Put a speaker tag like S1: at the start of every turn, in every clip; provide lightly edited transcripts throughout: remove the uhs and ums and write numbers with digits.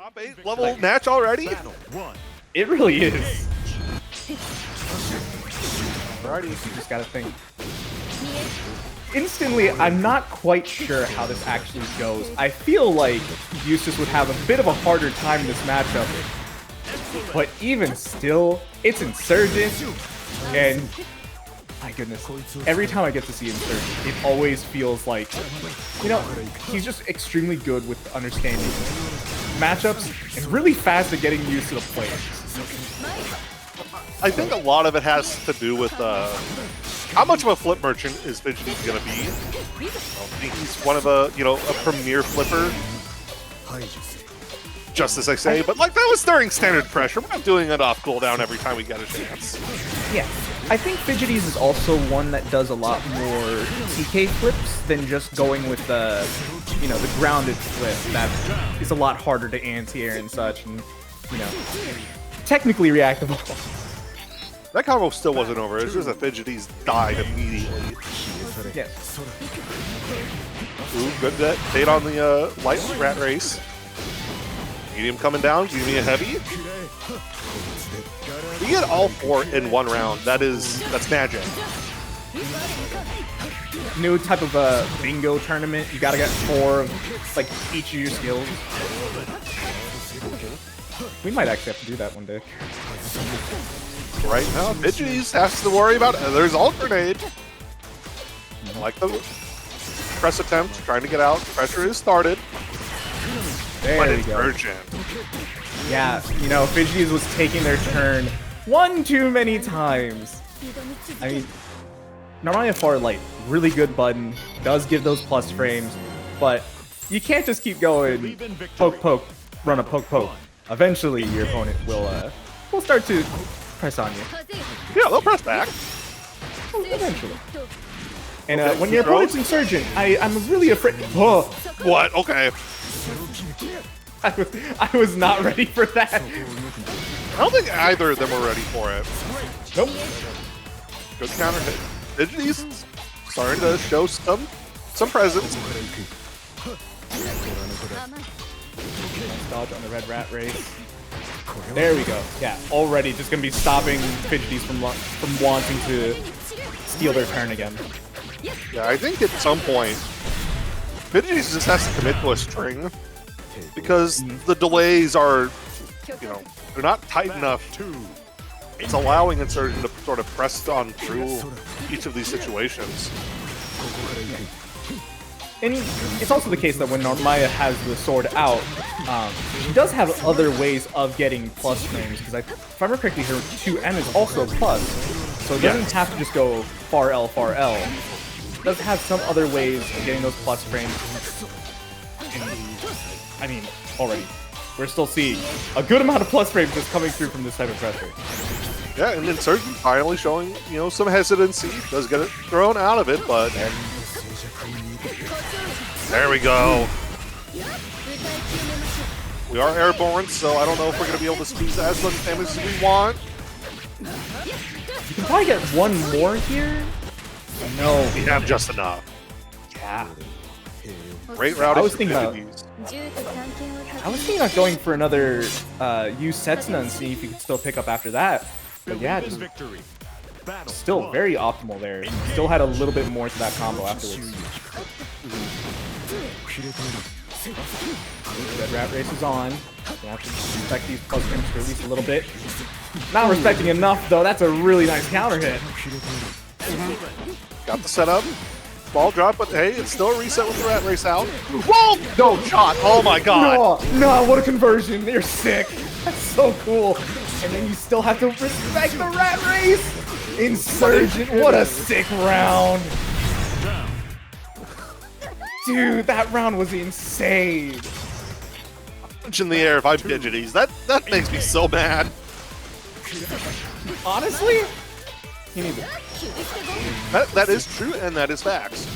S1: Top 8 level match already?
S2: It really is.
S1: Alrighty.
S2: You just gotta think. Instantly, I'm not quite sure how this actually goes. I feel like Eustace would have a bit of a harder time in this matchup. But even still, it's Insurgent, and my goodness, every time I get to see Insurgent, it always feels like, you know, he's just extremely good with understanding matchups and really fast at getting used to the players.
S1: I think a lot of it has to do with how much of a flip merchant is Fidgeties going to be. I think he's one of a premier flipper. Just as I say, but like that was during standard pressure. We're not doing it off cooldown every time we get a chance.
S2: Yeah, I think Fidgeties is also one that does a lot more TK flips than just going with the, the grounded flip. That is a lot harder to anti-air and such, and technically reactable.
S1: That combo still wasn't over. It's just that Fidgeties died immediately.
S2: Yes.
S1: Ooh, good bait on the light rat race. Medium coming down, give me a heavy. You get all 4 in one round. That's magic.
S2: New type of bingo tournament. You gotta get 4 of like each of your skills. We might actually have to do that one day.
S1: Right now, Fidgeties has to worry about it. There's alt grenade. I like the press attempt, trying to get out. Pressure is started.
S2: There we go.
S1: Urgent.
S2: Yeah, Fidgeties was taking their turn one too many times. I mean, Narmaya Far Light, really good button, does give those plus frames, but you can't just keep going poke poke, run a poke poke. Eventually, your opponent will start to press on you.
S1: Yeah, they'll press back.
S2: Eventually. And when your opponent's Insurgent, I'm really afraid. Oh,
S1: what? Okay.
S2: I was not ready for that.
S1: I don't think either of them were ready for it.
S2: Nope.
S1: Good counter hit. Fidgeties starting to show some presence.
S2: Dodge on the red rat race. There we go. Yeah, already just gonna be stopping Fidgeties from wanting to steal their turn again.
S1: Yeah, I think at some point Fidgeties just has to commit to a string because the delays are, they're not tight enough. It's allowing Insurgent to sort of press on through each of these situations.
S2: And it's also the case that when Narmaya has the sword out, he does have other ways of getting plus frames, because if I remember correctly, her 2M is also plus, so it doesn't have to just go far L, far L. It does have some other ways of getting those plus frames. I mean, already, we're still seeing a good amount of plus frames just coming through from this type of pressure.
S1: Yeah, and Insurgent finally showing, some hesitancy. Does get it thrown out of it, but there we go. We are airborne, so I don't know if we're going to be able to squeeze as much damage as we want.
S2: You can probably get one more here. No,
S1: we have just enough.
S2: Yeah.
S1: Great route.
S2: I was thinking about going for another use Setsuna and see if you could still pick up after that. But yeah, just still very optimal there. Still had a little bit more to that combo afterwards. Red rat race is on. Gonna have to respect these plus frames for at least a little bit. Not respecting enough though. That's a really nice counter hit.
S1: Got the setup. Ball drop, but hey, it's still a reset with the rat race out. Whoa! No shot! Oh my god!
S2: No, what a conversion! You're sick. That's so cool. And then you still have to respect the rat race. Insurgent, what a sick round. Dude, that round was insane.
S1: Punch in the air if I'm Fidgeties. That makes me so mad.
S2: Honestly, he needs it.
S1: That is true, and that is facts.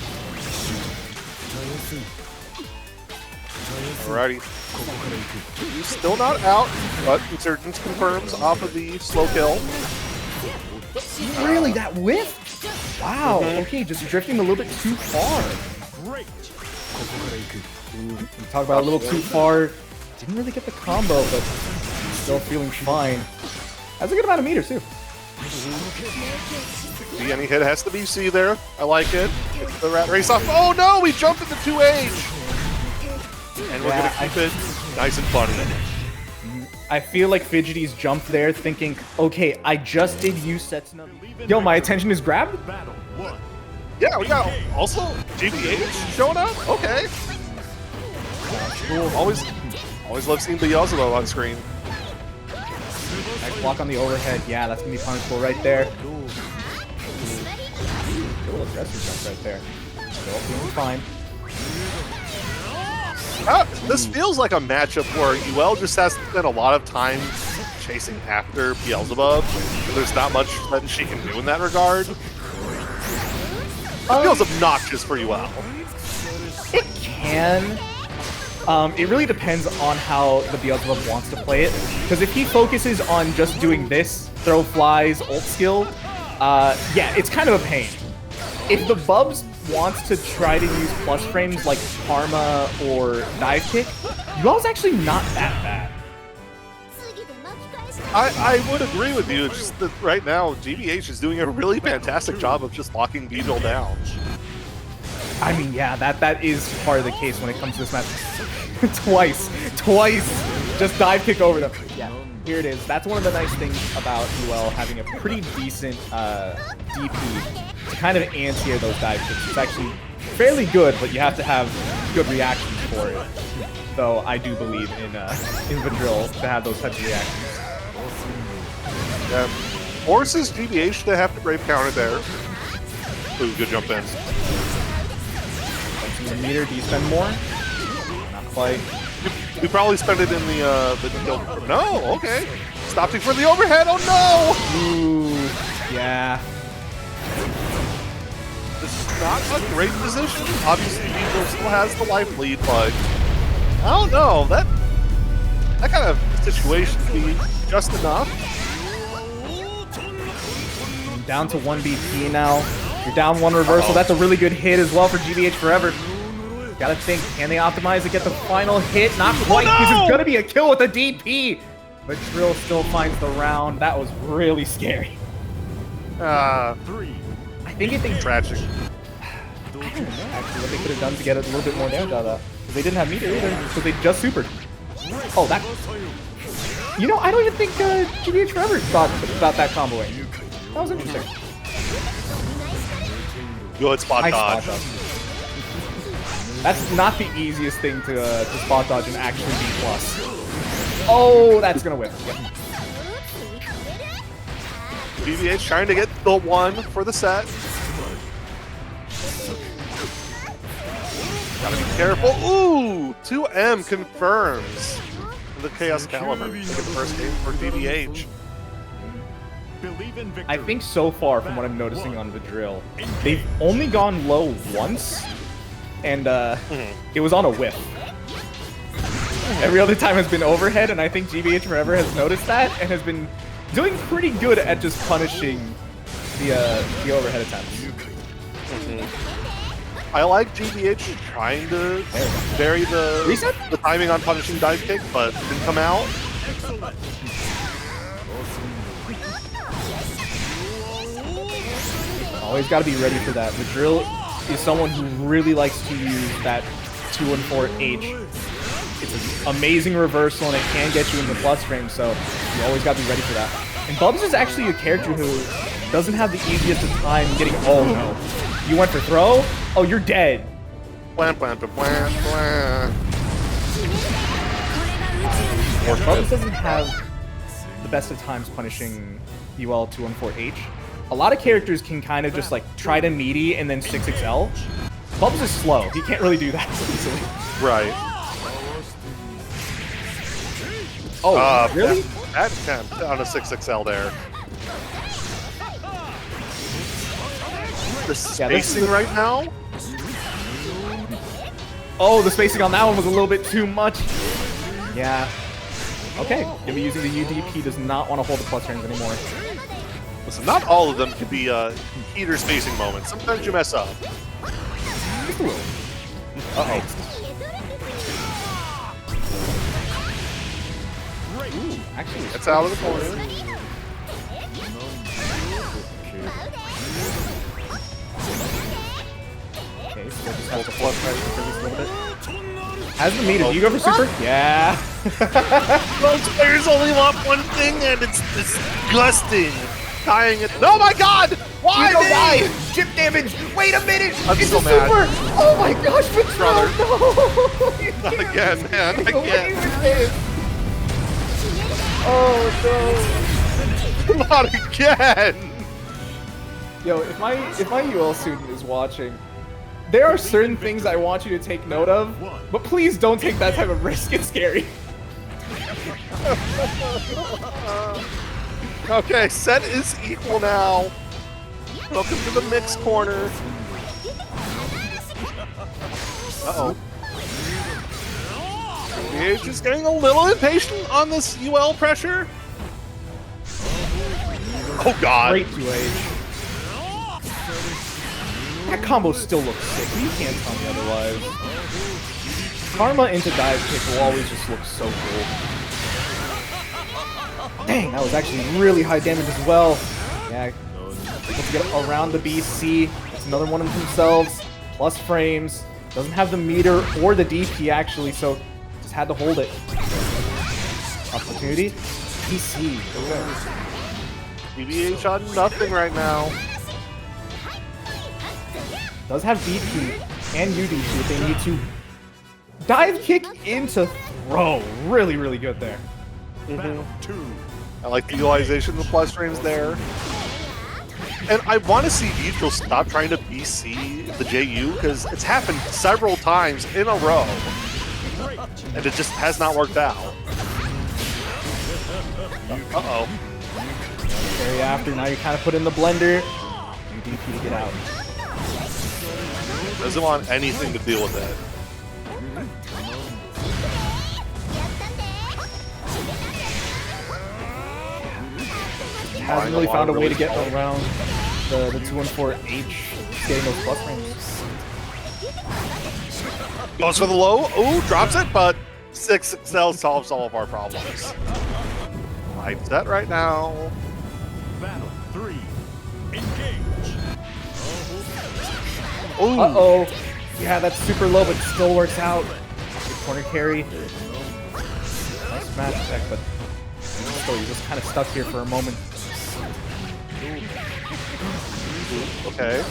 S1: Alrighty. He's still not out, but Insurgent confirms off of the slow kill.
S2: Really, that whiff? Wow, okay, just drifting a little bit too far. Talk about a little too far. Didn't really get the combo, but still feeling fine. Has a good amount of meter, too.
S1: The any hit has to be C there. I like it. It's the rat race off. Oh no, we jumped into 2H! And we're gonna keep it nice and funny.
S2: I feel like Fidgeties jumped there thinking, okay, I just did Eustace. Yo, my attention is grabbed?
S1: Yeah, we got also GBH showing up? Okay. Cool. Always love seeing Beelzebub on screen.
S2: Nice block on the overhead. Yeah, that's gonna be punishable right there. Good aggressive jump right there. Still feeling fine.
S1: This feels like a matchup where Yuel just has to spend a lot of time chasing after Beelzebub. There's not much that she can do in that regard. It feels obnoxious for Yuel.
S2: It can. It really depends on how the Beelzebub wants to play it. Because if he focuses on just doing this, throw flies, ult skill, yeah, it's kind of a pain. If the Bubs wants to try to use plus frames like Karma or Dive Kick, Yuel's actually not that bad.
S1: I would agree with you. It's just that right now, GBH is doing a really fantastic job of just locking Vidril down.
S2: I mean, yeah, that is part of the case when it comes to this match. Twice, just dive kick over them. Yeah, here it is. That's one of the nice things about Yuel having a pretty decent DP to kind of anti those dive kicks. It's actually fairly good, but you have to have good reactions for it. Though I do believe in Vidril to have those types of reactions.
S1: Yeah. Forces GBH to have to brave counter there. Ooh, good jump in.
S2: The meter, do you spend more? Not quite.
S1: We probably spent it in the kill. No, okay. Stopping for the overhead. Oh no!
S2: Ooh, yeah.
S1: This is not a great position. Obviously, Vidril still has the life lead, but I don't know. That kind of situation can be just enough.
S2: Down to 1 BP now. You're down 1 reversal. That's a really good hit as well for GBHForever. Gotta think, can they optimize to get the final hit? Not quite.
S1: Oh, no!
S2: This is gonna be a kill with a DP. But Drill still finds the round. That was really scary.
S1: I
S2: think it thinks
S1: tragic.
S2: I don't know actually what they could have done to get a little bit more damage out of that. Because they didn't have meter either. Because they just supered. Oh, that. You know, I don't even think GBHForever thought about that comboing. That was interesting.
S1: Good spot dodge.
S2: That's not the easiest thing to spot dodge and actually be plus. Oh, that's gonna whip. Yep.
S1: GBH trying to get the 1 for the set. Gotta be careful. Ooh, 2M confirms the Chaos Caliber. Taking the first game for GBH.
S2: I think so far, from what I'm noticing on Vidril, they've only gone low once, and it was on a whiff. Every other time has been overhead, and I think GBHForever has noticed that and has been doing pretty good at just punishing the overhead attempts.
S1: I like GBH trying to vary the timing on punishing dive kick, but didn't come out.
S2: Always got to be ready for that. Vidril is someone who really likes to use that 2 and 4 H. It's an amazing reversal and it can get you in the plus frame, so you always got to be ready for that. And Bubs is actually a character who doesn't have the easiest of time getting. Oh no. You went for throw? Oh, you're dead.
S1: Blam, blam, blam, blam, blam.
S2: Bubs doesn't have the best of times punishing Yuel 2 and 4 H. A lot of characters can kind of just like try to meaty and then 6XL. Bubs is slow. He can't really do that easily.
S1: Right.
S2: Oh, really?
S1: That attempt on a 6XL there. The spacing right now?
S2: Oh, the spacing on that one was a little bit too much. Yeah. Okay. Gonna be using the UDP. Does not want to hold the plus turns anymore.
S1: Listen, not all of them can be heater spacing moments. Sometimes you mess up.
S2: Uh-oh. Actually,
S1: It's out of the corner.
S2: Okay, so just have to plus pressure for this a little bit. Has the meter. Do you go for super? Yeah.
S1: Those players only want one thing, and it's disgusting. Tying it. Oh my god! Why
S2: don't
S1: me?
S2: die! Chip damage! Wait a minute!
S1: I'm
S2: it's
S1: so
S2: a
S1: mad.
S2: super! Oh my gosh,
S1: Brother.
S2: Vidril, no!
S1: Not again, man.
S2: Away
S1: Again.
S2: with this. Oh no!
S1: Not again.
S2: Yo, if my UL student is watching, there are certain things I want you to take note of, but please don't take that type of risk. It's scary.
S1: Okay, set is equal now. Welcome to the mix corner. Uh-oh. He's just getting a little impatient on this UL pressure. Oh god.
S2: Great 2H. That combo still looks sick. You can't tell me otherwise. Karma into dive kick will always just look so cool. Dang, that was actually really high damage as well. Yeah, able to get around the BC. It's another one of themselves. Plus frames. Doesn't have the meter or the DP actually, so just had to hold it. Opportunity. BC.
S1: GBH on nothing right now.
S2: Does have DP and UDP if they need to. Dive kick into throw. Really, really good there.
S1: I like the utilization of the plus frames there. And I want to see Vidril stop trying to BC the JU because it's happened several times in a row. And it just has not worked out. Uh-oh.
S2: Very after, now you kind of put in the blender. UDP to get out.
S1: Doesn't want anything to deal with it.
S2: Hasn't really found a way to get around the 214H getting those plus frames.
S1: Goes for the low. Ooh, drops it, but 6XL solves all of our problems. Light set right now.
S3: Battle 3. Engage.
S1: Ooh.
S2: Uh-oh. Yeah, that's super low, but still works out. Good corner carry. Nice smash attack, but still, you're just kind of stuck here for a moment.
S1: Okay.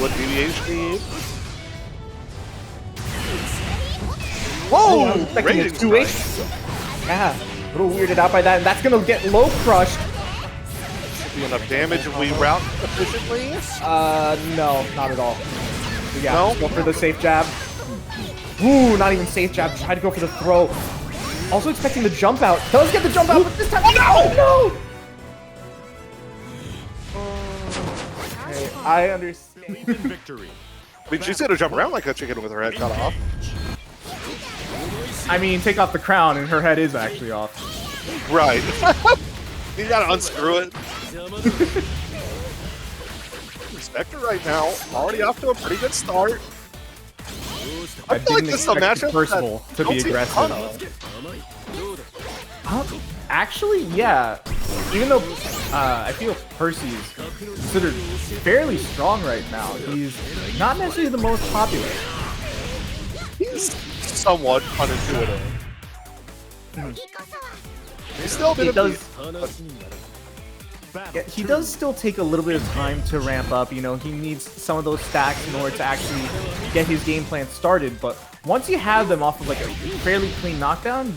S1: What GBH need? Whoa!
S2: Expecting a
S1: Raging
S2: 2H.
S1: strike.
S2: Yeah, a little weirded out by that, and that's gonna get low crushed.
S1: Should be enough damage if we route efficiently.
S2: No, not at all. But yeah,
S1: No?
S2: just go for the safe jab. Ooh, not even safe jab. Try to go for the throw. Also expecting the jump out. Does get the jump out, but this time, oh no! Okay, I understand.
S3: Lead in victory.
S1: I mean, she's gonna jump around like a chicken with her head cut off.
S2: I mean, take off the crown, and her head is actually off.
S1: Right. You gotta unscrew it. Spectre right now, already off to a pretty good start. I feel like this is a matchup
S2: Percival
S1: that
S2: to be
S1: don't see
S2: aggressive.
S1: coming.
S2: Actually, yeah. Even though I feel Percy is considered fairly strong right now, he's not necessarily the most popular.
S1: He's somewhat unintuitive. He's still a bit
S2: He
S1: of
S2: does.
S3: Battle
S2: Yeah, he does still take a little bit of time to ramp up. You know, he needs some of those stacks in order to actually get his game plan started. But once you have them off of like a fairly clean knockdown,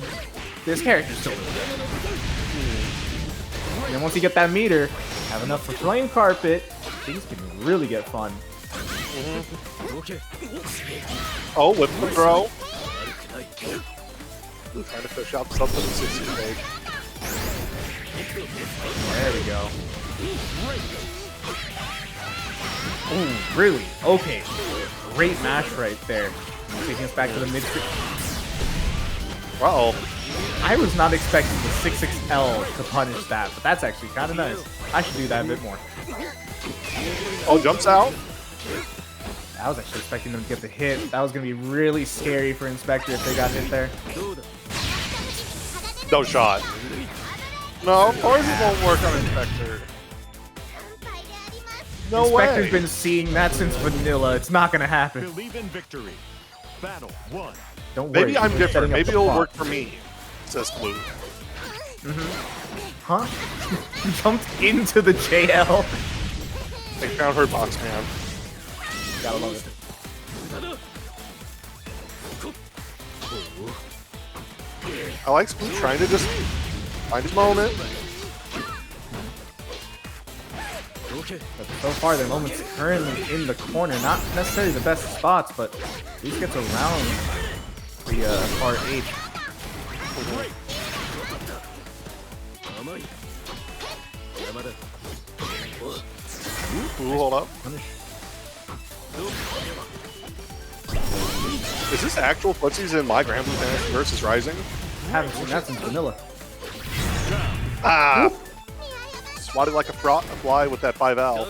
S2: this character's still really good. And then once you get that meter, have enough for Flame Carpet, things can really get fun.
S1: Oh, whip the throw. Trying to fish out something in 60 stage.
S2: There we go. Ooh, really? Okay. Great mash right there. Taking us back to the mid.
S1: Uh-oh.
S2: I was not expecting the 6XL to punish that, but that's actually kind of nice. I should do that a bit more.
S1: Oh, jumps out.
S2: I was actually expecting them to get the hit. That was going to be really scary for Inspector if they got hit there.
S1: No shot. No, of course it won't work on Inspector. No
S2: Inspector's
S1: way.
S2: been seeing that since vanilla. It's not gonna happen.
S3: Believe in victory. Battle 1.
S2: Don't worry.
S1: Maybe I'm
S2: we're
S1: different.
S2: setting up
S1: Maybe
S2: the
S1: it'll
S2: plot.
S1: work for me, says Sploot.
S2: Huh? Jumped into the JL.
S1: They found her box, man.
S2: Gotta love it.
S1: I like Sploot trying to just find his moment.
S2: But so far, their moment's currently in the corner. Not necessarily the best spots, but at least gets around the RH.
S1: Ooh, hold up. Is this actual footsies in my Granblue Fantasy versus Rising?
S2: Haven't seen that since vanilla.
S1: Ah! Swatted like a fly with that 5L.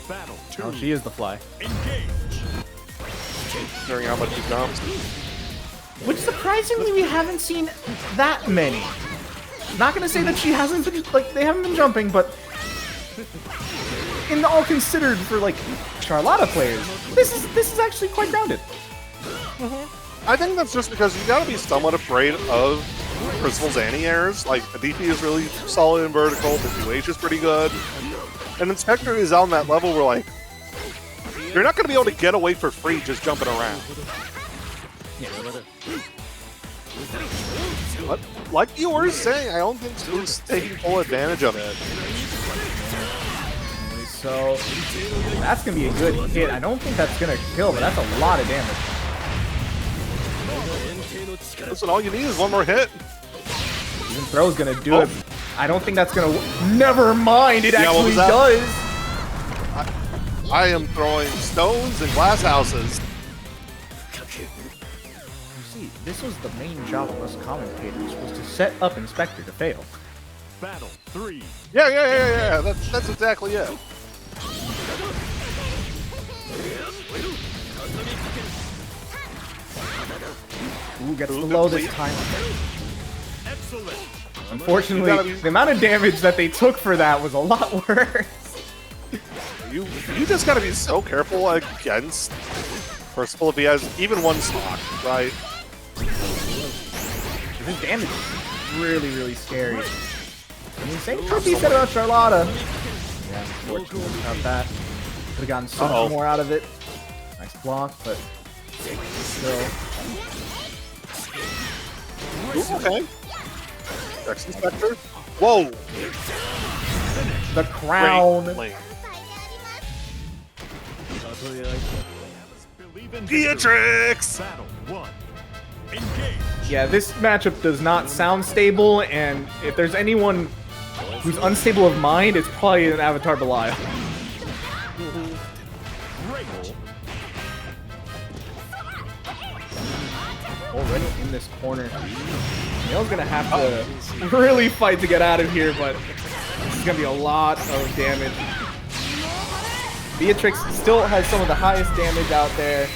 S3: Battle 2.
S2: Oh, she is the fly.
S3: Engage.
S1: Considering how much he jumps.
S2: Which surprisingly we haven't seen that many. Not gonna say that she hasn't been, like, they haven't been jumping, but in all considered for like Charlotta players, this is actually quite grounded.
S1: I think that's just because you gotta be somewhat afraid of Percival's anti-airs. Like, the DP is really solid in vertical, the 2H is pretty good. And Inspector is on that level where, like, you're not gonna be able to get away for free just jumping around. But, like you were saying, I don't think Sploot's taking full advantage of it.
S2: So that's gonna be a good hit. I don't think that's gonna kill, but that's a lot of damage.
S1: Listen, all you need is one more hit.
S2: Even throw's gonna do it. I don't think that's gonna. Never mind, it
S1: Yeah, what
S2: actually
S1: was that?
S2: does.
S1: I am throwing stones and glass houses.
S2: You see, this was the main job of us commentators, was to set up Inspector to fail.
S3: Battle 3.
S1: Yeah. That's exactly it.
S2: Ooh, gets the low this time.
S3: Excellent.
S2: Unfortunately, the amount of damage that they took for that was a lot worse.
S1: You just gotta be so careful against Percival if he has even one stock, right?
S2: His damage is really, really scary. I mean, same could be said about Charlotta. Yeah, unfortunately about that. Could have gotten so much more out of it. Nice block, but still.
S1: Ooh, okay. Rex Inspector. Whoa!
S2: The crown.
S1: Great lane.
S3: Believe in
S1: Beatrix!
S3: Battle 1. Engage.
S2: Yeah, this matchup does not sound stable, and if there's anyone who's unstable of mind, it's probably an Avatar Belial.
S3: Great.
S2: Already in this corner. Neil's gonna have to really fight to get out of here, but this is gonna be a lot of damage. Beatrix still has some of the highest damage out there,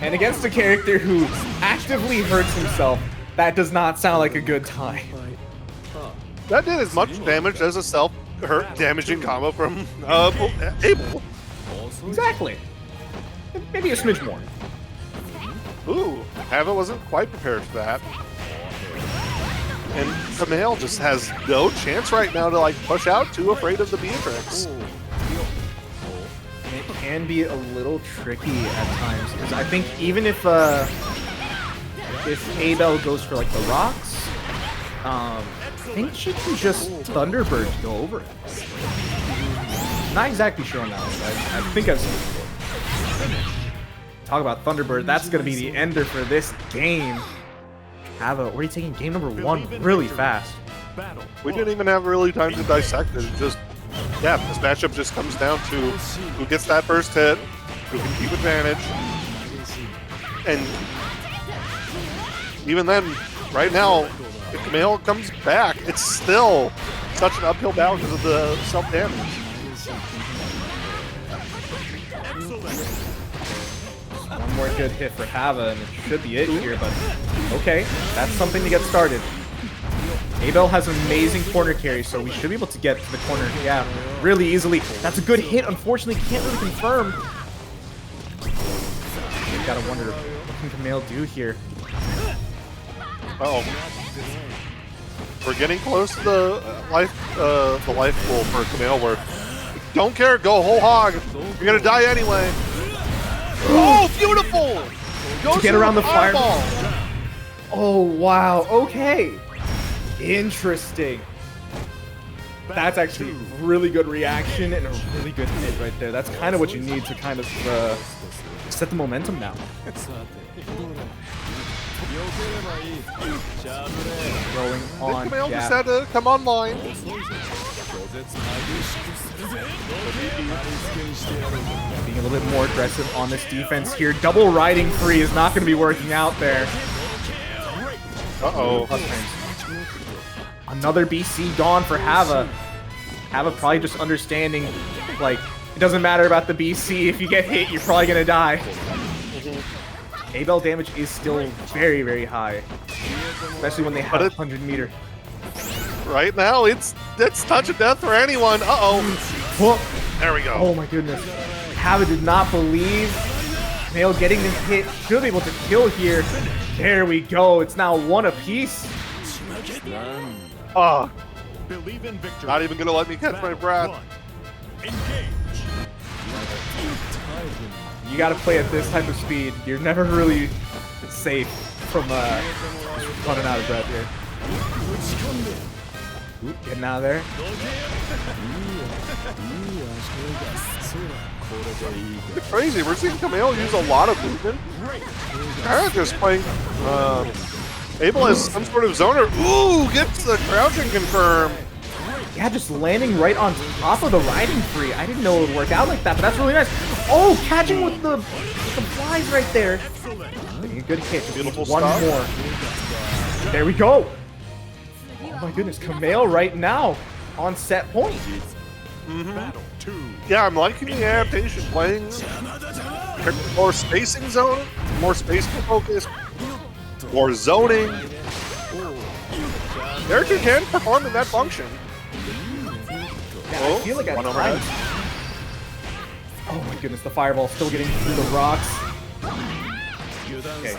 S2: and against a character who actively hurts himself, that does not sound like a good time.
S1: That did as much damage as a self-hurt damaging combo from Abel.
S2: Exactly. Maybe a smidge more.
S1: Ooh, Hava wasn't quite prepared for that. And Camael just has no chance right now to like push out, too afraid of the Beatrix.
S2: And it can be a little tricky at times, because I think even if Abel goes for like the rocks, I think she can just Thunderbird to go over it. Not exactly sure on that one, but I think I've seen it before. Talk about Thunderbird, that's going to be the ender for this game. We're already taking game number 1 really fast.
S3: Battle.
S1: We didn't even have really time to dissect it. Just, yeah, this matchup just comes down to who gets that first hit, who can keep advantage. And even then, right now, if Camael comes back, it's still such an uphill battle because of the self-damage.
S2: One more good hit for Hava, and it should be it here, but okay, that's something to get started. Abel has amazing corner carry, so we should be able to get to the corner, yeah, really easily. That's a good hit. Unfortunately, can't really confirm. You gotta wonder, what can Camael do here?
S1: Uh-oh. We're getting close to the life pool for Camael where don't care, go whole hog. You're gonna die anyway. Oh, beautiful!
S2: To get around the fireball. Oh, wow. Okay. Interesting. That's actually really good reaction and a really good hit right there. That's kind of what you need to kind of set the momentum now. Going on.
S1: Camael just had to come online.
S2: Being a little bit more aggressive on this defense here. Double riding free is not going to be working out there.
S1: Uh-oh.
S2: Another BC gone for Hava. Hava probably just understanding, like, it doesn't matter about the BC. If you get hit, you're probably going to die. Abel damage is still very, very high. Especially when they have 100 meter.
S1: Right now, it's touch of death for anyone. Uh-oh. There we go.
S2: Oh my goodness. Hava did not believe. Camael getting this hit. Should be able to kill here. There we go. It's now one apiece.
S1: Oh,
S3: Believe in victory.
S1: not even gonna let me catch my breath.
S3: Engage.
S2: You gotta play at this type of speed. You're never really safe from just running out of breath here. Ooh, getting out of there.
S1: It's crazy. We're seeing Camael use a lot of movement. Just playing. Abel has some sort of zoner. Ooh, gets the crouching confirmed.
S2: Yeah, just landing right on top of the riding free. I didn't know it would work out like that, but that's really nice. Oh, catching with the flies right there. Getting a good hit. Just
S1: Beautiful
S2: one
S1: stuff.
S2: more. There we go. Oh my goodness, Camael right now on set point.
S3: Battle 2.
S1: Yeah, I'm liking the adaptation. Playing more spacing zone, more spacing focus, more zoning. Character can perform in that function.
S2: Yeah, I feel like at
S1: one
S2: times. Oh my goodness, the fireball still getting through the rocks. Okay.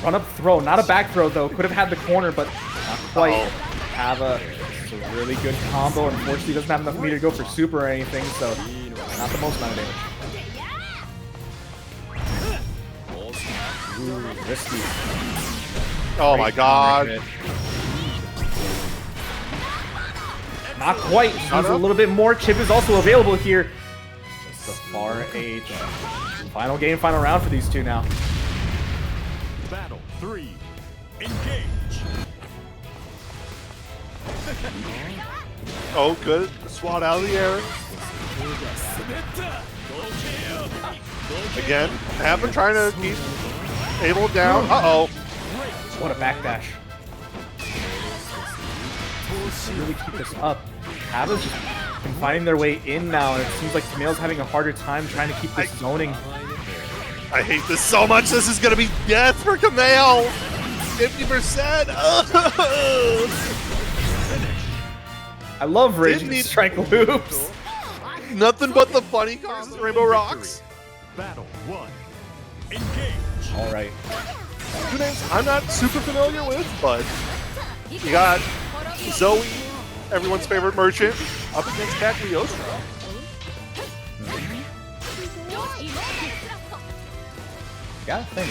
S2: Run up throw, not a back throw though. Could have had the corner, but not quite. Have a really good combo. Unfortunately, doesn't have enough meter to go for super or anything, so not the most amount of damage. Ooh, risky.
S1: Oh my god.
S2: Not quite. Just needs a little bit more. Chip is also available here. Just the far H. Final game, final round for these two now.
S3: Battle 3. Engage.
S1: Oh, good. Swat out of the air. Again, have been trying to keep Abel down. Uh-oh.
S2: What a backdash. Really keep this up. Hava's just been finding their way in now, and it seems like Camael's having a harder time trying to keep this zoning.
S1: I hate this so much. This is going to be death for Camael. 50%.
S2: I love raging strike loops.
S1: Nothing but the funny comes to RainbowRocks.
S3: Battle 1. Engage.
S2: All right.
S1: Two names I'm not super familiar with, but you got Zooey, everyone's favorite merchant, up against Cagliostro.
S2: Gotta think.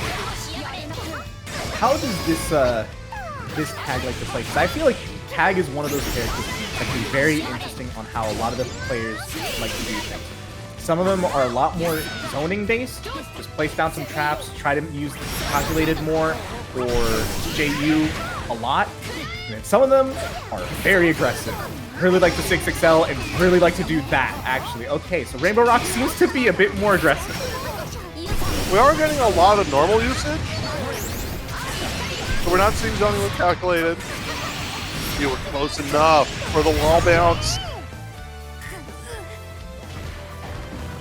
S2: How does this tag like to play? Because I feel like tag is one of those characters that can be very interesting on how a lot of the players like to do things. Some of them are a lot more zoning based, just place down some traps, try to use calculated more, or JU a lot. And then some of them are very aggressive, really like the 6XL, and really like to do that, actually. Okay, so RainbowRocks seems to be a bit more aggressive.
S1: We are getting a lot of normal usage, so we're not seeing zoning with calculated. You were close enough for the wall bounce.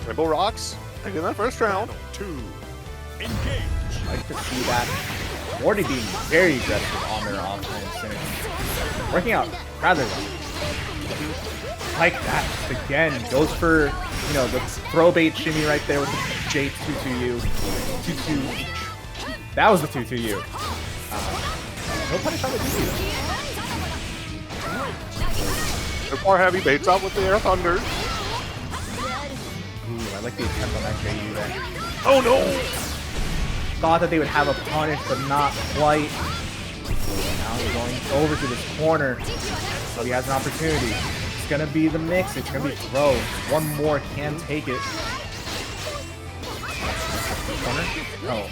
S1: RainbowRocks taking that first round.
S3: Battle 2. Engage.
S2: I like to see that. Morty being very aggressive on their offense. And Working out rather well. Like that. Again, goes for, you know, the throw bait shimmy right there with the J22U. 2-2. That was the 2-2U. No punish on the 2-2U.
S1: More heavy baits out with the Air Thunder.
S2: Ooh, I like the attempt on that JU there.
S1: Oh no!
S2: Thought that they would have a punish, but not quite. Now we're going over to this corner. So he has an opportunity. It's gonna be the mix. It's gonna be throw. One more can take it. Corner? No. A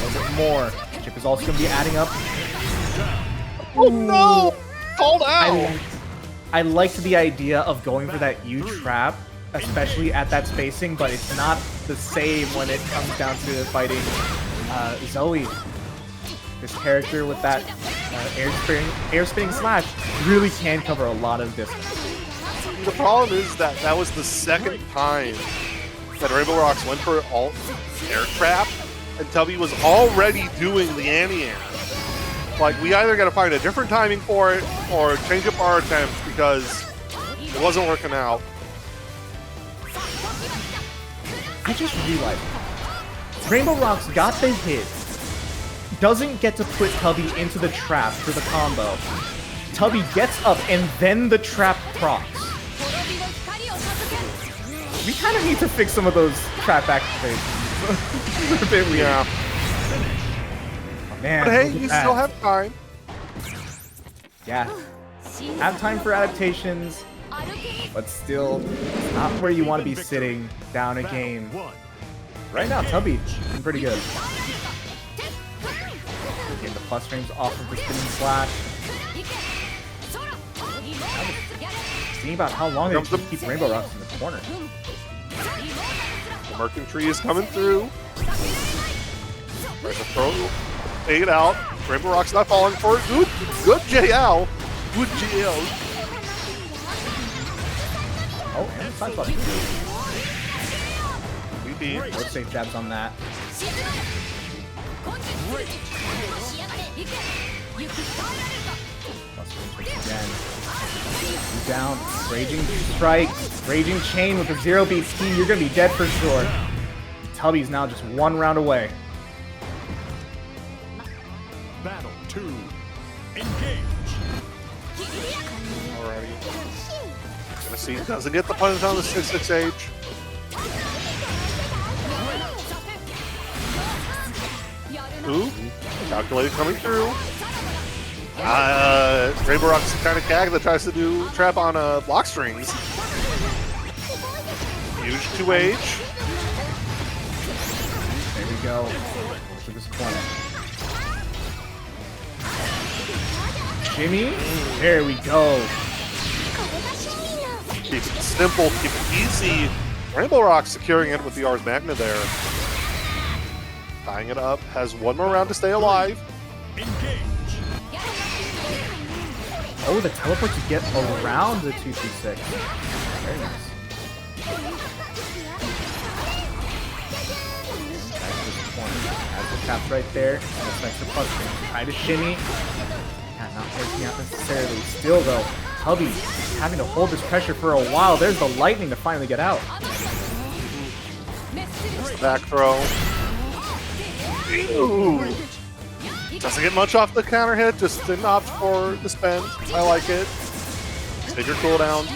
S2: little bit more. Chip is also gonna be adding up.
S1: Oh no! Called out!
S2: I liked the idea of going for that U trap, especially at that spacing, but it's not the same when it comes down to fighting Zooey. This character with that air spinning slash really can cover a lot of distance.
S1: The problem is that that was the second time that RainbowRocks went for alt air trap, and Tubbie was already doing the anti-air. Like, we either got to find a different timing for it or change up our attempts because it wasn't working out.
S2: I just realized RainbowRocks got the hit, doesn't get to put Tubbie into the trap for the combo. Tubbie gets up and then the trap procs. We kind of need to fix some of those trap activations. It's a bit weird.
S1: Yeah.
S2: Man,
S1: but hey, you still have time.
S2: Yeah. Have time for adaptations, but still not where you want to be sitting down a game. Right now, Tubbie looking pretty good. Getting the plus frames off of the spinning slash. Seeing about how long they can keep RainbowRocks in the corner.
S1: The Mercury is coming through. There's a throw. 8 out. RainbowRocks not falling for it. Good JL. Good JL.
S2: Oh, and side spot.
S1: VP.
S2: No safe jabs on that. Again. Down. Raging strike. Raging chain with a 0 BP. You're going to be dead for sure. Tubbie's now just 1 round away.
S3: Battle 2. Engage.
S1: Alrighty. Gonna see, doesn't get the punish on the 6-6H. Ooh, calculated coming through. RainbowRocks is the kind of cag that tries to do trap on block strings. Huge 2H.
S2: There we go. To this corner. Shimmy. There we go.
S1: Keep it simple, keep it easy. RainbowRocks securing it with the Ars Magna there. Tying it up, has 1 more round to stay alive.
S3: Engage.
S2: Oh, the teleport to get around the 226. Very nice. Back to this corner. Has the traps right there. That's next to plus. Try to shimmy. Yeah, not working out necessarily. Still though, Tubbie having to hold this pressure for a while. There's the lightning to finally get out.
S1: Back throw. Ooh. Doesn't get much off the counter hit, just didn't opt for the spend. I like it. Bigger cooldown.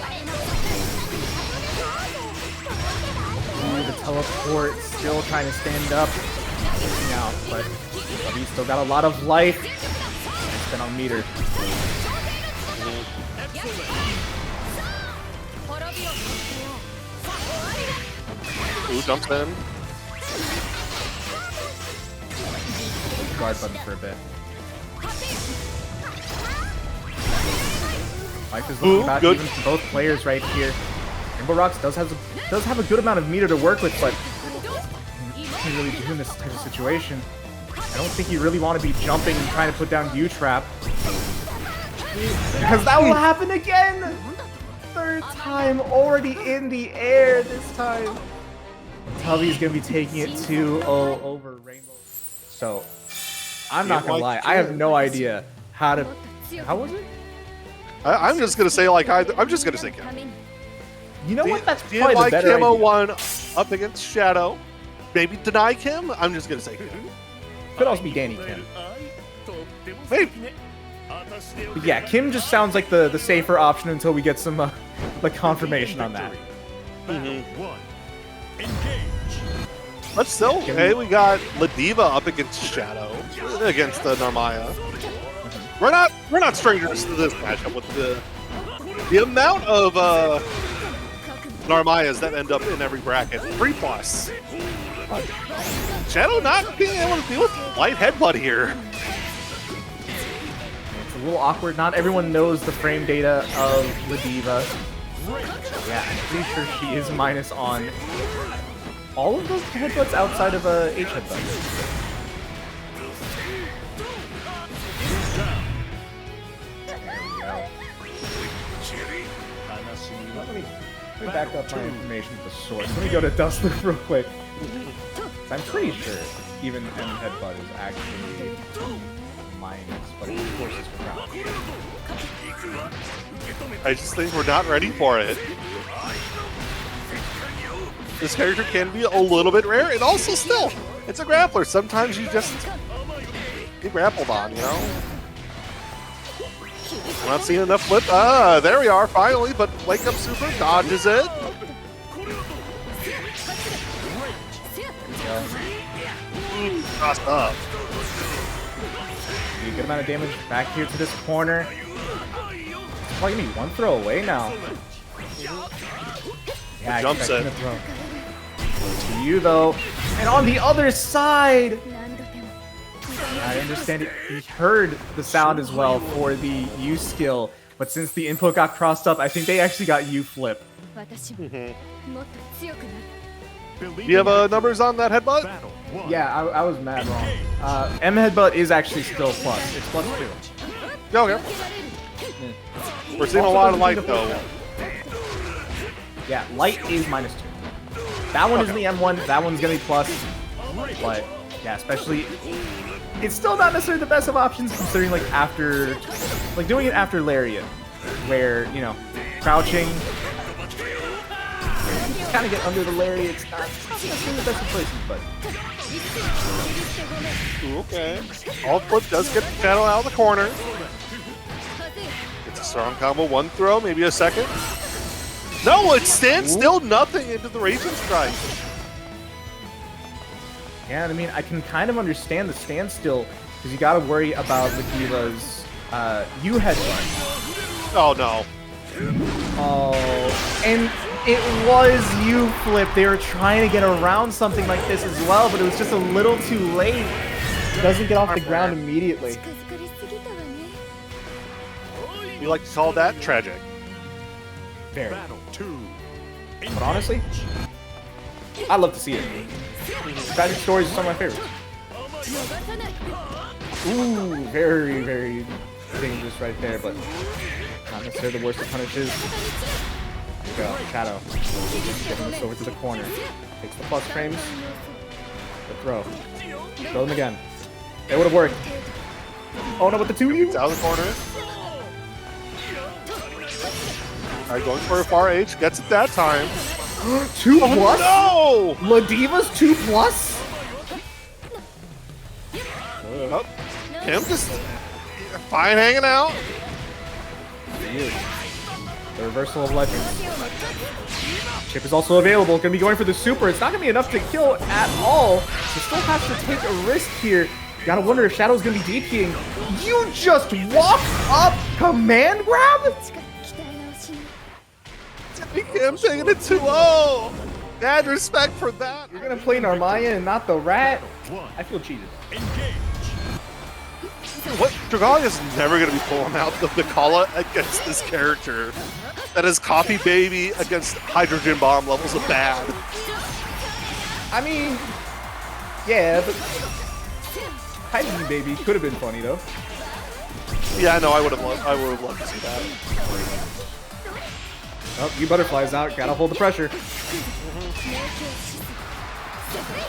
S2: Ooh, the teleport still trying to stand up. Working out, but Tubbie still got a lot of life. Spin on meter.
S1: Ooh, jumps in.
S2: Guard button for a bit. Life is looking bad even for both players right here. RainbowRocks does have a good amount of meter to work with, but you can't really do in this type of situation. I don't think you really want to be jumping and trying to put down U-Trap. Because that will happen again! Third time, already in the air this time. Tubbie's going to be taking it 2-0 over Rainbow. So, I'm not going to lie, I have no idea how to How was it?
S1: I'm just gonna say like I'm just gonna say Kim.
S2: You know what? That's probably the
S1: DNY
S2: better
S1: Camo
S2: idea.
S1: 1 up against Shadow. Maybe deny Kim. I'm just gonna say Kim.
S2: Could also be Danny Kim.
S1: Maybe.
S2: But yeah, Kim just sounds like the safer option until we get some like confirmation on that.
S1: But still, hey, we got Ladiva up against Shadow against the Narmaya. We're not strangers to this matchup with the amount of Narmayas that end up in every bracket. 3+. Shadow not being able to deal with light headbutt here.
S2: It's a little awkward. Not everyone knows the frame data of Ladiva. Yeah, I'm pretty sure she is minus on all of those headbutts outside of a H headbutt. Let me back up my information with the source. Let me go to Dustloop real quick. I'm pretty sure even M headbutt is actually minus, but it forces for ground.
S1: I just think we're not ready for it. This character can be a little bit rare, and also still, it's a grappler. Sometimes you just get grappled on, you know? I'm not seeing enough flip. There we are, finally, but Wake Up Super dodges it. Crossed up.
S2: A good amount of damage back here to this corner. Oh, give me one throw away now. Yeah, I
S1: Jumps
S2: expect
S1: it.
S2: him to throw. To you though, and on the other side. I understand it. He heard the sound as well for the U skill, but since the input got crossed up, I think they actually got U flip.
S1: Do you have numbers on that headbutt?
S2: Yeah, I was mad wrong. M headbutt is actually still plus. It's +2.
S1: Okay. We're seeing a lot of light though.
S2: Yeah, light is -2. That one is the M1. That one's gonna be plus. But yeah, especially, it's still not necessarily the best of options considering like after, like doing it after Lariat, where you know, crouching, just kind of get under the Lariat. It's not necessarily the best of places, but.
S1: Okay. All flip does get the Shadow out of the corner. It's a strong combo. One throw, maybe a second. No, it stands still. Nothing into the Raging Strike.
S2: Yeah, I mean, I can kind of understand the standstill because you got to worry about Ladiva's U headbutt.
S1: Oh no.
S2: Oh, and it was U flip. They were trying to get around something like this as well, but it was just a little too late. It doesn't get off the ground immediately.
S1: You like to call that tragic?
S2: Very. But honestly, I love to see it. Tragic stories are some of my favorites. Ooh, very, very dangerous right there, but not necessarily the worst of punishes. Here we go, Shadow. Getting this over to the corner. Takes the plus frames. The throw. Throw them again. It would have worked. Oh no, with the 2U?
S1: It's out of the corner. Alright, going for a far H. Gets it that time.
S2: 2 plus?
S1: No!
S2: Ladiva's 2 plus?
S1: Oh, Kim just fine hanging out.
S2: Weird. The reversal of legends. Chip is also available. Gonna be going for the super. It's not gonna be enough to kill at all. He still has to take a risk here. Gotta wonder if Shadow's gonna be DPing. You just walk up command grab?
S1: Kim taking it 2-0. Bad respect for that.
S2: You're gonna play Narmaya and not the rat? I feel cheated.
S1: What? Dragalia's never going to be pulling out the Kala against this character. That is Coffee Baby against Hydrogen Bomb levels of bad.
S2: I mean, yeah, but Hydrogen Baby could have been funny though.
S1: Yeah, I know. I would have loved to see that.
S2: Oh, you butterflies out. Gotta hold the pressure.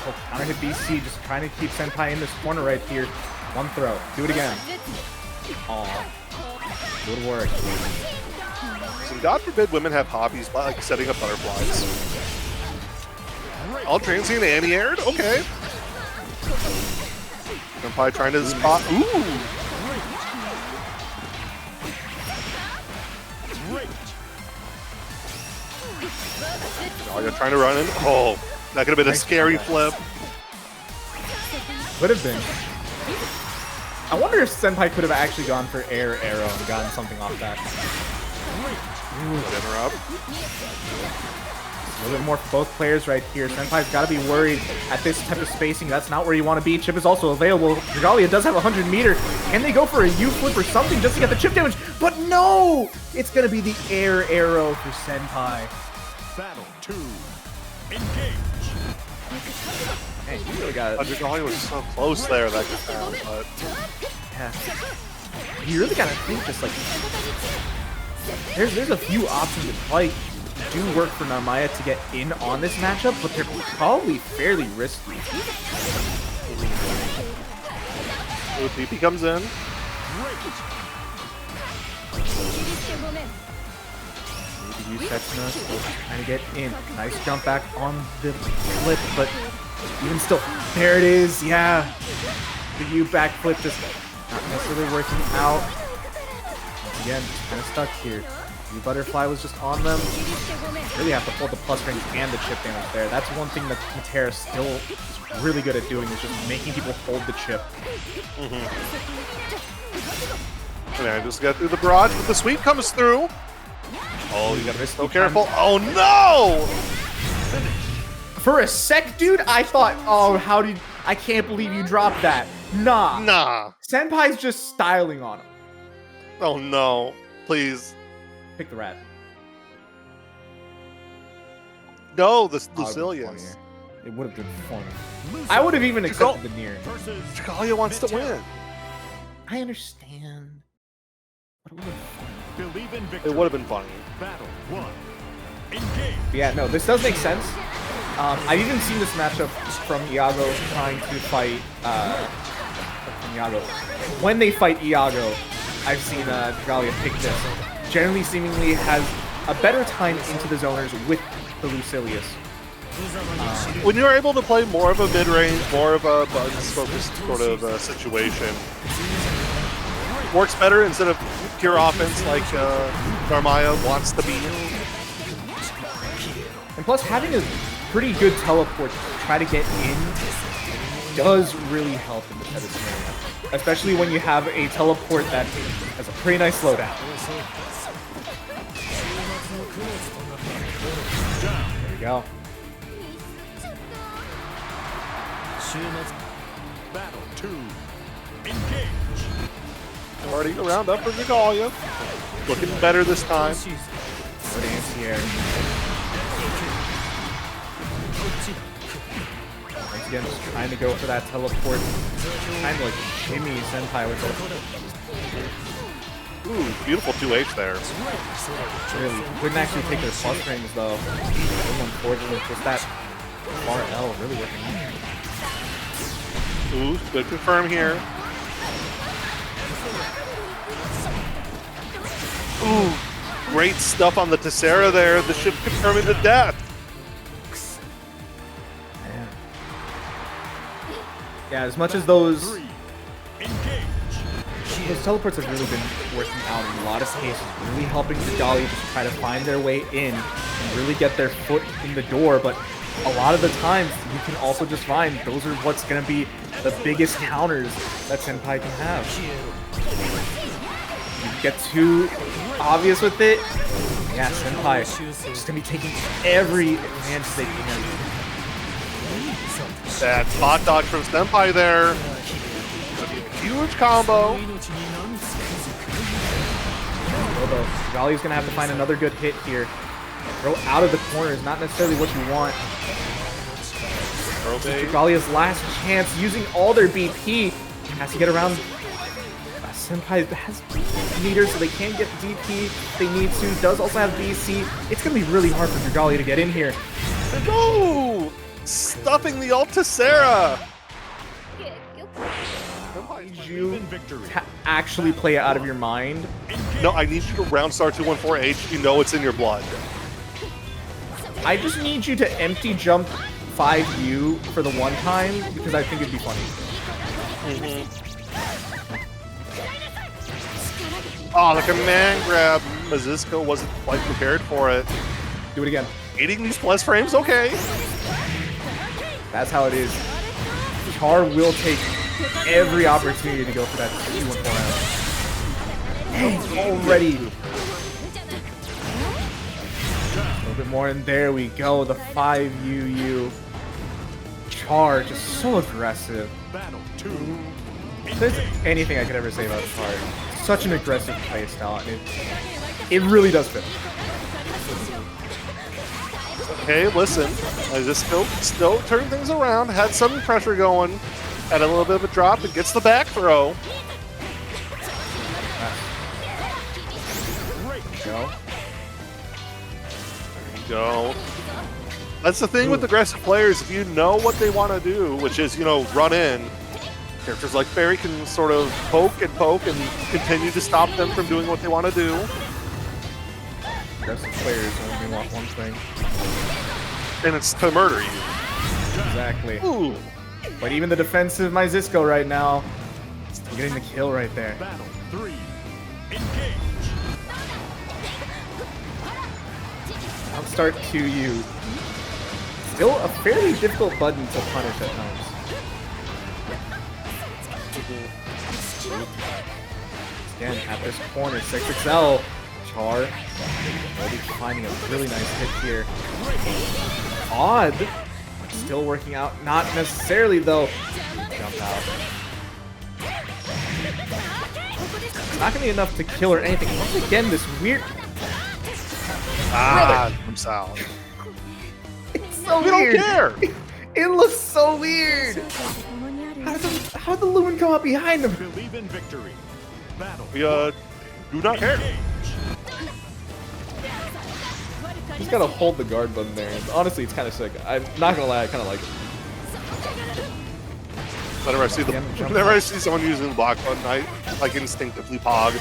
S2: Oh, counter hit BC, just trying to keep Senpai in this corner right here. One throw. Do it again. Aw. Would work.
S1: So God forbid women have hobbies like setting up butterflies. All transient anti-aired? Okay. Senpai trying to spot. Ooh! Oh, you're trying to run in. Oh, that could have been a scary flip.
S2: Would have been. I wonder if Senpai could have actually gone for air arrow and gotten something off that.
S1: Interrupt.
S2: A little bit more for both players right here. Senpai's got to be worried at this type of spacing. That's not where you want to be. Chip is also available. Dragalia does have 100 meter. Can they go for a U-flip or something just to get the chip damage? But no! It's going to be the air arrow for Senpai.
S3: Battle 2. Engage.
S2: Hey, you really got it.
S1: Dragalia was so close there that could but
S2: Yeah. You really got to think just like... There's a few options in play. Do work for Narmaya to get in on this matchup, but they're probably fairly risky.
S1: PP comes in.
S2: Maybe use Setsuna, still trying to get in. Nice jump back on the flip, but even still, there it is. Yeah, the U backflip just not necessarily working out. Once again, just kind of stuck here. The butterfly was just on them. Really have to hold the plus range and the chip damage there. That's one thing that Metera still is really good at doing, is just making people hold the chip.
S1: And I just got through the barrage, but the sweep comes through. Oh, you gotta be so careful. Oh no!
S2: For a sec, dude, I thought, oh, I can't believe you dropped that. Nah. Senpai's just styling on him.
S1: Oh no. Please.
S2: Pick the rat.
S1: No, the Lucilius.
S2: It would have been funny. I would have even accepted the near.
S1: Dragalia wants to win.
S2: I understand. But it would have been funny.
S3: Believe in victory.
S1: It would have been funny.
S3: Battle 1. Engage.
S2: But yeah, no, this does make sense. I've even seen this matchup from Iago trying to fight from Iago. When they fight Iago, I've seen Dragalia pick this. Generally seemingly has a better time into the zoners with the Lucilius.
S1: When you're able to play more of a mid-range, more of a buttons-focused sort of situation, works better instead of pure offense like Narmaya wants to be.
S2: And plus, having a pretty good teleport to try to get in does really help in this type of scenario. Especially when you have a teleport that has a pretty nice slowdown. There we go.
S3: Battle 2. Engage.
S1: Already around up for Dragalia. Looking better this time.
S2: Good anti-air. Once again, just trying to go for that teleport. Kind of like shimmy Senpai with it.
S1: Ooh, beautiful 2H there.
S2: Really couldn't actually take their plus frames though. Unfortunately, just that RL really working out.
S1: Ooh, good confirm here. Ooh, great stuff on the Tessera there. The ship confirming the death.
S2: Man. Yeah, as much as those teleports have really been working out in a lot of cases, really helping Dragalia just try to find their way in and really get their foot in the door, but a lot of the times you can also just find those are what's going to be the biggest counters that Senpai can have. You get too obvious with it, yeah, Senpai is just going to be taking every advantage they can.
S1: That spot dodge from Senpai there. Gonna be a huge combo.
S2: Although Dragalia's going to have to find another good hit here. Throw out of the corner is not necessarily what you want. Dragalia's last chance, using all their BP, has to get around. Senpai has meters, so they can get DP if they need to. Does also have BC. It's going to be really hard for Dragalia to get in here.
S1: No! Stuffing the ult to Sarah!
S2: actually play it out of your mind.
S1: No, I need you to round star 214H. You know it's in your blood.
S2: I just need you to empty jump 5U for the one time because I think it'd be funny.
S1: Oh, the command grab. Myzisco wasn't quite prepared for it.
S2: Do it again.
S1: Eating these plus frames, okay.
S2: That's how it is. Char will take every opportunity to go for that 2-1-4 out. Already. A little bit more, and there we go. The 5UU. Char just so aggressive.
S3: Battle 2.
S2: If there's anything I could ever say about Char, such an aggressive playstyle. It really does fit.
S1: Okay, listen. Myzisco still turning things around. Had some pressure going. Had a little bit of a drop. It gets the back throw.
S2: Go.
S1: There you go. That's the thing with aggressive players. If you know what they want to do, which is, you know, run in, characters like Ferry can sort of poke and continue to stop them from doing what they want to do.
S2: Aggressive players only want one thing.
S1: And it's to murder you.
S2: Exactly.
S1: Ooh.
S2: But even the defensive Myzisco right now, still getting the kill right there.
S3: Battle 3. Engage.
S2: Outstart 2U. Still a fairly difficult button to punish at times. Again, at this corner, 6XL. Char already finding a really nice hit here. Odd. Still working out. Not necessarily, though. Jump out. It's not going to be enough to kill or anything. Once again, this weird...
S1: Jumps out.
S2: It's so
S1: We
S2: weird.
S1: don't care.
S2: It looks so weird. How did the Lumen come up behind him?
S3: Believe in victory. Battle.
S1: We, do not care.
S2: Just gotta hold the guard button there. Honestly, it's kind of sick. I'm not gonna lie, I kind of like it.
S1: Whenever I see someone using the block button, I like instinctively pog.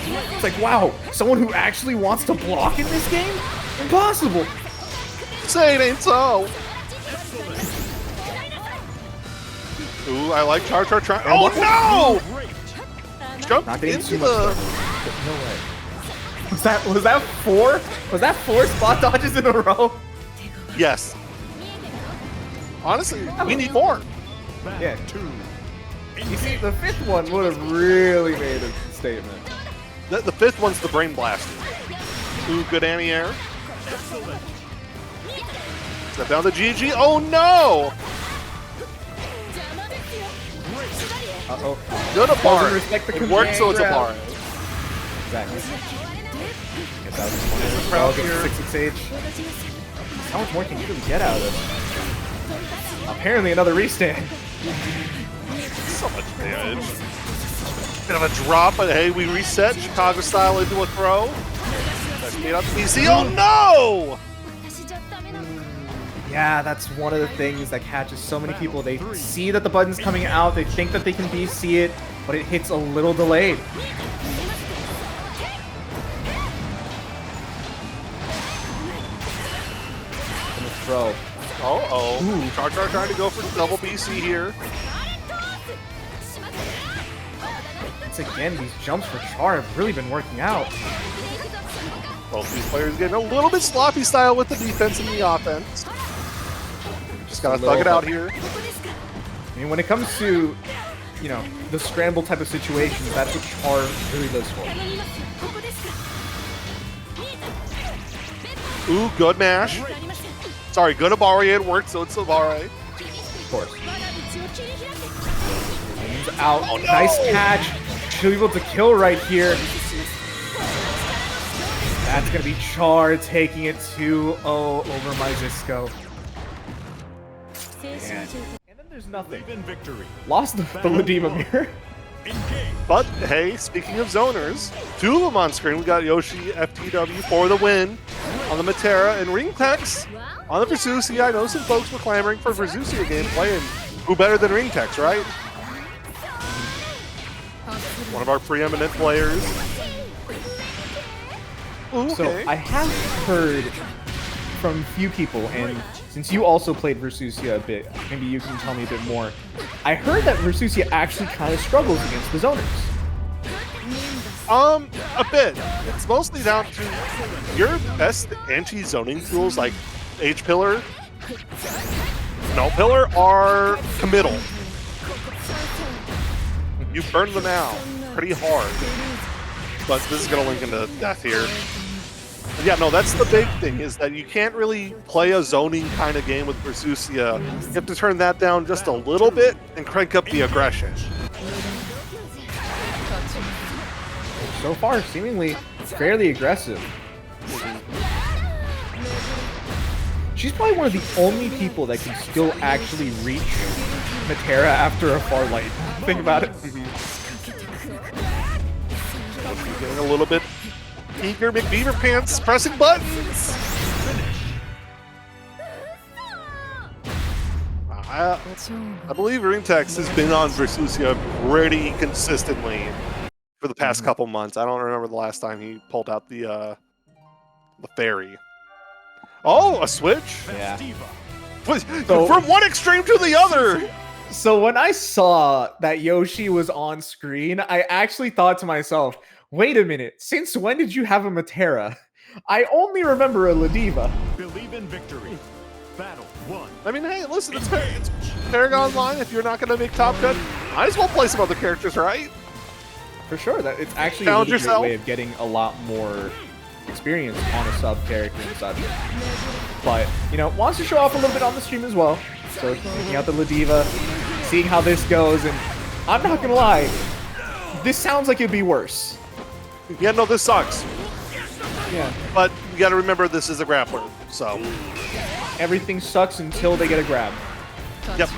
S2: It's like, wow, someone who actually wants to block in this game? Impossible.
S1: Say it ain't so. Ooh, I like CharChar trying. Oh no! Jump
S2: Not getting
S1: into
S2: too much.
S1: the.
S2: No way. Was that four? Was that 4 spot dodges in a row?
S1: Yes. Honestly, we need more.
S2: Yeah. You see, the 5th one would have really made a statement.
S1: The 5th one's the brain blaster. Ooh, good anti-air. Step down the GG. Oh no!
S2: Uh-oh.
S1: Good
S2: Doesn't
S1: apart.
S2: respect the
S1: It worked, so it's a
S2: command
S1: bar.
S2: grab. Exactly. Guess that was one of the crowd here. 6H. How much more can you really get out of this? Apparently another restand.
S1: So much damage. Bit of a drop, but hey, we reset Chicago style into a throw. Let's get up the PC. Oh no!
S2: Yeah, that's one of the things that catches so many people. They see that the button's coming out, they think that they can BC it, but it hits a little delayed. Throw.
S1: Uh-oh. CharChar trying to go for the double BC here.
S2: Once again, these jumps for Char have really been working out.
S1: Both these players getting a little bit sloppy style with the defense and the offense. Just gotta thug it out here.
S2: I mean, when it comes to, you know, the scramble type of situations, that's what Char really lives for.
S1: Ooh, good mash. Sorry, good Abare. It worked, so it's Abare.
S2: Of course. He's out.
S1: Oh, no.
S2: Nice catch. She'll be able to kill right here. That's going to be Char taking it 2-0 over Myzisco. And then there's nothing.
S3: Believe in victory.
S2: Lost the Ladiva mirror.
S3: Engage.
S1: But hey, speaking of zoners, 2 of them on screen. We got YoshiFTW for the win on the Metera and Ringtex on the Versusia. I know some folks were clamoring for Versusia gameplay, and who better than Ringtex, right? One of our preeminent players. Ooh,
S2: So
S1: okay.
S2: I have heard from a few people, and since you also played Versusia a bit, maybe you can tell me a bit more. I heard that Versusia actually kind of struggles against the zoners.
S1: A bit. It's mostly down to your best anti-zoning tools like H-Pillar, Null Pillar are committal. You burn them out pretty hard. But this is going to link into death here. Yeah, no, that's the big thing, is that you can't really play a zoning kind of game with Versusia. You have to turn that down just a little bit and crank up the aggression.
S2: So far, seemingly fairly aggressive. She's probably one of the only people that can still actually reach Metera after a far light. Think about it.
S1: Getting a little bit eager McBeaver pants, pressing buttons. I believe Ringtex has been on Versusia pretty consistently for the past couple months. I don't remember the last time he pulled out the Ferry. Oh, a switch?
S2: Yeah.
S1: So, from one extreme to the other.
S2: So when I saw that Yoshi was on screen, I actually thought to myself, wait a minute, since when did you have a Metera? I only remember a Ladiva.
S3: Believe in victory. Battle 1.
S1: I mean, hey, listen, it's ParagOnline. If you're not going to make Top Gun, might as well play some other characters, right?
S2: For sure, that it's actually
S1: Challenge
S2: a really great
S1: yourself.
S2: way of getting a lot more experience on a sub character and such. But, you know, wants to show off a little bit on the stream as well. So, taking out the Ladiva, seeing how this goes, and I'm not gonna lie, this sounds like it'd be worse.
S1: Yeah, no, this sucks.
S2: Yeah.
S1: But you got to remember this is a grappler, so.
S2: Everything sucks until they get a grab.
S1: Yep.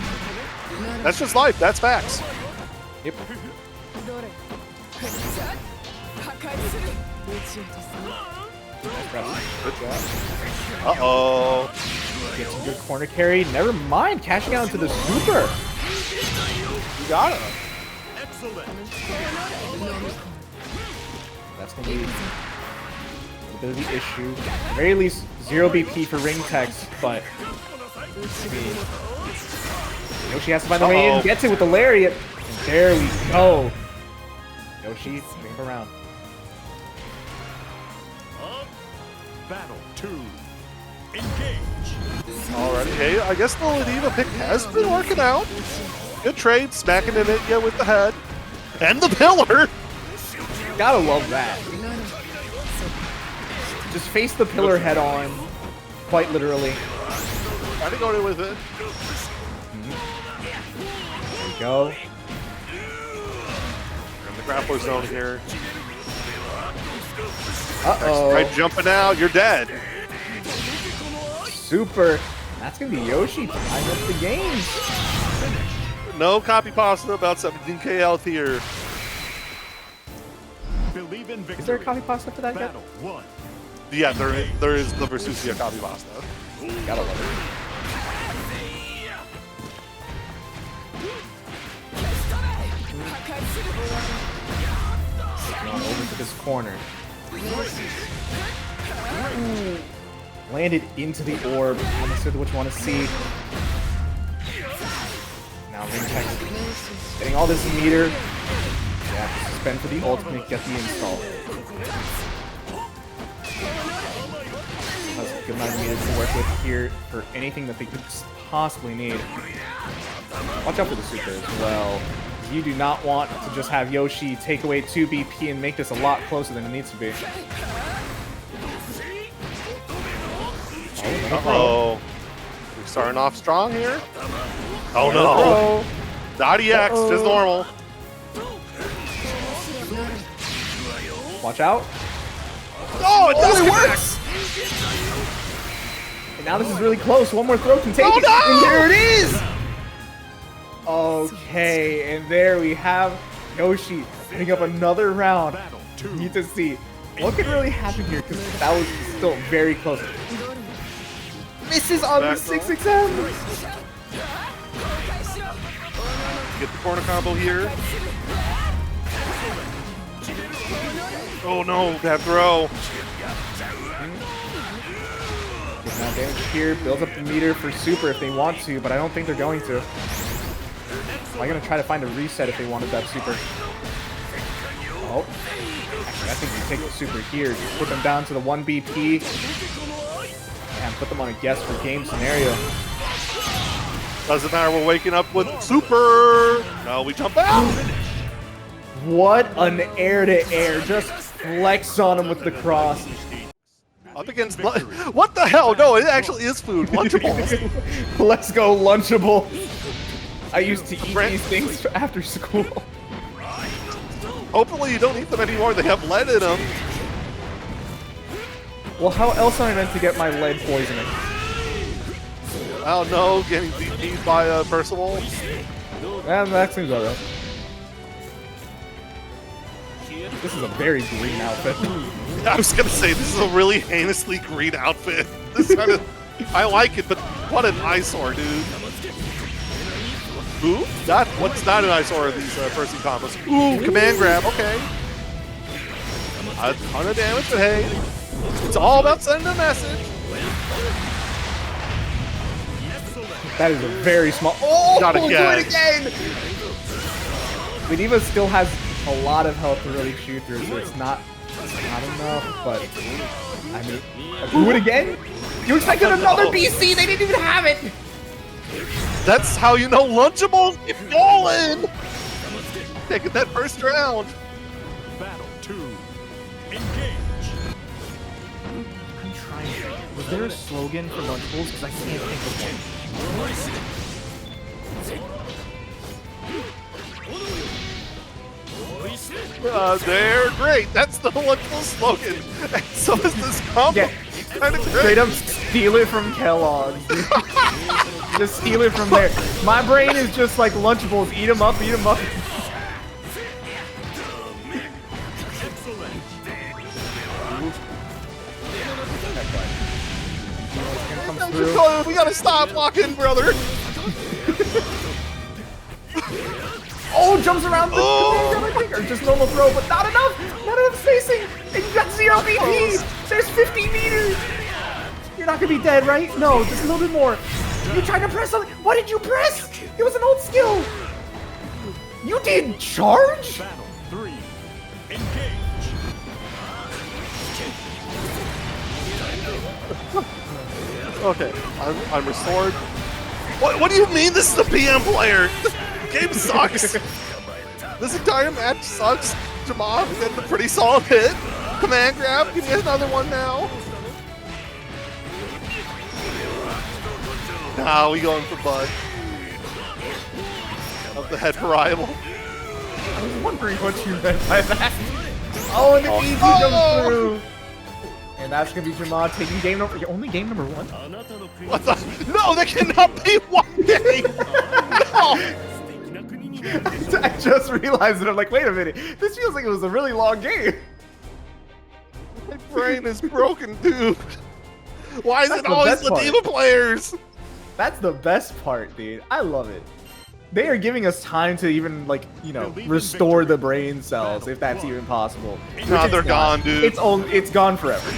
S1: That's just life. That's facts.
S2: Yep.
S1: Uh-oh.
S2: Get some good corner carry. Never mind, cashing out into the super.
S1: You got it.
S3: Excellent.
S2: That's going to be a bit of the issue. At the very least, 0 BP for Ringtex, but I mean, Yoshi has to find the way in, gets it with the lariat, and there we go. Yoshi, bring it around.
S3: Battle 2. Engage.
S1: Alrighty. Hey, I guess the Ladiva pick has been working out. Good trade, smacking it at you with the head. And the pillar!
S2: Gotta love that. Just face the pillar head on, quite literally.
S1: Trying to go in with it.
S2: There we go.
S1: In the grappler zone here.
S2: Uh-oh.
S1: Right, jumping out, you're dead.
S2: Super. That's gonna be Yoshi tying up the game.
S1: No copy pasta, about 17k health here.
S3: Believe in victory.
S2: Is there a copy pasta for that yet?
S3: Battle 1.
S1: Yeah, there is the Versusia copy pasta.
S2: Gotta love it. On over to this corner. Ooh. Landed into the orb. I'm not sure which one to see. Now Ringtex getting all this meter. Yeah, suspend for the ultimate, get the install. Has a good amount of meters to work with here for anything that they could possibly need. Watch out for the super as well. You do not want to just have Yoshi take away 2 BP and make this a lot closer than it needs to be.
S1: Uh-oh. We're starting off strong here. Oh no. The IDX is normal.
S2: Watch out.
S1: Oh, it does work!
S2: And now this is really close. One more throw can take it.
S1: no!
S2: And there it is! Okay, and there we have Yoshi picking up another round. Need to see what could really happen here, because that was still very close. Misses on the 6XM.
S1: Get the corner combo here. Oh no, that throw.
S2: Gets now damage here, builds up the meter for super if they want to, but I don't think they're going to. I'm gonna try to find a reset if they wanted that super. Oh. Actually, I think we take the super here. Put them down to the 1 BP. And put them on a guess for game scenario.
S1: Doesn't matter, we're waking up with super! Now we jump out!
S2: What an air-to-air. Just flex on him with the cross.
S1: Up against... What the hell? No, it actually is food. Lunchables.
S2: Let's go, Lunchable. I used to eat these things after school.
S1: Hopefully you don't eat them anymore. They have lead in them.
S2: Well, how else am I meant to get my lead poisoning?
S1: I don't know, getting DP'd by Percival.
S2: Yeah, that seems alright. This is a very green outfit.
S1: I was gonna say, this is a really heinously green outfit. This kind of... I like it, but what an eyesore, dude. Ooh, what's not an eyesore of these Percy combos? Ooh, command grab, okay. A ton of damage, but hey, it's all about sending a message.
S2: That is a very small... Oh,
S1: Not
S2: do
S1: again.
S2: it again! Ladiva still has a lot of health to really shoot through, so it's not enough, but... I mean, do it again? You expected another BC? They didn't even have it!
S1: That's how you know Lunchable is falling! Taking that first round.
S3: Battle 2. Engage.
S2: I'm trying to think. Was there a slogan for Lunchables? Because I can't think of one.
S1: They're great. That's the Lunchable slogan. And so is this combo.
S2: Yeah.
S1: Kind of great.
S2: Straight up steal it from Kellogg's. Just steal it from there. My brain is just like Lunchables. Eat them up, eat them up.
S1: We gotta stop blocking, brother.
S2: Oh, jumps around the command, I think, or just normal throw, but not enough. Not enough spacing. And you got 0 BP. There's 50 meters. You're not gonna be dead, right? No, just a little bit more. You tried to press something. What did you press? It was an old skill. You did charge?
S3: Battle 3. Engage.
S1: Okay, I'm restored. What do you mean this is a PM player? Game sucks. This entire match sucks. Jamal getting a pretty solid hit. Command grab, give me another one now. Nah, we going for Bud. Of the head variable.
S2: I was wondering what you meant by that. Oh, and the easy jump through. And that's gonna be Jamal taking game number. Only game number 1.
S1: What the? No, that cannot be one game. No.
S2: I just realized it. I'm like, wait a minute. This feels like it was a really long game.
S1: My brain is broken, dude. Why is
S2: That's
S1: it
S2: the
S1: always
S2: best part.
S1: Ladiva players?
S2: That's the best part, dude. I love it. They are giving us time to even, like, you know, restore the brain cells, if that's even possible.
S1: Nah, they're gone, dude.
S2: It's gone forever.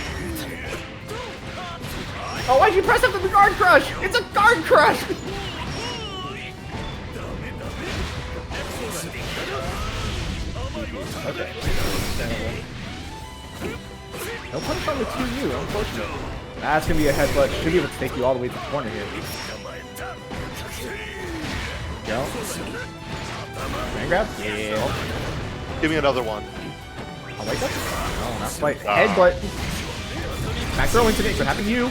S2: Oh, why'd you press up the guard crush? It's a guard crush! Okay. No punish on the 2U, unfortunately. That's gonna be a headbutt. Should be able to take you all the way to the corner here. Go. Man grab? Yeah.
S1: Give me another one.
S2: I'll wake up. No, not quite. Headbutt. Back throw incident. What happened to you?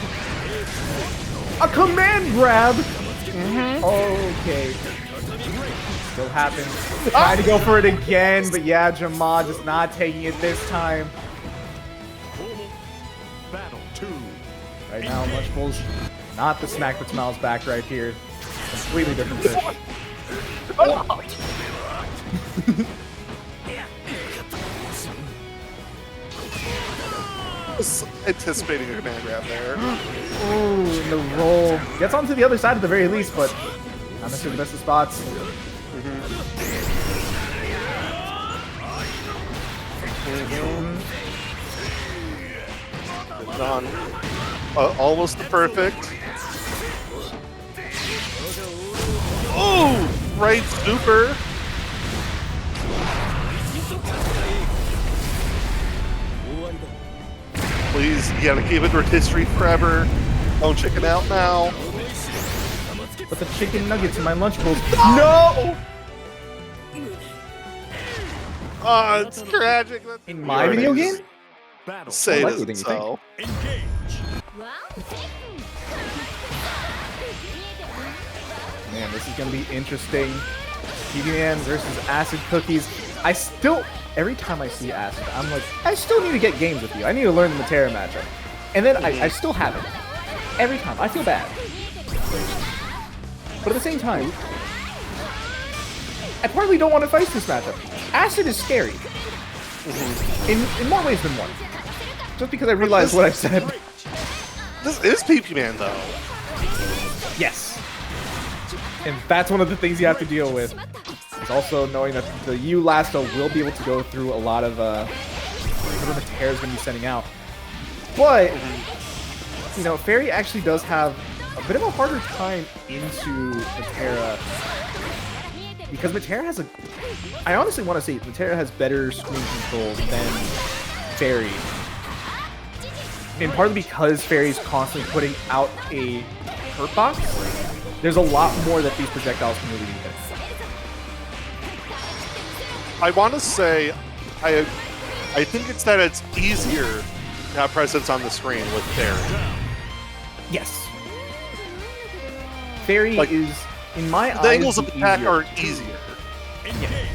S2: A command grab! Okay. Still happens. Trying to go for it again, but yeah, Jamal just not taking it this time.
S3: Battle 2.
S2: Right now, Lunchables, not the snack that smells back right here. Completely different fish.
S1: Anticipating a command grab there.
S2: Ooh, the roll. Gets onto the other side at the very least, but not necessarily the best of spots.
S1: on almost the perfect. Oh, right super. Please, you gotta keep it rotisserie forever. Don't chicken out now.
S2: Put the chicken nuggets in my Lunchables. No!
S1: Oh, it's tragic.
S2: In my video game?
S3: Battle.
S1: Say
S2: Well,
S1: it
S2: what do you
S1: isn't
S2: think?
S1: so.
S3: Engage.
S2: Man, this is gonna be interesting. TV-Man versus Acid Cookies. I still, every time I see Acid, I'm like, I still need to get games with you. I need to learn the Metera matchup. And then I still haven't. Every time. I feel bad. But at the same time, I partly don't want to fight this matchup. Acid is scary. In more ways than one. Just because I realized what I said.
S1: This is PP Man though.
S2: Yes. And that's one of the things you have to deal with. Is also knowing that the Lasto will be able to go through a lot of whatever Metera is going to be sending out. But, you know, Ferry actually does have a bit of a harder time into Metera. Because Metera has I honestly want to say Metera has better screen control than Ferry. And partly because Ferry's constantly putting out a hurt box, there's a lot more that these projectiles can really do.
S1: I want to say, I think it's that it's easier to have presence on the screen with Ferry.
S2: Yes. Ferry
S1: Like,
S2: is, in my eyes,
S1: The angles of
S2: the
S1: attack
S2: easier.
S1: are easier.
S3: Engage.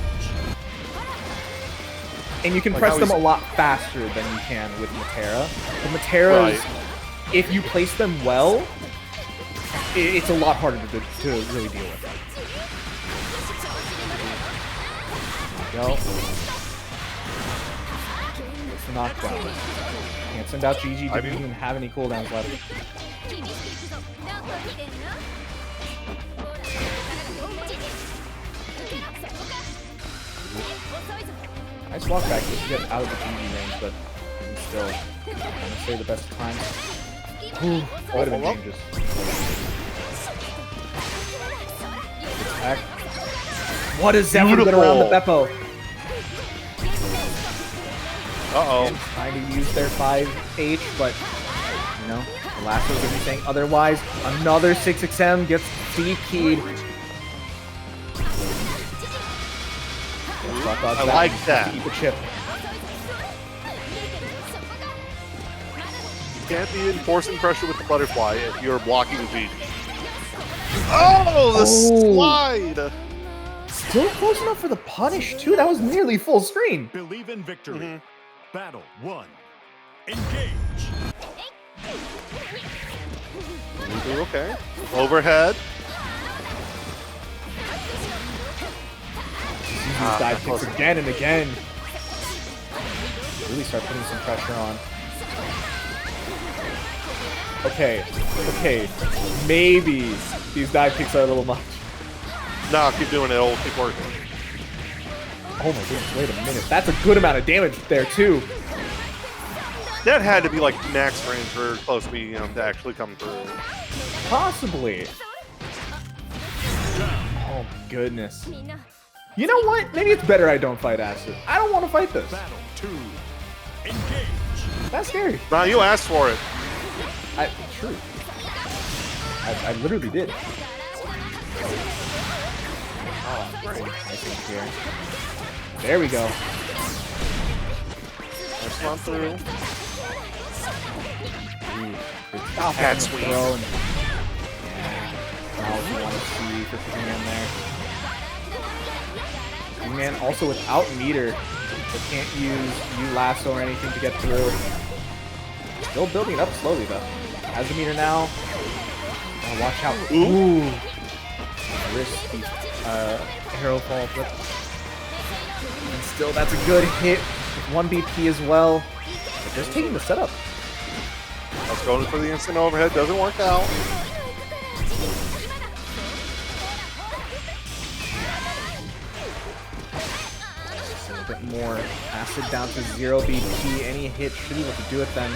S2: And you can
S1: Like,
S2: press
S1: I
S2: them
S1: was-
S2: a lot faster than you can with Metera. The Meteras, if you place them well, it's a lot harder to really deal with. There we go. It's the knockdown. Can't send out GG, didn't even have any cooldowns left. Nice walk back just to get out of the GG range, but still, I'm gonna say the best of times. Whew, that would have been dangerous. Attack. What is that get around the Beppo?
S1: Uh-oh.
S2: Trying to use their 5H, but, you know, the last one's gonna be saying otherwise. Another 6XM gets D-keyed.
S1: I like that.
S2: Keep a chip.
S1: You can't be enforcing pressure with the butterfly if you're blocking GG. Oh, the slide!
S2: Still close enough for the punish, too. That was nearly full screen.
S3: Believe in victory. Battle 1. Engage.
S1: Okay. Overhead.
S2: These dive kicks again and again. Really start putting some pressure on. Okay, okay. Maybe these dive kicks are a little much.
S1: No, keep doing it. It'll keep working.
S2: Oh my goodness, wait a minute. That's a good amount of damage there, too.
S1: That had to be like max range for close medium to actually come through.
S2: Possibly. Oh my goodness. You know what? Maybe it's better I don't fight Acid. I don't want to fight this.
S3: Battle 2. Engage.
S2: That's scary.
S1: Nah, you asked for it.
S2: True. I literally did. Oh, great. Nice thing here. There we go.
S1: Let's run through.
S2: Stop
S1: That's sweet.
S2: Yeah. Now we want to see for Pigman there. Pigman also without meter. They can't use lasso or anything to get through. Still building it up slowly though. Has the meter now. Oh, watch out. Ooh. Risky arrow fall flip. And still, that's a good hit with 1 BP as well. But just taking the setup.
S1: I was going for the instant overhead. Doesn't work out.
S2: A bit more acid down to 0 BP. Any hit should be able to do it then.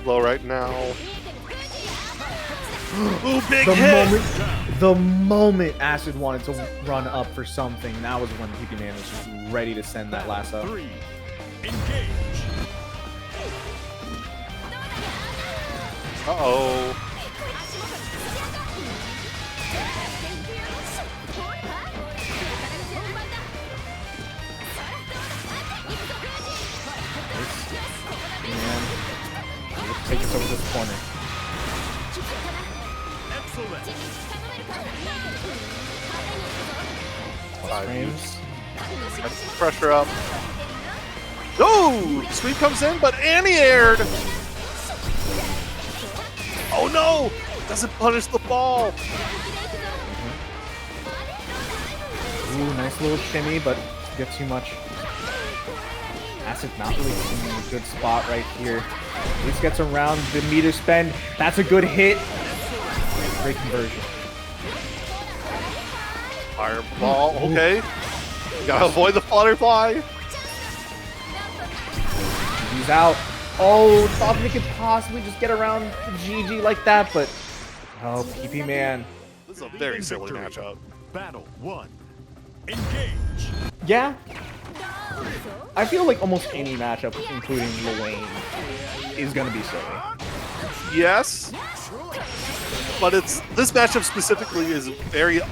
S1: Slow right now. Ooh, big hit!
S2: The moment Acid wanted to run up for something, that was when PP Man was just ready to send that lasso.
S3: 3. Engage.
S1: Uh-oh.
S2: Man, let's take us over this corner.
S3: Excellent.
S2: Frames.
S1: Pressure up. Oh! Sweep comes in, but anti-aired! Oh no! Doesn't punish the ball!
S2: Ooh, nice little shimmy, but get too much. Acid not really in a good spot right here. At least gets around the meter spend. That's a good hit. Great conversion.
S1: Fireball, okay. You gotta avoid the butterfly.
S2: He's out. Oh, thought they could possibly just get around the GG like that, but oh, PP Man.
S1: This is a very silly matchup.
S3: Battle 1. Engage.
S2: Yeah. I feel like almost any matchup, including Lane, is gonna be silly.
S1: Yes, but this matchup specifically is very.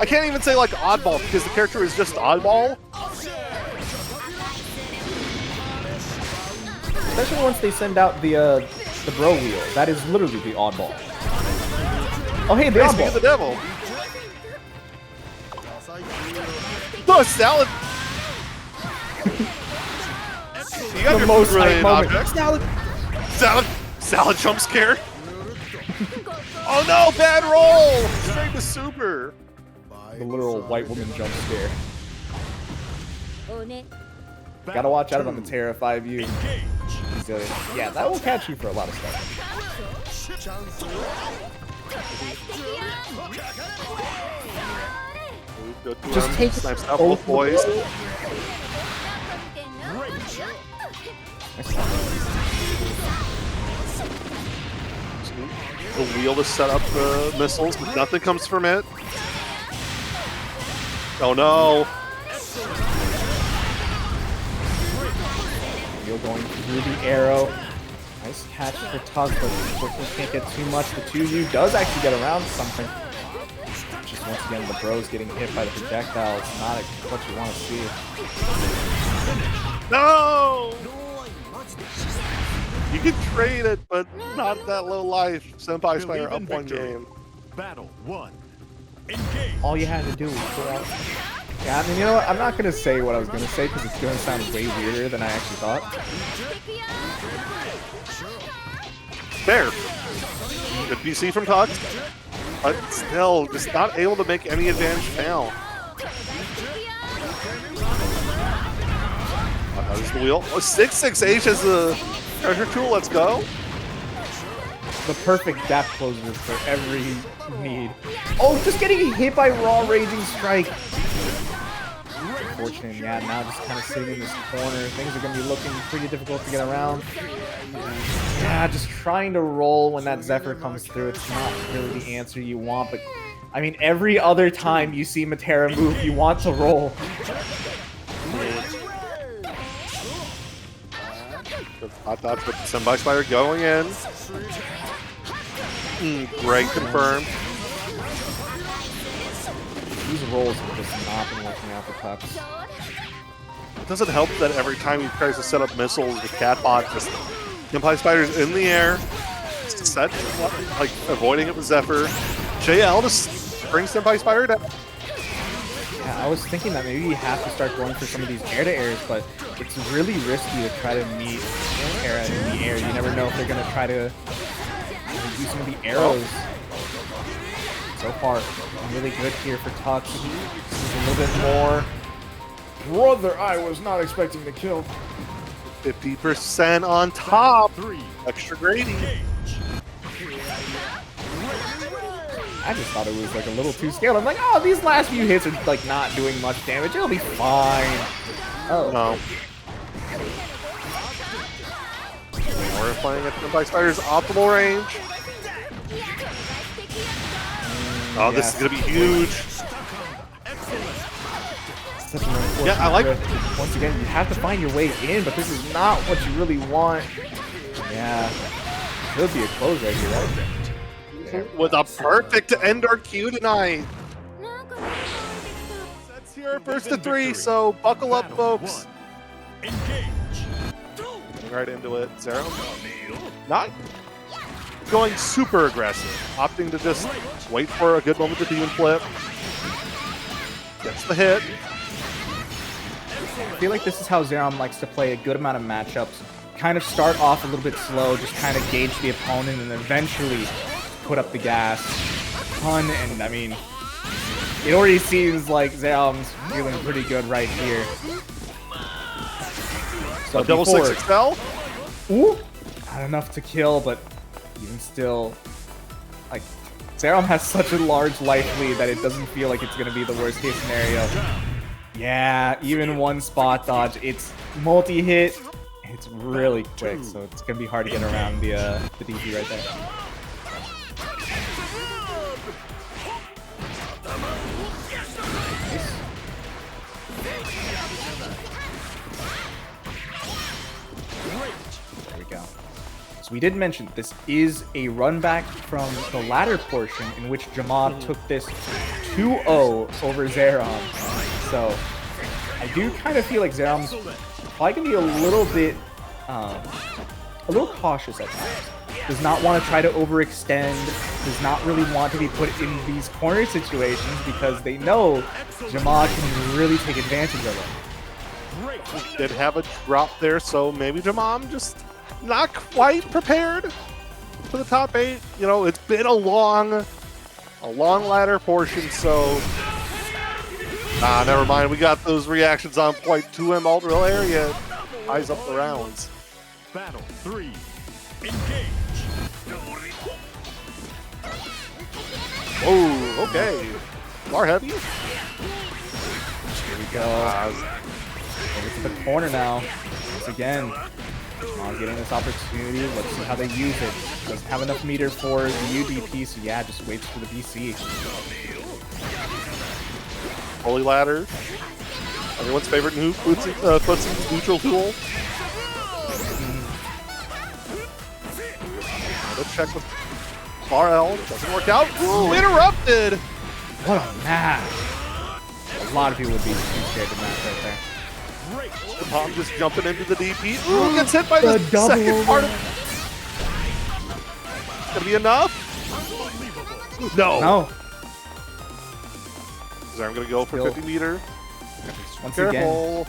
S1: I can't even say like oddball because the character is just oddball.
S2: Especially once they send out the bro wheel. That is literally the oddball. Oh hey, the
S1: Speaking of the
S2: oddball.
S1: devil. No, salad. You got
S2: The
S1: your
S2: most
S1: food related
S2: hype moment.
S1: objects. Salad jump scare. Oh no, bad roll! Straight to super.
S2: The literal white woman jump scare.
S3: Battle
S2: Gotta watch out
S3: 2.
S2: about Metera 5U.
S3: Engage.
S2: Yeah, that will catch you for a lot of stuff. Just take
S1: Snipes out both boys. The wheel to set up the missiles, but nothing comes from it. Oh no.
S2: Wheel going through the arrow. Nice catch for Tug, but unfortunately can't get too much. The 2U does actually get around something. Just once again, the bros getting hit by the projectiles. Not what you want to see.
S1: No! You can trade it, but not that low life. SenpaiSpyder up one game.
S3: Battle 1. Engage.
S2: All you had to do was pull out. Yeah, I mean, you know what? I'm not going to say what I was going to say because it's going to sound way weirder than I actually thought.
S1: There. Good PC from Tug. But still, just not able to make any advantage now. There's the wheel. Oh, 6-6H as the treasure tool. Let's go.
S2: The perfect gap closer for every need. Oh, just getting hit by Raw Raging Strike. Unfortunate, yeah, now just kind of sitting in this corner. Things are going to be looking pretty difficult to get around. Yeah, just trying to roll when that Zephyr comes through. It's not really the answer you want, but I mean, every other time you see Metera move, you want to roll.
S1: That's with SenpaiSpyder going in. Great confirm.
S2: These rolls have just not been working out for Tubbs.
S1: It doesn't help that every time he tries to set up missiles with Catbot, just SenpaiSpyder's in the air, set, like avoiding it with Zephyr. JL just brings SenpaiSpyder down.
S2: Yeah, I was thinking that maybe you have to start going for some of these air-to-airs, but it's really risky to try to meet Metera in the air. You never know if they're going to try to do some of the arrows. So far, really good here for Tux. This is a little bit more. Brother, I was not expecting the kill.
S1: 50% on top.
S3: 3.
S1: Extra Grady.
S2: I just thought it was like a little too scaled. I'm like, oh, these last few hits are like not doing much damage. It'll be fine. Oh.
S1: No. We're playing at SenpaiSpyder's optimal range. Oh, this is going to be huge.
S2: Such an unfortunate
S1: Yeah, I like
S2: rift. Once again, you have to find your way in, but this is not what you really want. Yeah. Could be a close right here, right?
S1: With a perfect to end our queue tonight. That's here first to 3, so buckle up, folks. Getting right into it. Zero. Not going super aggressive. Opting to just wait for a good moment to demon flip. Gets the hit.
S2: I feel like this is how Zerom likes to play a good amount of matchups. Kind of start off a little bit slow, just kind of gauge the opponent, and eventually put up the gas. Ton, and I mean, it already seems like Zerom's feeling pretty good right here. So
S1: A double 6 excel.
S2: Ooh, not enough to kill, but even still, like, Zerom has such a large life lead that it doesn't feel like it's gonna be the worst case scenario. Yeah, even one spot dodge, it's multi-hit. It's really quick, so it's gonna be hard to get around the DP right there. Nice. There we go. So we did mention this is a run back from the latter portion in which Jamal took this 2-0 over Zerom. So I do kind of feel like Zerom's probably gonna be a little cautious at times. Does not want to try to overextend. Does not really want to be put in these corner situations because they know Jamal can really take advantage of them.
S1: Did have a drop there, so maybe Jamam just not quite prepared for the top 8. You know, it's been a long ladder portion, so never mind. We got those reactions on point. 2M alt rail area eyes up the rounds.
S3: Battle 3. Engage.
S1: Oh, okay. Bar heavy.
S2: Here we go. Over to the corner now. Once again, Jamal getting this opportunity. Let's see how they use it. Doesn't have enough meter for the UDP, so yeah, just waits for the BC.
S1: Holy ladder. Everyone's favorite footsie neutral tool. Let's check with Bar L. Doesn't work out. Ooh, interrupted.
S2: What a match! A lot of people would be too scared to match right there.
S1: Tom just jumping into the DP. Ooh, gets hit by the
S2: double
S1: second
S2: over.
S1: part of it. Gonna be enough? No.
S2: No.
S1: So I'm gonna go for
S2: Still.
S1: 50 meter.
S2: Once again.
S1: Careful.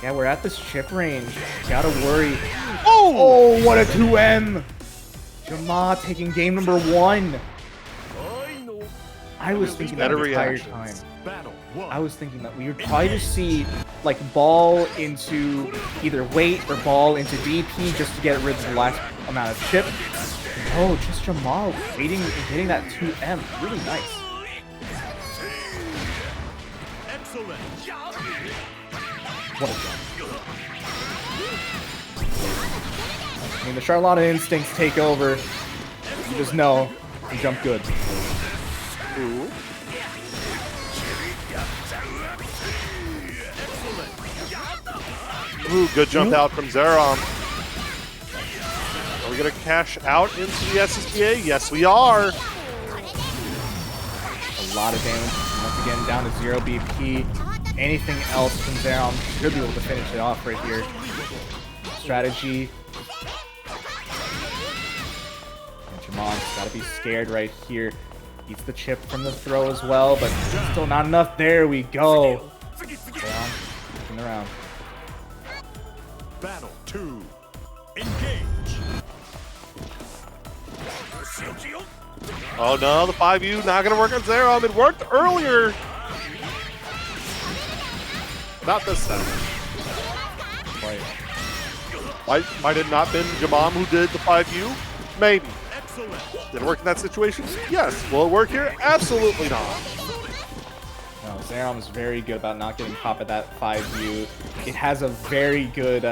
S2: Yeah, we're at this chip range. Gotta worry.
S1: Oh!
S2: Oh, what a 2M! Jamal taking game number 1. I was thinking that the
S1: Better
S2: entire
S1: reactions.
S2: time.
S3: Battle 1.
S2: I was thinking that we would probably just see like ball into either weight or ball into DP just to get rid of the last amount of chip. Oh, just Jamal waiting and getting that 2M. Really nice.
S3: Excellent.
S2: What a jump. I mean, the Charlotta instincts take over. You just know you jump good.
S1: Ooh. Ooh, good jump out from Zerom. Are we gonna cash out into the SSBA? Yes, we are.
S2: A lot of damage. Once again, down to 0 BP. Anything else from Zerom should be able to finish it off right here. Strategy. And Jamon's gotta be scared right here. Eats the chip from the throw as well, but still not enough. There we go. Zerom, in the round.
S3: Battle 2. Engage.
S1: Oh no, the 5U not gonna work on Zerom. It worked earlier. Not this time. Might it not been Jamam who did the 5U? Maybe.
S3: Excellent.
S1: Did it work in that situation? Yes. Will it work here? Absolutely not.
S2: No, Zerom is very good about not getting caught at that 5U. It has a very good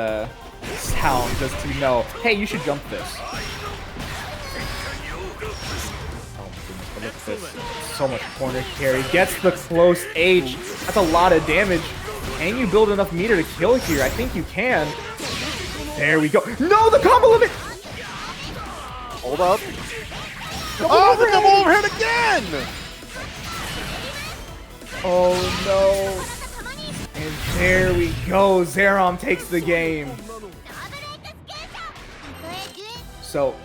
S2: sound just to know, hey, you should jump this. Oh my goodness, but look at this. So much corner carry. Gets the close H. That's a lot of damage. Can you build enough meter to kill here? I think you can. There we go. No, the combo limit!
S1: Hold up. Oh, the double overhead again!
S2: Oh no. And there we go. Zerom takes the game. So,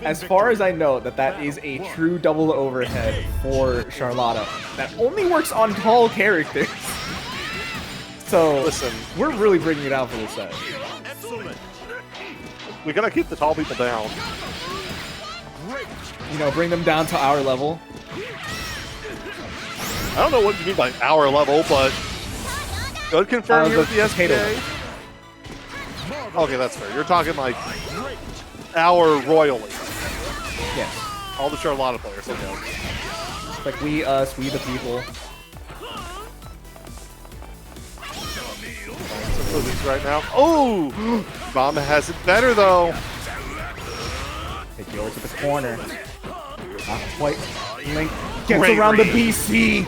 S2: as far as I know, that is a true double overhead for Charlotta. That only works on tall characters. So,
S1: listen,
S2: we're really bringing it out for this set.
S1: We gotta keep the tall people down.
S2: You know, bring them down to our level.
S1: I don't know what you mean by our level, but good confirm here with the SPA. Okay, that's fair. You're talking like our royally.
S2: Yes.
S1: All the Charlotta players. Okay.
S2: It's like we, us, we the people.
S1: Right now. Oh! Mama has it better though.
S2: Take you over to the corner. Not quite. Link gets around the BC.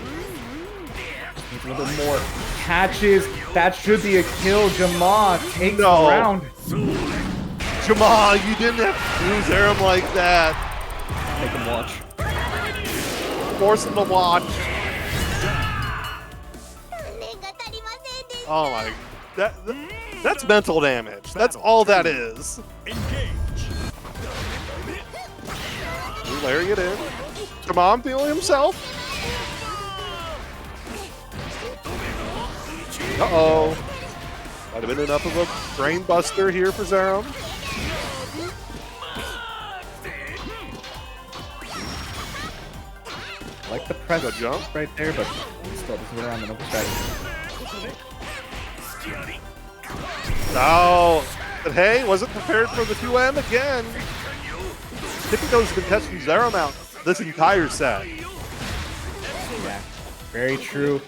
S2: Needs a little bit more. Catches. That should be a kill. Jama takes the round.
S1: Jama, you didn't have to use Aram like that.
S2: Make him watch.
S1: Force him to watch. Oh my. That's mental damage. That's all that is. Layering it in. Jama feeling himself. Uh-oh. Might have been enough of a brain buster here for Zerom.
S2: Like the press
S1: good jump
S2: right there, but still doesn't get around the noble strategy.
S1: No. But hey, wasn't prepared for the 2M again. Typico's been testing Zerom out this entire set.
S2: Yeah, very true.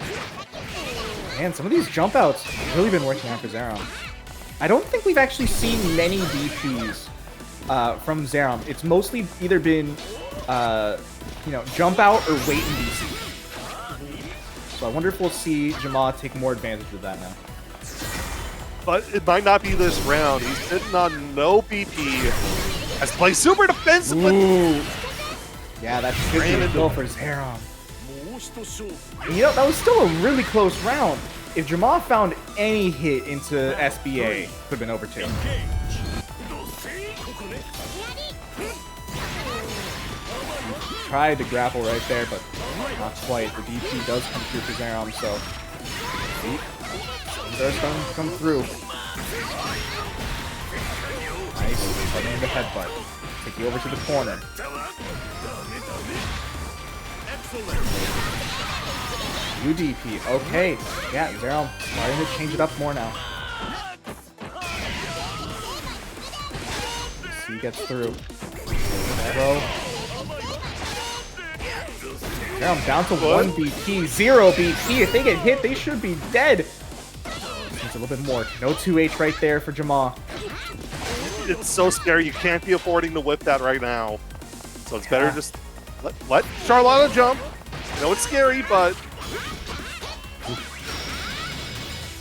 S2: Man, some of these jump outs have really been working out for Zerom. I don't think we've actually seen many DPs from Zerom. It's mostly either been, you know, jump out or wait in DC. So I wonder if we'll see Jama take more advantage of that now.
S1: But it might not be this round. He's sitting on no BP. Has to play super defensive.
S2: Ooh. Yeah, that should be a kill for Zerom. You know, that was still a really close round. If Jama found any hit into SBA, could have been over 2. Tried to grapple right there, but not quite. The DP does come through for Zerom, so things are starting to come through. Nice, starting with the headbutt. Take you over to the corner. UDP, okay. Yeah, Zerom starting to change it up more now. C gets through. Throw. Zerom down to 1 BP, 0 BP. If they get hit, they should be dead. Needs a little bit more. No 2H right there for Jama.
S1: It's so scary. You can't be affording to whip that right now. So it's better just let Charlotta jump. I know it's scary, but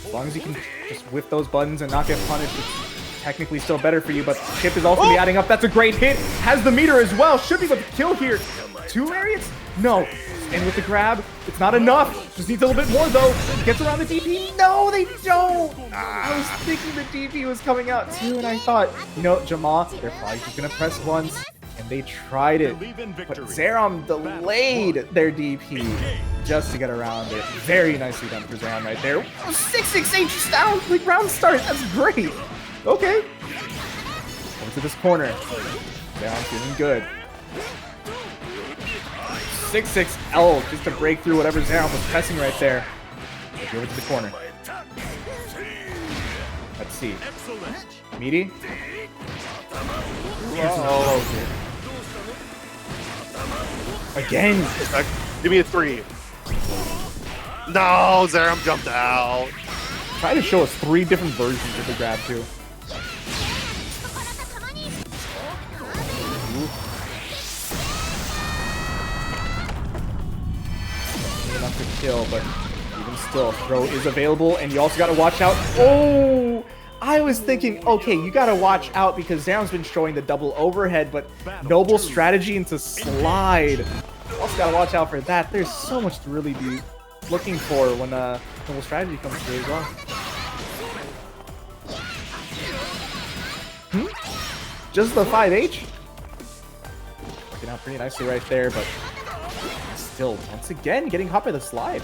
S2: as long as you can just whip those buttons and not get punished, it's technically still better for you. But chip is also be adding up. That's a great hit. Has the meter as well. Should be able to kill here. 2 lariats? No. And with the grab, it's not enough. Just needs a little bit more though. Gets around the DP. No, they don't. I was thinking the DP was coming out too, and I thought, you know, Jama, they're probably just gonna press once. And they tried it, but Zerom delayed their DP just to get around it. Very nicely done for Zerom right there. 6-6-8 down, like round start. That's great. Okay. Over to this corner. Zerom feeling good. 6-6L just to break through whatever Zerom was pressing right there. Let's go over to the corner. Let's see. Meaty.
S1: oh.
S2: Again.
S1: Give me a 3. No, Zerom jumped out.
S2: Try to show us 3 different versions of the grab too. enough to kill, but even still, throw is available, and you also got to watch out. Oh! I was thinking, okay, you got to watch out because Zeron's been showing the double overhead, but noble strategy into slide. Also got to watch out for that. There's so much to really be looking for when noble strategy comes through as well. Just the 5H? Working out pretty nicely right there, but still, once again, getting hot by the slide.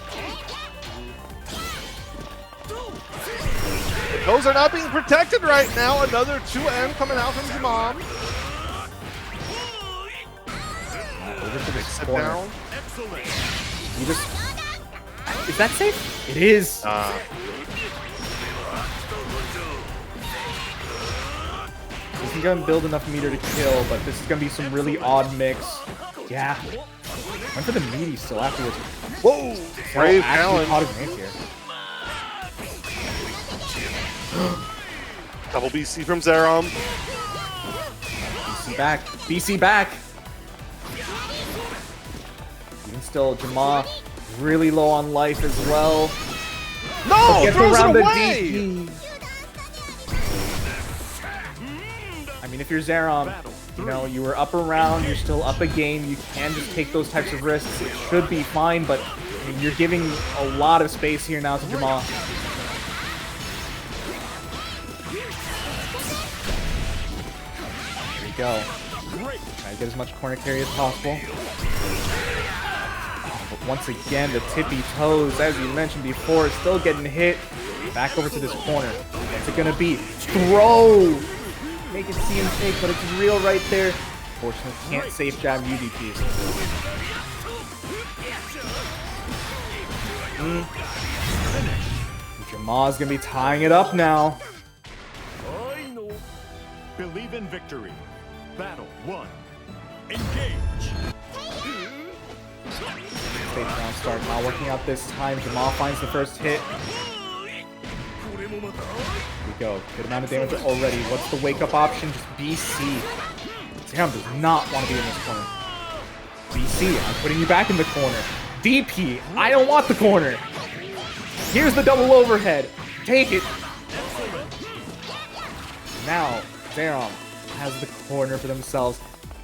S1: Those are not being protected right now. Another 2M coming out from Jamam.
S2: Over to the
S1: Sit
S2: corner.
S1: down.
S2: You just... Is that safe? It is. This is gonna build enough meter to kill, but this is gonna be some really odd mix. Yeah. Went for the meaty still afterwards.
S1: Whoa! Brave
S2: actually
S1: challenge.
S2: caught his mate here.
S1: Double BC from Zerom.
S2: BC back. BC back. Even still, Jamal really low on life as well.
S1: No!
S2: Gets
S1: Throws
S2: around
S1: it
S2: the
S1: away!
S2: DP. I mean, if you're Zerom, you know, you were up around, you're still up a game, you can just take those types of risks. It should be fine, but I mean, you're giving a lot of space here now to Jamal. There we go. Try to get as much corner carry as possible. But once again, the tippy toes, as you mentioned before, still getting hit. Back over to this corner. What's it gonna be? Throw! Make it seem fake, but it's real right there. Fortunately, can't safe jab UDPs. Jamal's gonna be tying it up now.
S3: Believe in victory. Battle 1. Engage.
S2: Stage round start not working out this time. Jamal finds the first hit. Here we go. Good amount of damage already. What's the wake-up option? Just BC. Damn, does not want to be in this corner. BC, I'm putting you back in the corner. DP, I don't want the corner. Here's the double overhead. Take it. Now, Zerom has the corner for themselves.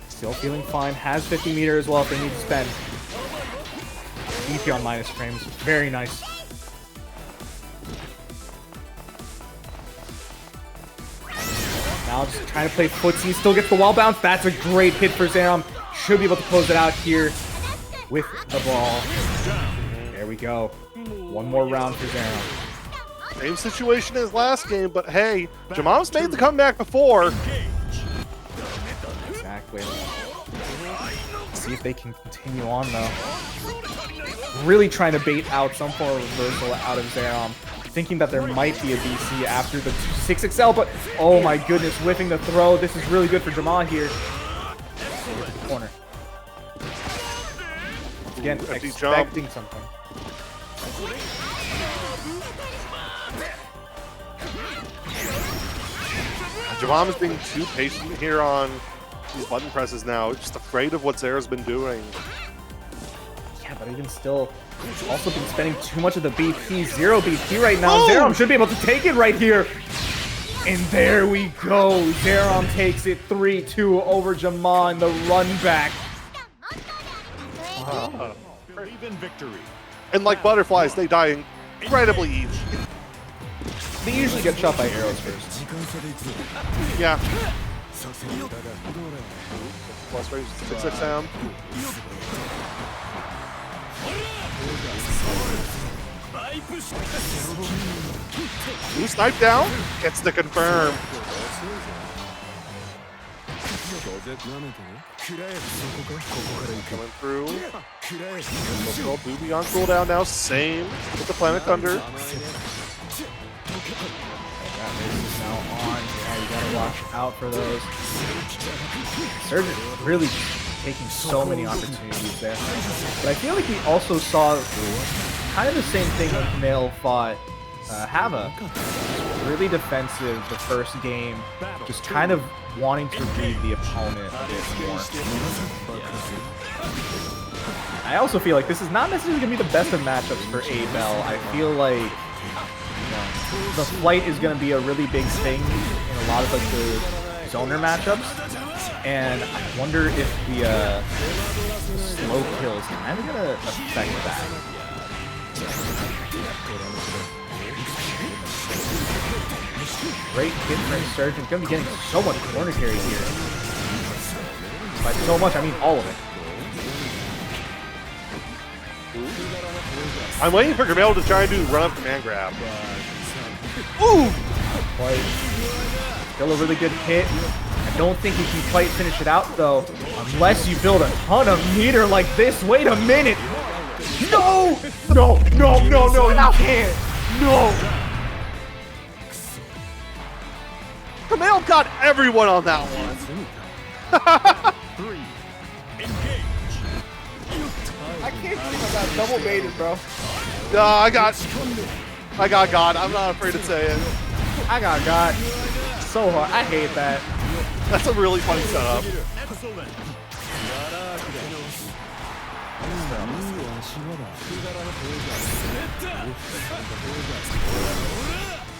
S2: Still feeling fine. Has 50 meter as well if they need to spend. DP on minus frames. Very nice. Now just trying to play footsie. Still gets the wall bounce. That's a great hit for Zerom. Should be able to close it out here with the ball. There we go. One more round for Zerom.
S1: Same situation as last game, but hey, Jamam's made the comeback before.
S2: Exactly. See if they can continue on though. Really trying to bait out some form of reversal out of Zerom. Thinking that there might be a BC after the 6XL, but oh my goodness, whiffing the throw. This is really good for Jamal here. To the corner. Again, expecting something.
S1: Jamam is being too patient here on these button presses now. Just afraid of what Zera's been doing.
S2: Yeah, but even still, also been spending too much of the BP. 0 BP right now.
S1: Oh!
S2: Zerom should be able to take it right here. And there we go. Zerom takes it 3-2 over Jamal in the run back.
S3: Believe in victory.
S1: And like butterflies, they die incredibly easy.
S2: They usually get shot by arrows first.
S1: Yeah. Plus range 6XM. Blue snipe down, gets the confirm. Coming through. Tubbie on cooldown now, same with the Planet Thunder.
S2: That race is now on. Yeah, you gotta watch out for those. Insurgent really taking so many opportunities there. But I feel like we also saw kind of the same thing when Camael fought Hava. Really defensive the first game, just kind of wanting to read the opponent a bit more. Yeah. I also feel like this is not necessarily going to be the best of matchups for Abel. I feel like the flight is going to be a really big thing in a lot of like the zoner matchups. And I wonder if the slow kill is kind of going to affect that. Great hit for Insurgent. Going to be getting so much corner carry here. By so much, I mean all of it.
S1: I'm waiting for Camael to try and do run up command grab. Ooh!
S2: Still a really good hit. I don't think you can quite finish it out though, unless you build a ton of meter like this. Wait a minute! No! No, no, no, no, you can't! No!
S1: Camael got everyone on that one.
S2: I can't believe I got double baited, bro.
S1: I got God. I'm not afraid to say it.
S2: I got so hard. I hate that.
S1: That's a really funny setup.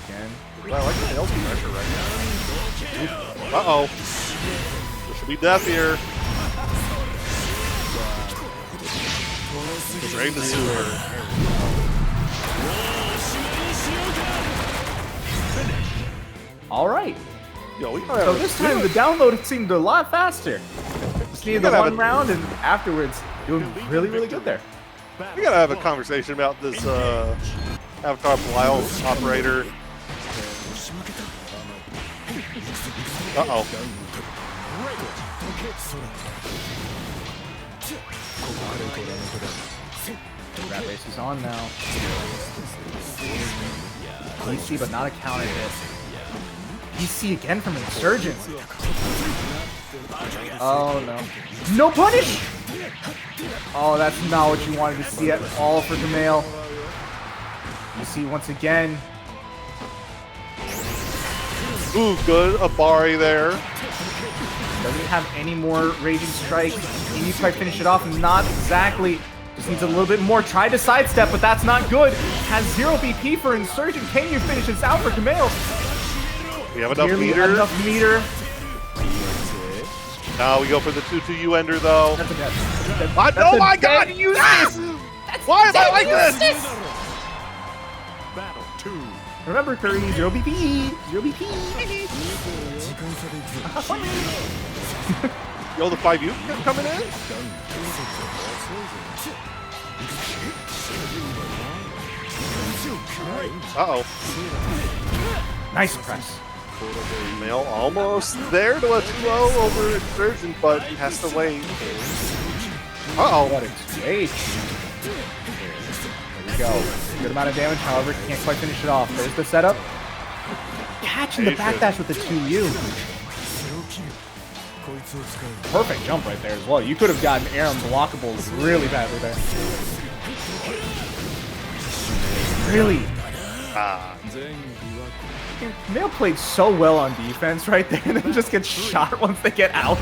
S2: Again.
S1: I like the Camael's pressure right now. Uh-oh. There should be death here. Drain the sewer.
S2: All right.
S1: Yo,
S2: So this time the download seemed a lot faster. Just needed the one round, and afterwards doing really, really good there.
S1: We gotta have a conversation about this Avatar Belial operator. Uh-oh.
S2: Rat race is on now. DC, but not a counter hit. DC again from Insurgent. Oh no. No punish! Oh, that's not what you wanted to see at all for Camael. You see once again.
S1: Ooh, good. A Bari there.
S2: Doesn't have any more Raging Strike. He needs to try to finish it off. Not exactly. Just needs a little bit more. Tried to sidestep, but that's not good. Has 0 BP for Insurgent. Can you finish this out for Camael?
S1: We have enough meter.
S2: Enough meter.
S1: Now we go for the 2-2 ender though.
S2: That's a dead.
S1: Oh my God!
S2: Eustace!
S1: Why am I like this?
S3: Battle 2.
S2: Remember, Curry, 0 BP. 0 BP.
S1: Yo, the 5U coming in? Uh-oh.
S2: Nice press.
S1: Camael almost there to a 2-0 over Insurgent, but he has to wait. Uh-oh.
S2: What exchange. There we go. Good amount of damage, however, can't quite finish it off. There's the setup. Catching the backdash with the 2U. Perfect jump right there as well. You could have gotten air unblockable really badly there. Really? Camael played so well on defense right there, and then just gets shot once they get out.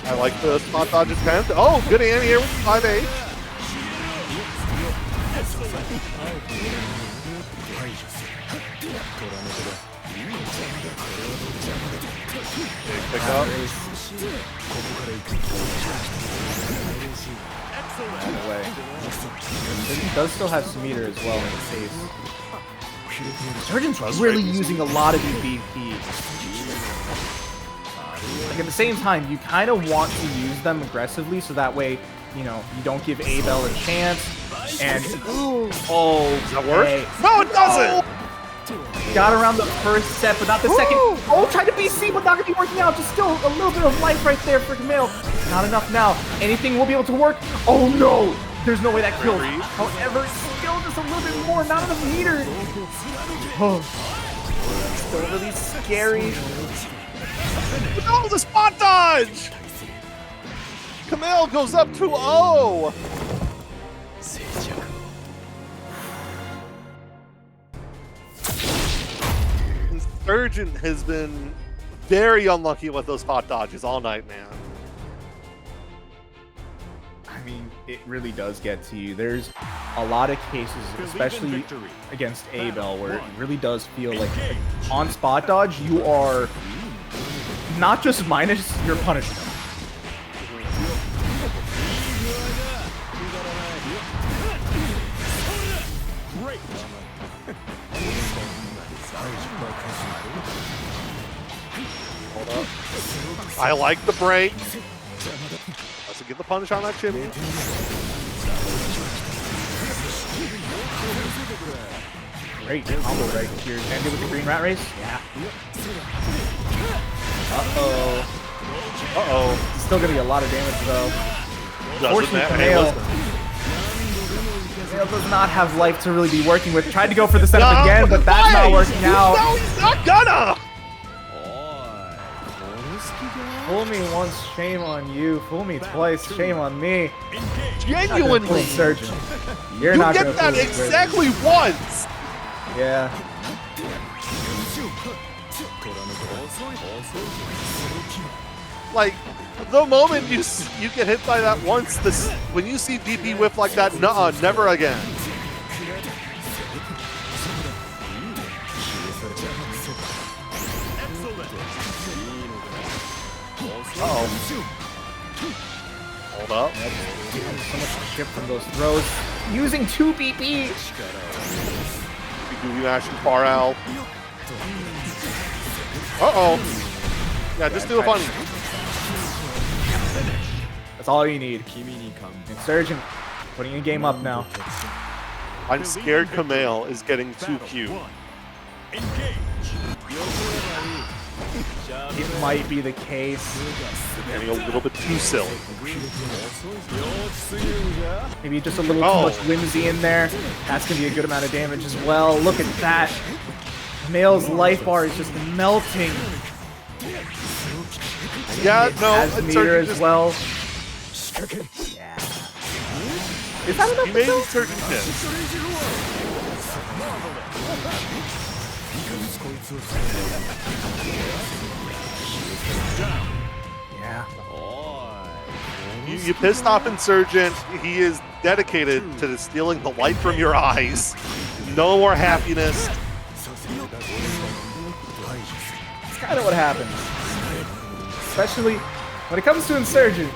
S1: I like the spot dodge attempt. Oh, good aim here with 5H. Big pickup.
S2: Away. He does still have some meter as well in his face. Insurgent's really using a lot of these BP. Like at the same time, you kind of want to use them aggressively so that way, you know, you don't give Abel a chance. And oh,
S1: does that work? No, it doesn't.
S2: Got around the first set, but not the second. Oh, tried to BC, but not gonna be working out. Just still a little bit of life right there for Camael. Not enough now. Anything will be able to work. Oh no! There's no way that kills. However, still just a little bit more. Not enough meter. Oh, still really scary.
S1: No, the spot dodge! Camael goes up 2-0. Insurgent has been very unlucky with those hot dodges all night, man.
S2: I mean, it really does get to you. There's a lot of cases, especially against Abel, where it really does feel like on spot dodge, you are not just minus your punishment.
S1: Hold up. I like the break. Let's get the punish on that shimmy.
S2: Great combo right here. End it with the green rat race. Yeah. Uh-oh. Uh-oh. Still gonna get a lot of damage though. Fortunately, Camael does not have life to really be working with. Tried to go for the setup again, but that's not working out.
S1: No, he's not gonna!
S2: Fool me once, shame on you. Fool me twice, shame on me.
S1: Genuinely!
S2: Insurgent. You're
S1: You
S2: not
S1: get
S2: gonna
S1: that
S2: fool
S1: exactly once!
S2: Yeah.
S1: Like, the moment you get hit by that once, when you see DP whiff like that, nuh-uh, never again. Uh-oh. Hold up.
S2: So much shit from those throws. Using 2 BP.
S1: Gooey mashing far out. Uh-oh. Yeah, just do a funny.
S2: That's all you need. Insurgent putting a game up now.
S1: I'm scared Camael is getting too cute.
S2: It might be the case.
S1: Getting a little bit too silly.
S2: Maybe just a little too much whimsy in there. That's going to be a good amount of damage as well. Look at that. Camael's life bar is just melting.
S1: Yeah, no,
S2: as Metera as well. Yeah. Is that enough?
S1: He made Insurgent hit.
S2: Yeah.
S1: You pissed off Insurgent. He is dedicated to stealing the light from your eyes. No more happiness.
S2: That's kind of what happens. Especially when it comes to Insurgent.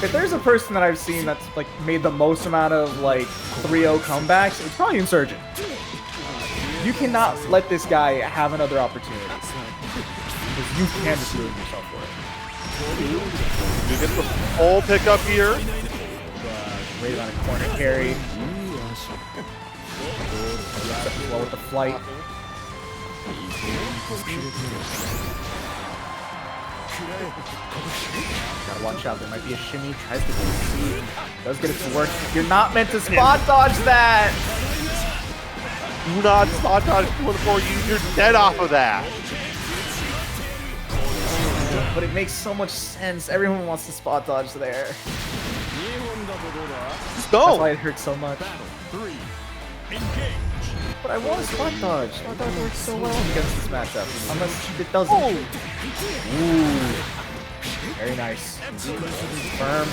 S2: If there's a person that I've seen that's like made the most amount of like 3-0 comebacks, it's probably Insurgent. You cannot let this guy have another opportunity. Because you can just ruin yourself for it.
S1: You get the full pickup here.
S2: Right on a corner carry. Up as well with the flight. Gotta watch out, there might be a shimmy. Tries to see. Does get it to work. You're not meant to spot dodge that!
S1: Do not spot dodge 2-4. You're dead off of that.
S2: But it makes so much sense. Everyone wants to spot dodge there.
S1: Just
S2: That's
S1: don't.
S2: why it hurts so much. But I want to spot dodge. Spot dodge works so well against this matchup. Unless it doesn't. Ooh. Very nice. Firm.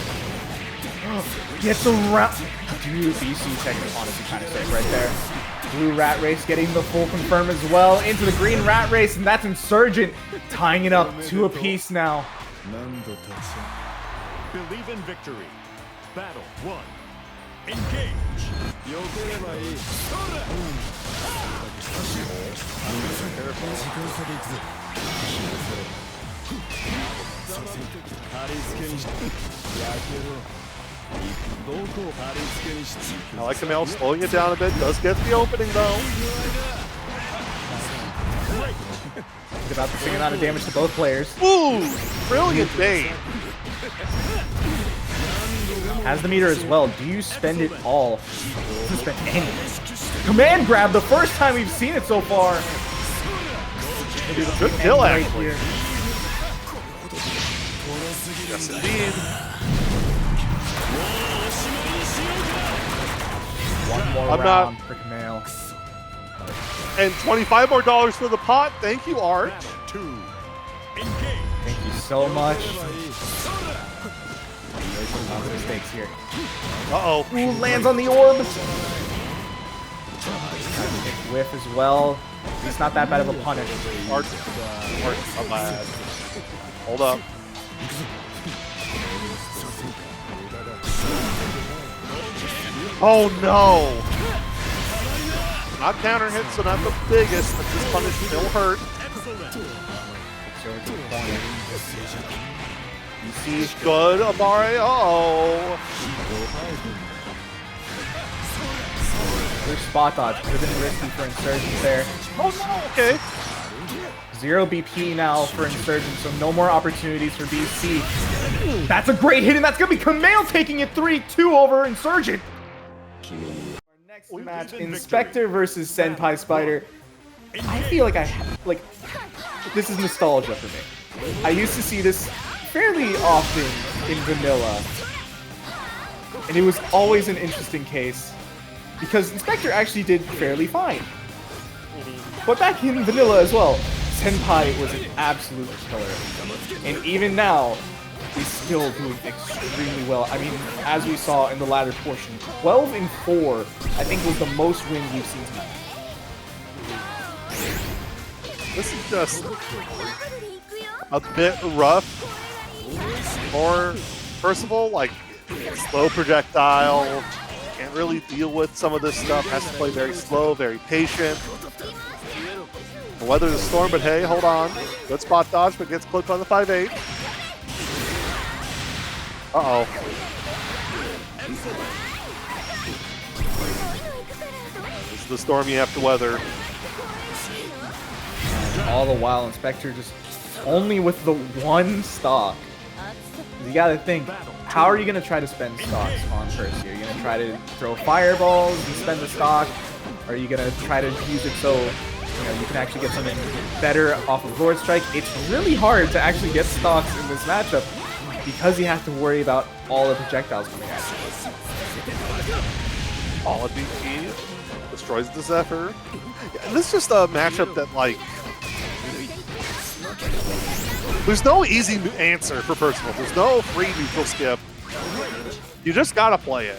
S2: Gets around. Dude, BC tech is honestly kind of sick right there. Blue rat race getting the full confirm as well into the green rat race, and that's Insurgent tying it up 2 apiece now.
S3: Believe in victory. Battle 1. Engage.
S1: I like Camael slowing it down a bit. Does get the opening though.
S2: It's about the same amount of damage to both players.
S1: Ooh, brilliant bait.
S2: Has the meter as well. Do you spend it all? Doesn't spend any. Command grab, the first time we've seen it so far.
S1: Good kill,
S2: Right
S1: actually.
S2: here.
S1: Yes, indeed.
S2: One more
S1: I'm
S2: round for Camael.
S1: And $25 more for the pot. Thank you, Art.
S3: Battle 2.
S2: so much. Mistakes here.
S1: Uh-oh.
S2: Ooh, lands on the orb. Whiff as well. He's not that bad of a punish.
S1: Not bad. Hold up. Oh no! Not counter hit, so not the biggest, but this punish still hurt.
S2: You see,
S1: Good, Amare. Uh-oh.
S2: there's spot dodge. Could have been risky for Insurgent there.
S1: Oh no, okay.
S2: 0 BP now for Insurgent, so no more opportunities for BC. That's a great hit, and that's going to be Camael taking it 3-2 over Insurgent. Our next match, Inspector versus SenpaiSpyder. I feel like this is nostalgia for me. I used to see this fairly often in vanilla, and it was always an interesting case because Inspector actually did fairly fine. But back in vanilla as well, Senpai was an absolute killer. And even now, he's still doing extremely well. I mean, as we saw in the latter portion, 12-4, I think was the most wins we've seen tonight.
S1: This is just a bit rough for Percival. Like, slow projectile, can't really deal with some of this stuff. Has to play very slow, very patient. Weather the storm, but hey, hold on. Good spot dodge, but gets clipped on the 5-8. Uh-oh. This is the storm you have to weather.
S2: All the while, Inspector just only with the one stock. You gotta think, how are you gonna try to spend stocks on Percy? Are you gonna try to throw fireballs and spend the stock? Or are you gonna try to use it so you can actually get something better off of Lord Strike? It's really hard to actually get stocks in this matchup because you have to worry about all the projectiles coming at you.
S1: All of DP destroys the Zephyr. Yeah, this is just a matchup that, like, there's no easy answer for Percival. There's no free neutral skip. You just gotta play it.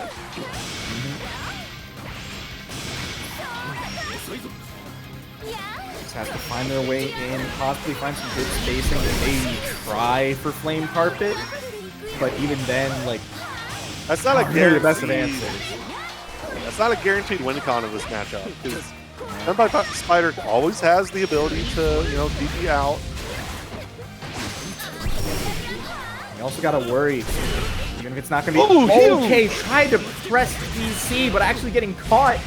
S2: Has to find their way in, possibly find some good spacing, and maybe try for Flame Carpet. But even then, like,
S1: that's not a
S2: the best of
S1: guaranteed.
S2: answers.
S1: That's not a guaranteed win con of this matchup because SenpaiSpyder always has the ability to, DP out.
S2: You also gotta worry, even if it's not gonna be okay. Tried to press DC, but actually getting caught.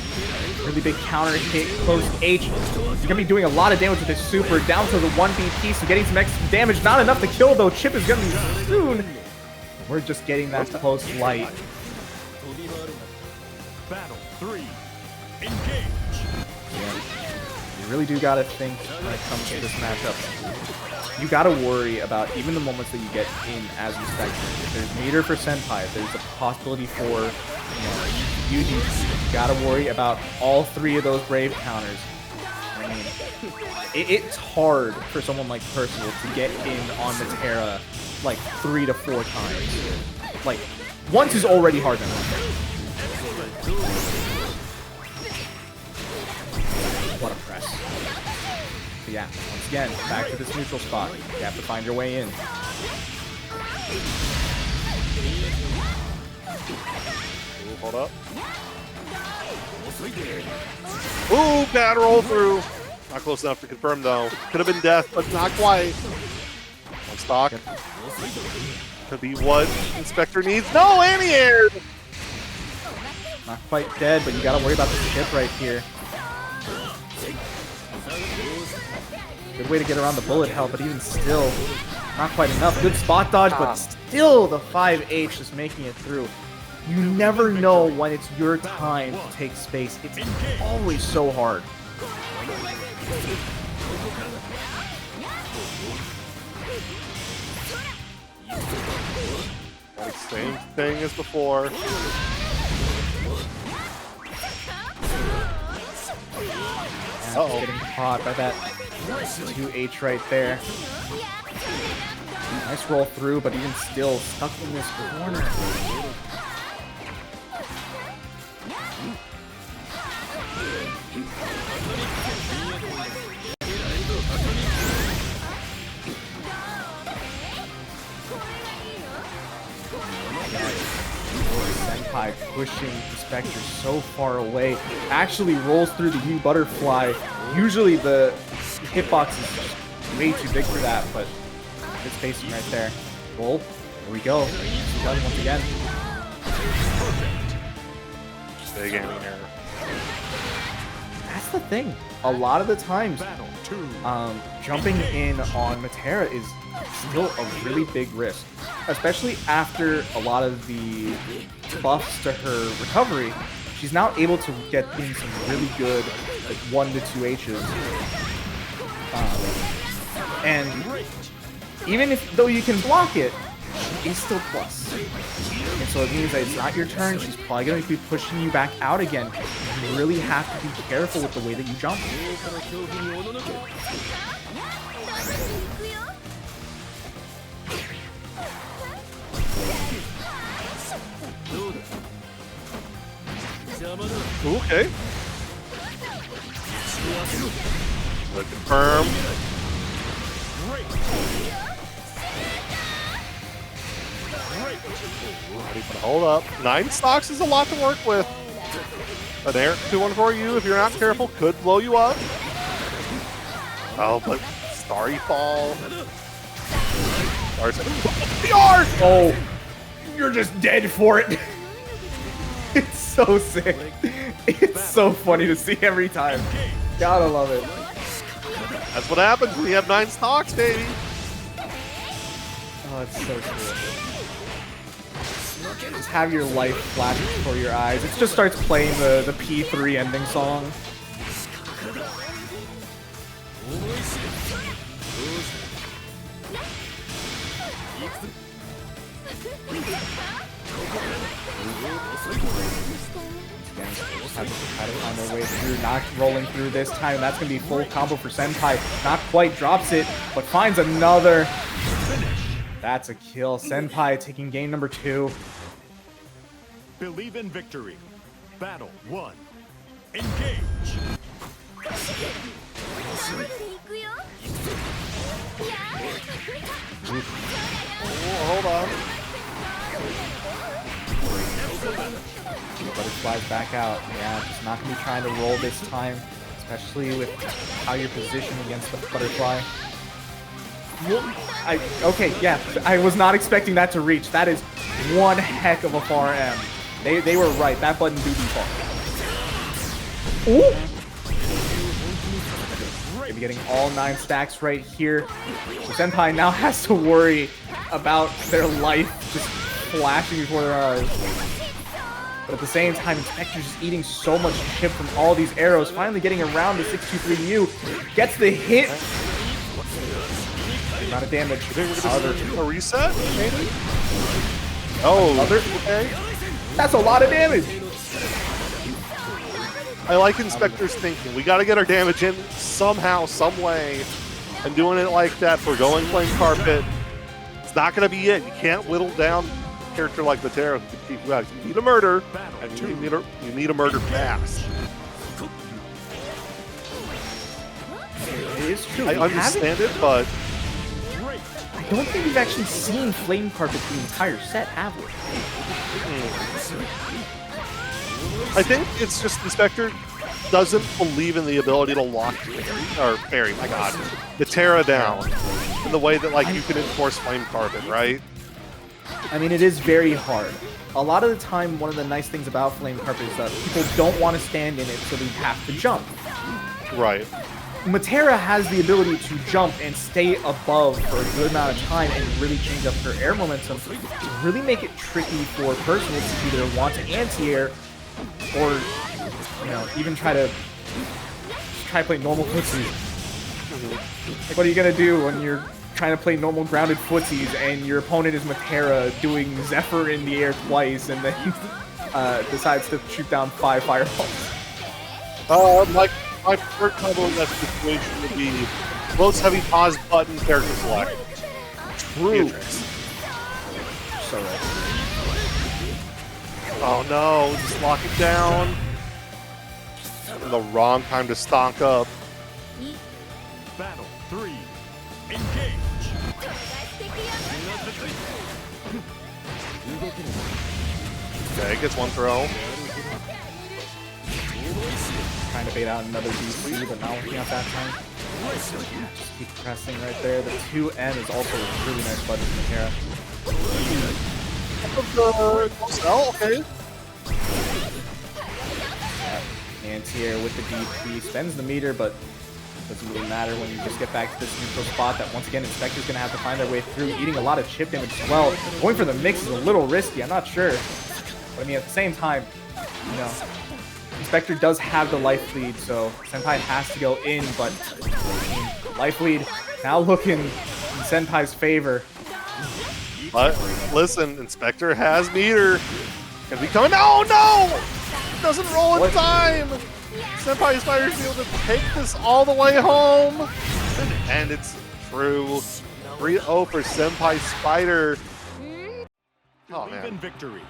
S2: Really big counter hit, close H. He's gonna be doing a lot of damage with his super, down to the 1 BP, so getting some extra damage. Not enough to kill though. Chip is gonna be soon. We're just getting that close light.
S3: Battle 3. Engage.
S2: Yeah. You really do gotta think when it comes to this matchup. You gotta worry about even the moments that you get in as Inspector. If there's meter for Senpai, if there's a possibility for UDP, you gotta worry about all 3 of those Brave counters. I mean, it's hard for someone like Percival to get in on Metera like 3 to 4 times. Like, once is already hard enough. What a press. But yeah, once again, back to this neutral spot. You have to find your way in.
S1: Hold up. Ooh, bad roll through. Not close enough to confirm though. Could have been death, but not quite. One stock. Could be what Inspector needs. No, anti-air!
S2: Not quite dead, but you gotta worry about the chip right here. Good way to get around the bullet hell, but even still, not quite enough. Good spot dodge, but still the 5H just making it through. You never know when it's your time to take space. It's always so hard.
S1: Like same thing as before.
S2: Getting caught by that 2H right there. Nice roll through, but even still stuck in this corner. Senpai pushing the Spectre so far away. Actually rolls through the U butterfly. Usually the hitbox is just way too big for that, but good spacing right there. Roll. Here we go. Done once again.
S1: Big aim here.
S2: That's the thing. A lot of the times, jumping in on Metera is still a really big risk, especially after a lot of the buffs to her recovery. She's now able to get in some really good, like 1 to 2 H's. And even though you can block it, it's still plus. And so it means that it's not your turn. She's probably going to be pushing you back out again. You really have to be careful with the way that you jump.
S1: Okay. Confirm. Hold up. 9 stocks is a lot to work with. An air 2-1 for you, if you're not careful, could blow you up. Oh, but Starry Fall. PR!
S2: Oh, you're just dead for it. It's so sick. It's so funny to see every time. Gotta love it.
S1: That's what happens when you have 9 stocks, baby.
S2: Oh, it's so cool. Just have your life flash before your eyes. It just starts playing the P3 ending song. Have to find their way through, not rolling through this time. That's going to be full combo for Senpai. Not quite drops it, but finds another. That's a kill. Senpai taking game number 2.
S3: Believe in victory. Battle 1. Engage.
S1: Hold on.
S2: Butterflies back out. Yeah, just not going to be trying to roll this time, especially with how you're positioned against the butterfly. Okay, yeah, I was not expecting that to reach. That is one heck of a far M. They were right. That button do default. Ooh! Maybe getting all 9 stacks right here. So Senpai now has to worry about their life just flashing before their eyes. But at the same time, Inspector's just eating so much chip from all these arrows. Finally getting around the 623U. Gets the hit. Amount of damage.
S1: A reset, maybe? Oh, okay.
S2: That's a lot of damage.
S1: I like Inspector's thinking. We got to get our damage in somehow, some way. And doing it like that for going Flame Carpet, it's not going to be it. You can't whittle down a character like Metera. You need a murder, and you need a murder fast.
S2: It is true.
S1: I understand it, but
S2: I don't think we've actually seen Flame Carpet the entire set, have we?
S1: I think it's just Inspector doesn't believe in the ability to lock Ferry, my god, Metera down in the way that like you can enforce Flame Carpet, right?
S2: I mean, it is very hard. A lot of the time, one of the nice things about Flame Carpet is that people don't want to stand in it, so they have to jump.
S1: Right.
S2: Metera has the ability to jump and stay above for a good amount of time and really change up her air momentum to really make it tricky for Percival to either want to anti-air or, you know, even try to play normal footsies. Like, what are you gonna do when you're trying to play normal grounded footsies and your opponent is Metera doing Zephyr in the air twice and then decides to shoot down 5 fireballs?
S1: My preferred combo in that situation would be close heavy pause button character select.
S2: True.
S1: Beatrix.
S2: So right.
S1: Oh no, just lock it down. The wrong time to stonk up.
S3: Battle 3. Engage.
S1: Okay, gets one throw.
S2: Trying to bait out another DC, but not working out that time. Just keep pressing right there. The 2N is also a really nice button from Metera.
S1: Okay.
S2: Anti-air with the DP, spends the meter, but doesn't really matter when you just get back to this neutral spot that once again Inspector's going to have to find their way through, eating a lot of chip damage as well. Going for the mix is a little risky, I'm not sure. But I mean, at the same time, you know, Inspector does have the life lead, so Senpai has to go in, but life lead now looking in Senpai's favor.
S1: But listen, Inspector has meter. Can be coming. Oh no! Doesn't roll in time! SenpaiSpyder's able to take this all the way home! And it's true. 3-0 for SenpaiSpyder. Oh man.
S3: Victory.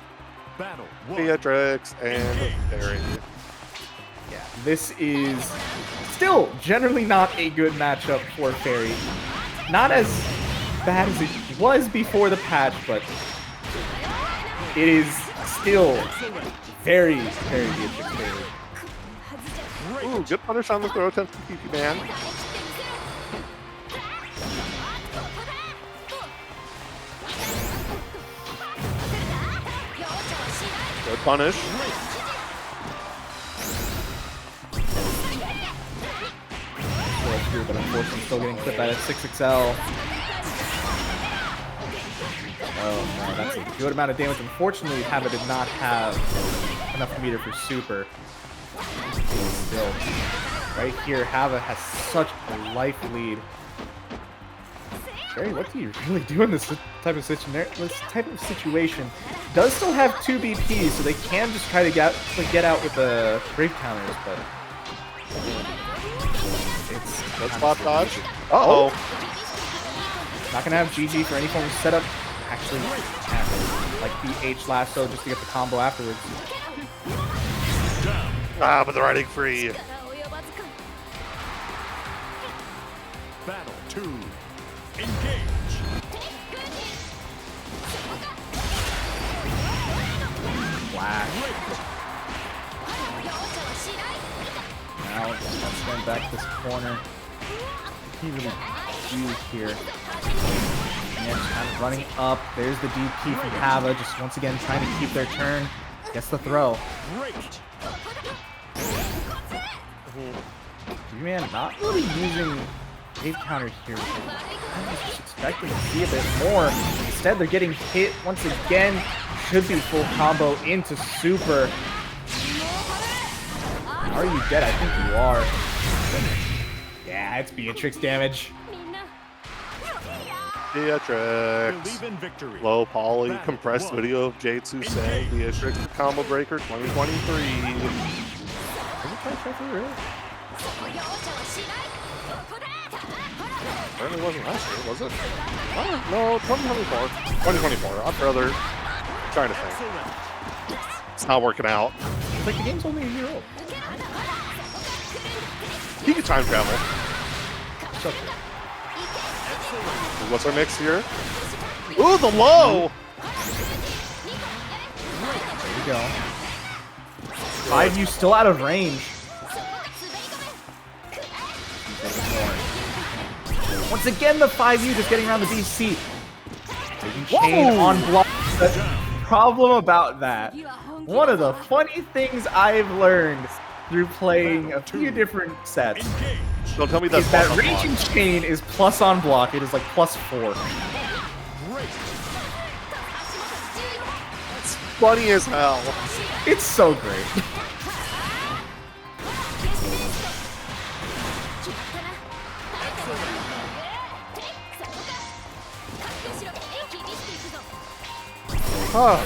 S3: Battle 1.
S1: Beatrix and Ferry.
S2: Yeah, this is still generally not a good matchup for Ferry. Not as bad as it was before the patch, but it is still very, very Beatrix favored.
S1: Ooh, good punish on the throw attempt from PP Man. Good punish.
S2: But unfortunately still getting clipped at 6XL. Oh no, that's a good amount of damage. Unfortunately, Hava did not have enough meter for super. Still, right here, Hava has such a life lead. Ferry, what do you really do in this type of situation? Does still have 2 BPs, so they can just try to get out with the brave counters, but it's
S1: Good spot dodge. Uh-oh.
S2: Not gonna have GG for any form of setup. Actually, like the H lasso just to get the combo afterwards.
S1: Ah, but they're riding free.
S3: Battle 2. Engage.
S2: Flash. Now let's stand back this corner. Can't really use here. And just kind of running up. There's the DP from Hava, just once again trying to keep their turn. Gets the throw. Man, not really using wave counters here. I was just expecting to see a bit more. Instead, they're getting hit once again. Should be full combo into super. Are you dead? I think you are. Yeah, it's Beatrix damage.
S1: Beatrix. Low poly compressed video of J2 saying Beatrix the combo breaker 2023.
S2: Really?
S1: Apparently wasn't last year, was it? Oh, no, 2024. 2024. I'm rather trying to think. It's not working out.
S2: It's like the game's only a year old.
S1: He can time travel.
S2: So
S1: What's our mix here? Ooh, the low!
S2: there we go. 5U still out of range. Once again, the 5U just getting around the DC. Taking chain on block. The problem about that, one of the funny things I've learned through playing a few different sets
S1: Don't tell me that's
S2: is that
S1: plus on
S2: raging
S1: block.
S2: chain is plus on block. It is like +4.
S1: It's funny as hell.
S2: It's so great. Oh,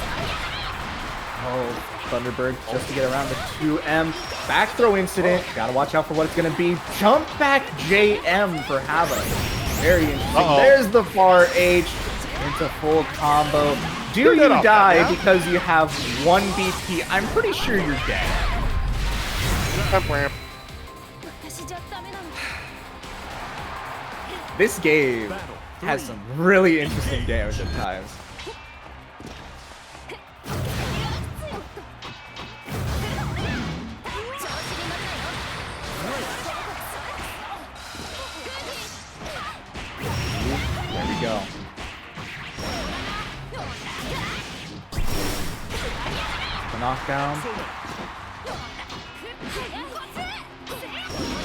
S2: Thunderbird just to get around the 2M. Back throw incident. Gotta watch out for what it's gonna be. Jump back JM for Hava. Very interesting. There's the far H. into full combo. Do
S1: You're
S2: you
S1: dead off
S2: die
S1: that, yeah?
S2: because you have 1 BP? I'm pretty sure you're dead.
S1: Ramp.
S2: This game has some really interesting damage at times. There we go. The knockdown.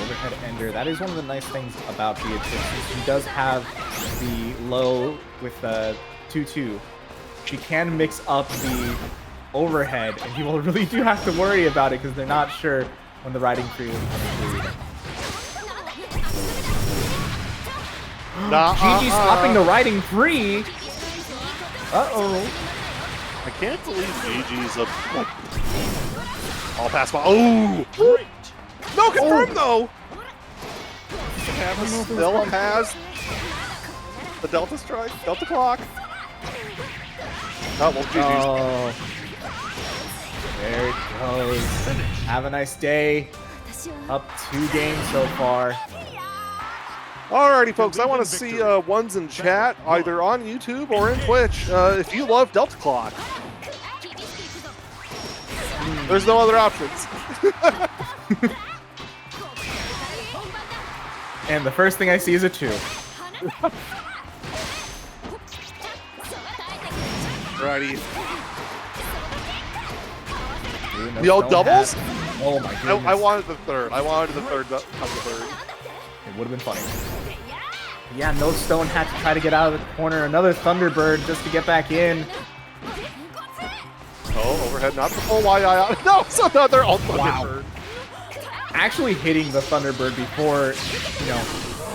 S2: Overhead ender. That is one of the nice things about Beatrix. She does have the low with 2-2. She can mix up the overhead, and people really do have to worry about it because they're not sure when the riding free will be coming through either. GG stopping the riding free. Uh-oh.
S1: I can't believe GG's a all pass ball. Oh! No confirm though. Still has the Delta strike, Delta clock. Oh well, GG's.
S2: Oh. There it goes. Have a nice day. Up 2 games so far.
S1: Alrighty, folks. I want to see ones in chat, either on YouTube or in Twitch. If you love Delta clock, there's no other options.
S2: And the first thing I see is a 2.
S1: Alrighty.
S2: No
S1: The old
S2: stone
S1: doubles?
S2: hat. Oh my goodness.
S1: I wanted the third. I wanted the third. Of the third.
S2: It would have been funny. Yeah, no stone hat to try to get out of the corner. Another Thunderbird just to get back in.
S1: Oh, overhead, not the full YI. No, it's another Thunderbird.
S2: Actually hitting the Thunderbird before, you know,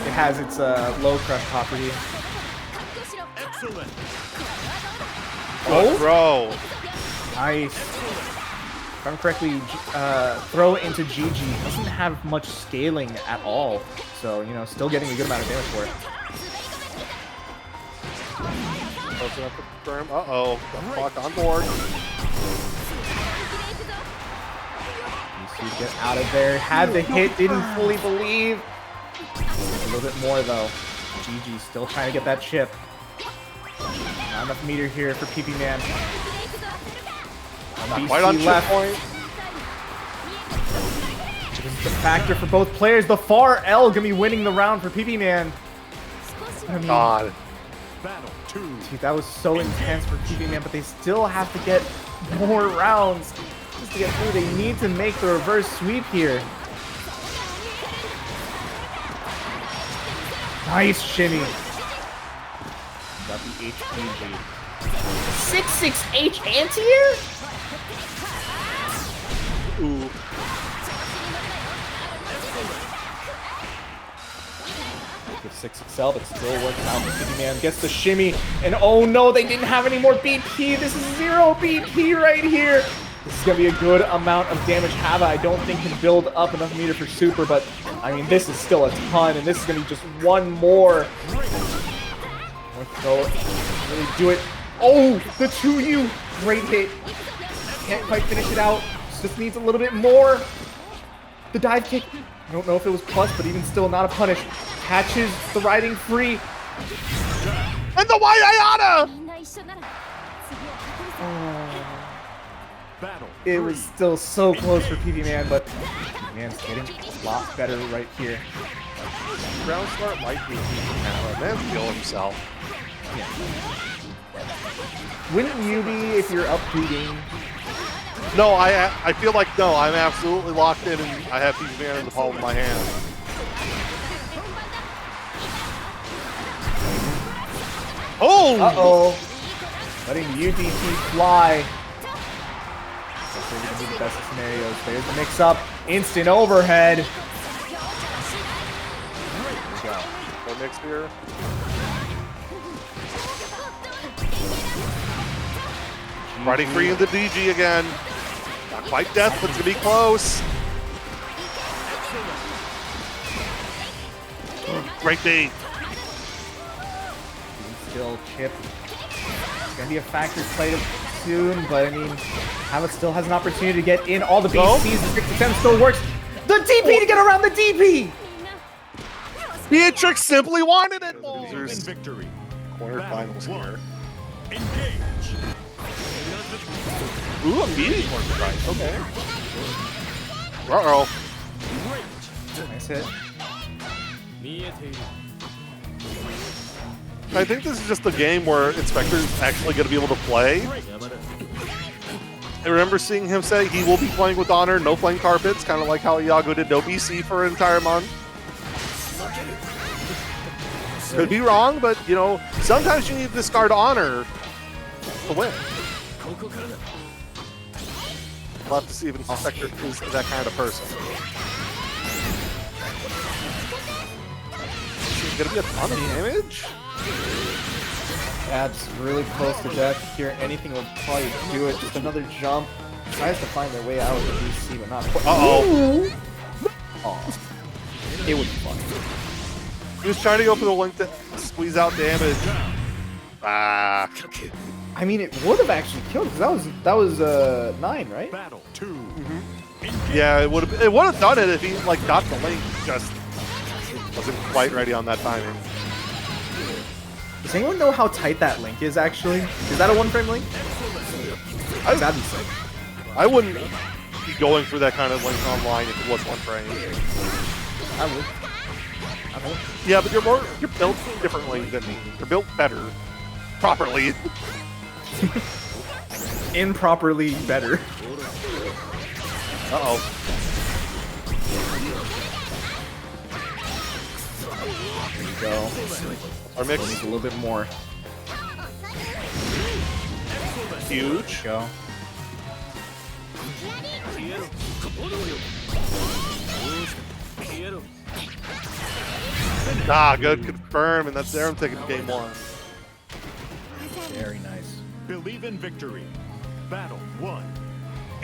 S2: it has its low crush property.
S3: Excellent.
S1: Oh, throw.
S2: Nice. If I'm correctly, throw into GG doesn't have much scaling at all. So, you know, still getting a good amount of damage for it.
S1: Close enough to confirm. Uh-oh. Got clock on board.
S2: Eustace get out of there. Had the hit, didn't fully believe. A little bit more, though. GG still trying to get that chip. Not enough meter here for PP Man.
S1: Not quite on chip point.
S2: This is the factor for both players. The far L gonna be winning the round for PP Man. I mean,
S1: God.
S3: Battle 2.
S2: dude, that was so intense for PP Man, but they still have to get more rounds just to get through. They need to make the reverse sweep here. Nice shimmy. Got the HP lead. 6-6H anti-air?
S1: Ooh.
S2: Good 6XL, but still working out for PP Man. Gets the shimmy, and oh no, they didn't have any more BP. This is 0 BP right here. This is gonna be a good amount of damage. Hava, I don't think, can build up enough meter for super, but I mean, this is still a ton, and this is gonna be just one more. Let's go. Really do it. Oh, the 2U. Great hit. Can't quite finish it out. Just needs a little bit more. The dive kick. I don't know if it was plus, but even still, not a punish. Catches the riding free.
S1: And the Waiayana!
S3: Battle
S2: It was still so close for PP Man, but Man's getting a lot better right here.
S1: Ground start might be now. Man's kill himself.
S2: Yeah. Wouldn't you be if you're up 2 games?
S1: No, I feel like no. I'm absolutely locked in, and I have PP Man in the palm of my hand. Oh!
S2: Uh-oh. Letting the UDT fly. That's really going to be the best of scenarios. There's the mix-up. Instant overhead. There we go.
S1: No mix here. Riding free into DG again. Not quite death, but it's going to be close. Great bait.
S2: Still chip gonna be a factor play soon, but I mean, Havet still has an opportunity to get in all the BCs. The 6 still works. The DP to get around the DP!
S1: Beatrix simply wanted it!
S3: Losers victory.
S1: Quarterfinals here.
S3: Engage.
S1: Ooh, a meaty corner prize. Okay. Uh-oh.
S2: Nice hit.
S1: I think this is just a game where Inspector's actually going to be able to play. I remember seeing him say he will be playing with honor, no playing carpets, kind of like how Iago did no BC for an entire month. Could be wrong, but, you know, sometimes you need to discard honor to win. We'll have to see if Inspector is that kind of person. Is it going to be a ton of damage?
S2: That's really close to death here. Anything will probably do it. Just another jump. Tries to find their way out of the BC, but not quite.
S1: Uh-oh.
S2: Aw. It would be funny.
S1: He was trying to go for the link to squeeze out damage. Ah.
S2: I mean, it would have actually killed because that was 9, right?
S3: Battle 2.
S1: Yeah, it would have done it if he like got the link, just wasn't quite ready on that timing.
S2: Does anyone know how tight that link is actually? Is that a 1-frame link? That'd be sick.
S1: I wouldn't be going for that kind of link online if it was 1 frame.
S2: I would.
S1: Yeah, but you're built differently than me. You're built better. Properly.
S2: Improperly better.
S1: Uh-oh.
S2: There you go.
S1: Our mix
S2: a little bit more.
S1: huge.
S2: Go.
S1: Ah, good confirm, and that's there. I'm taking game 1.
S2: Very nice.
S3: Believe in victory. Battle 1.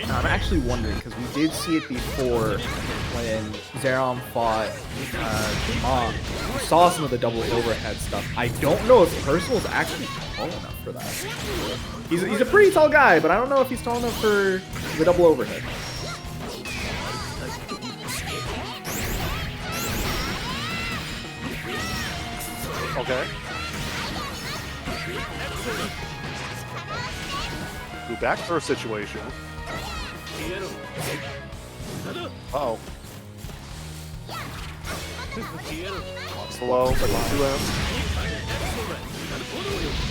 S2: Now, I'm actually wondering, because we did see it before when Zerom fought Mom. We saw some of the double overhead stuff. I don't know if Percival's actually tall enough for that. He's a pretty tall guy, but I don't know if he's tall enough for the double overhead.
S1: Okay. Go back for a situation. Uh-oh. Slow, but not too loud.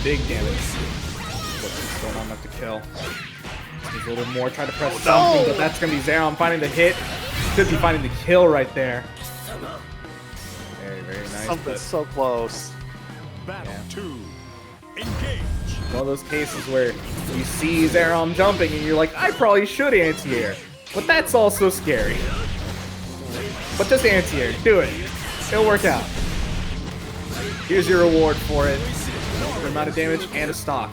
S2: Big damage. But still not enough to kill. Needs a little more, try to press something, but that's going to be Zerom finding the hit. Could be finding the kill right there. Very, very nice.
S1: Something's so close.
S3: Battle 2. Engage.
S2: One of those cases where you see Zerom jumping and you're like, I probably should anti-air. But that's also scary. But just anti-air. Do it. It'll work out. Here's your reward for it. For amount of damage and a stock.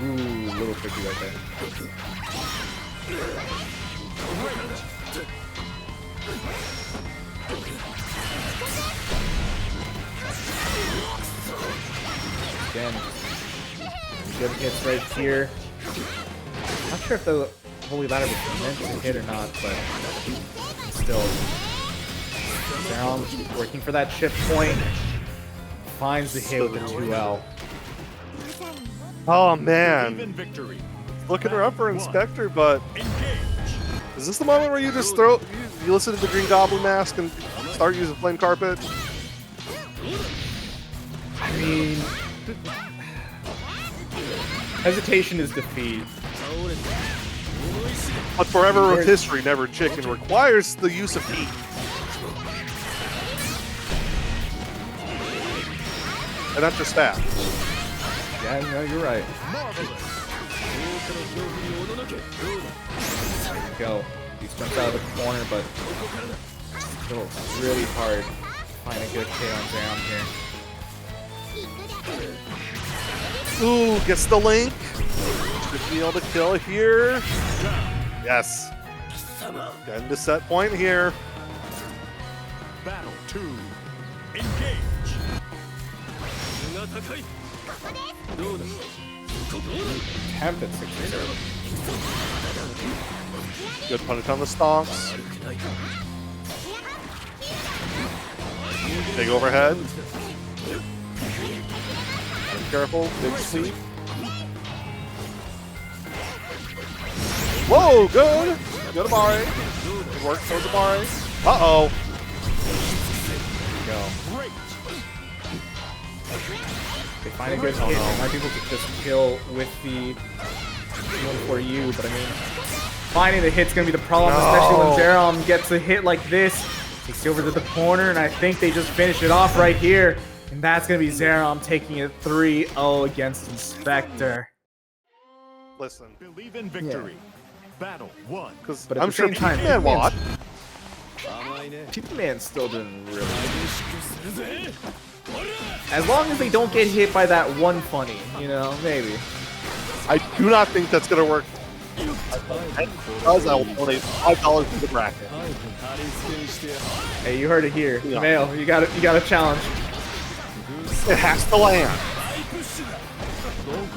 S2: Ooh, a little tricky right there. Again, good hits right here. Not sure if the Holy Ladder was meant to hit or not, but still. Zerom working for that shift point. Finds the hit with the 2L.
S1: Oh,
S3: Believe
S1: man.
S3: in victory.
S1: Looking her up for Inspector, but is this the moment where you just throw, you listen to the Green Goblin Mask and start using Flame Carpet?
S2: I mean, hesitation is defeat.
S1: But Forever of History, Never Chicken requires the use of heat. And not just that.
S2: Yeah, no, you're right. There you go. He jumps out of the corner, but still really hard to find a good hit on Zerom here.
S1: Ooh, gets the link. Should be able to kill here. Yes. Getting to set point here.
S3: Battle 2. Engage.
S2: Attempt at 6-0.
S1: Good punish on the stonks. Big overhead. Be careful, big sweep. Whoa, good! Good Amare. Good work towards Amare. Uh-oh.
S2: Go. They find a good hit. They might be able to just kill with the one for you, but I mean, finding the hit's gonna be the problem, especially when Zerom gets a hit like this. Takes it over to the corner, and I think they just finish it off right here. And that's gonna be Zerom taking it 3-0 against Inspector.
S1: Listen,
S3: Believe in victory. Battle 1.
S1: because
S2: But at
S1: I'm
S2: the
S1: sure
S2: same time,
S1: P-Man watched.
S2: Man's still doing really good. As long as they don't get hit by that one funny, you know, maybe.
S1: I do not think that's going to work. Because I will donate $5 to the bracket.
S2: Hey, you heard it here.
S1: Yeah.
S2: Camael, you got a challenge.
S1: It has to land.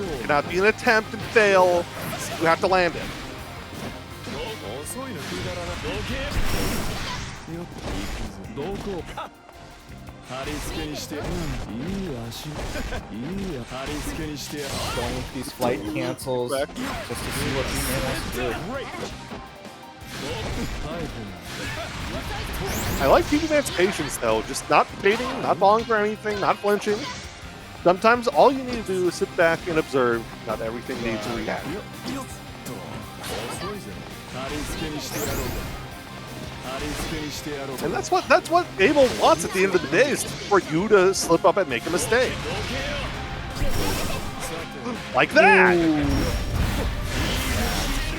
S1: It cannot be an attempt and fail. You have to land it.
S2: Going with these flight cancels just to see what P-Man wants to do.
S1: I like P-Man's patience though, just not baiting, not falling for anything, not flinching. Sometimes all you need to do is sit back and observe. Not everything needs a reaction. And that's what Abel wants at the end of the day, is for you to slip up and make a mistake. Like that!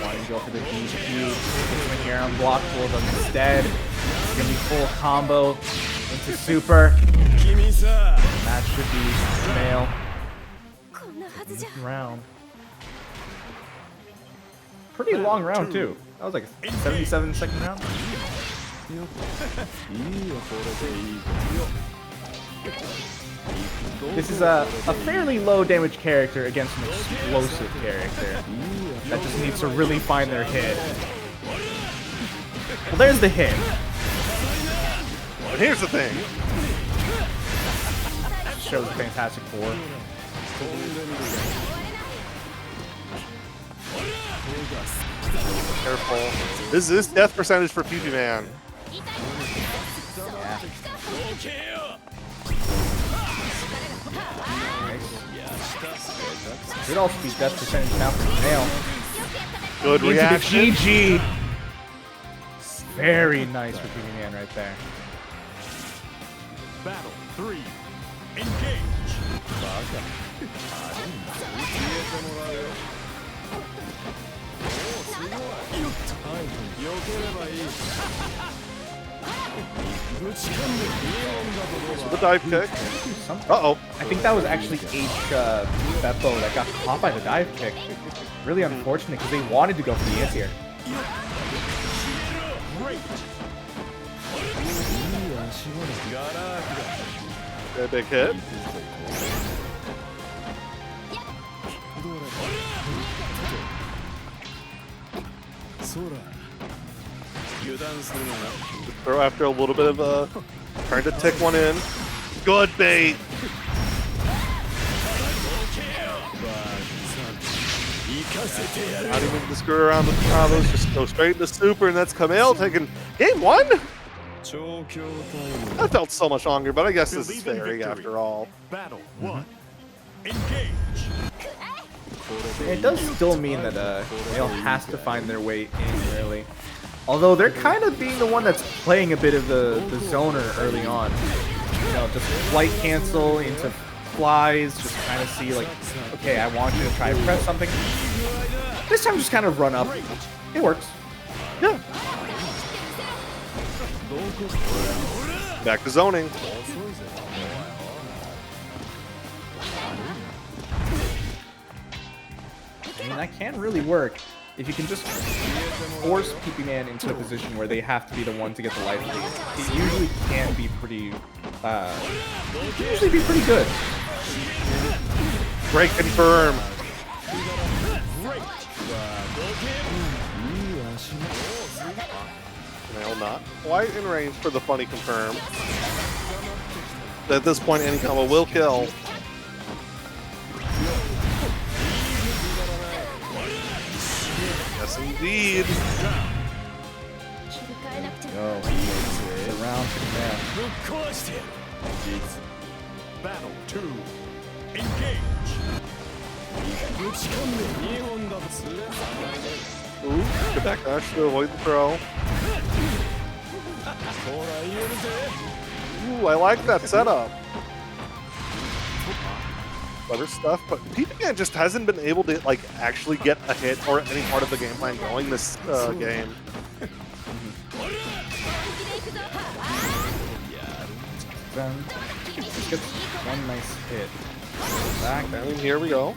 S2: Want to go for the DQ. Swing here unblockable, but instead, it's going to be full combo into super. That should be Camael. Round. Pretty long round, too. That was like a 77-second round. This is a fairly low damage character against an explosive character that just needs to really find their hit. Well, there's the hit.
S1: But here's the thing.
S2: Shows a Fantastic Four.
S1: Careful. This is death percentage for PP-Man.
S2: Could also be death percentage now for Camael.
S1: Good
S2: Into
S1: reaction.
S2: the GG. Very nice for PP-Man right there.
S3: Battle 3. Engage.
S1: So the dive kick. Uh-oh.
S2: I think that was actually Beppo that got caught by the dive kick. Really unfortunate because they wanted to go for the anti-air.
S1: Okay, big hit. Throw after a little bit of trying to tick one in. Good bait. Not even to screw around with the combos, just go straight into super, and that's Camael taking game 1. That felt so much longer, but I guess this is Ferry after all.
S3: Battle 1. Engage.
S2: It does still mean that Camael has to find their way in, really. Although they're kind of being the one that's playing a bit of the zoner early on. You know, just flight cancel into flies, just kind of see like, okay, I want you to try and press something. This time just kind of run up. It works. Yeah.
S1: Back to zoning.
S2: I mean, that can really work. if you can just force PP Man into a position where they have to be the one to get the life lead, it usually can be pretty, good.
S1: Great confirm. Camael not quite in range for the funny confirm. At this point, any combo will kill. Yes, indeed.
S2: Go. Around to Camael.
S3: Battle 2. Engage.
S1: Ooh, good back dash to avoid the throw. Ooh, I like that setup. Other stuff, but PP just hasn't been able to like actually get a hit or any part of the game plan going this game.
S2: Then just gets one nice hit. Back.
S1: And here we go.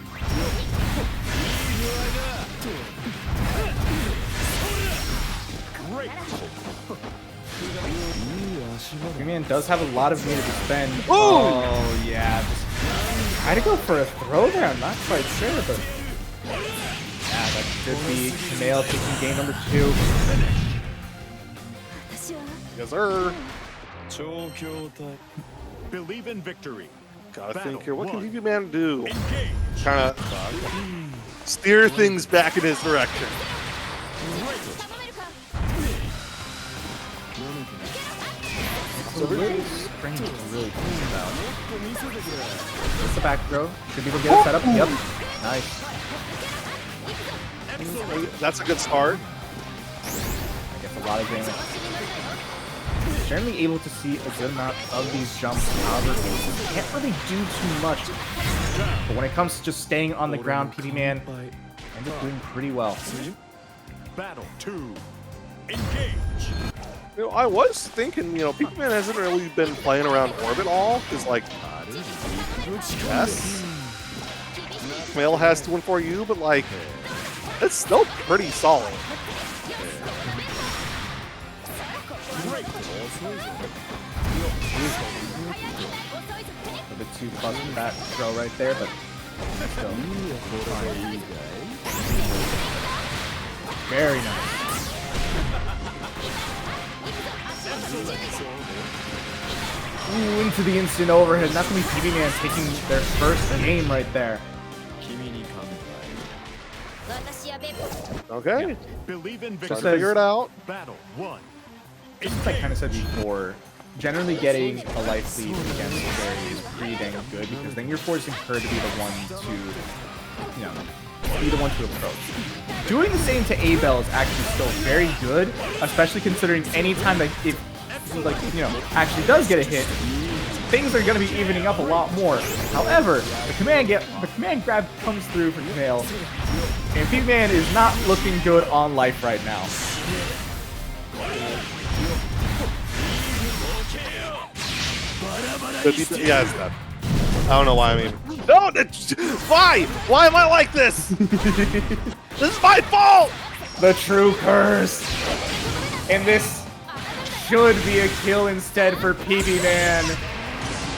S2: Man does have a lot of meter to spend.
S1: Ooh!
S2: Oh yeah, just try to go for a throw there. I'm not quite sure, but yeah, that could be Camael taking game number 2.
S1: Yes, sir.
S3: Believe in victory.
S1: Gotta
S3: Battle
S1: think here. What can
S3: one.
S1: PP Man do?
S3: Engage.
S1: Kind of steer things back in his direction.
S2: So really strange to really think about. It's the back throw. Should be able to get it set up. Yep. Nice.
S1: That's a good start.
S2: I guess a lot of damage. Generally able to see a good amount of these jumps. However, can't really do too much. But when it comes to just staying on the ground, PP Man ends up doing pretty well.
S3: Battle 2. Engage.
S1: You know, I was thinking, PP Man hasn't really been playing around orbit all, because like, yes, Camael has 2-4U, but like, it's still pretty solid.
S2: A bit too close to that throw right there, but still. Very nice. Ooh, into the instant overhead. And that's going to be PP Man taking their first game right there.
S1: Okay,
S3: Believe in
S1: trying
S3: victory.
S1: to figure it out.
S3: Battle 1.
S2: Just as I kind of said before, generally getting a life lead against Ferry is pretty dang good because then you're forcing her to be the one to, approach. Doing the same to Abel is actually still very good, especially considering any time that it, actually does get a hit, things are going to be evening up a lot more. However, the command grab comes through for Camael, and PP Man is not looking good on life right now.
S1: Yeah, it's dead. I don't know why. I mean, no, why? Why am I like this? This is my fault.
S2: The true curse, and this should be a kill instead for PP Man.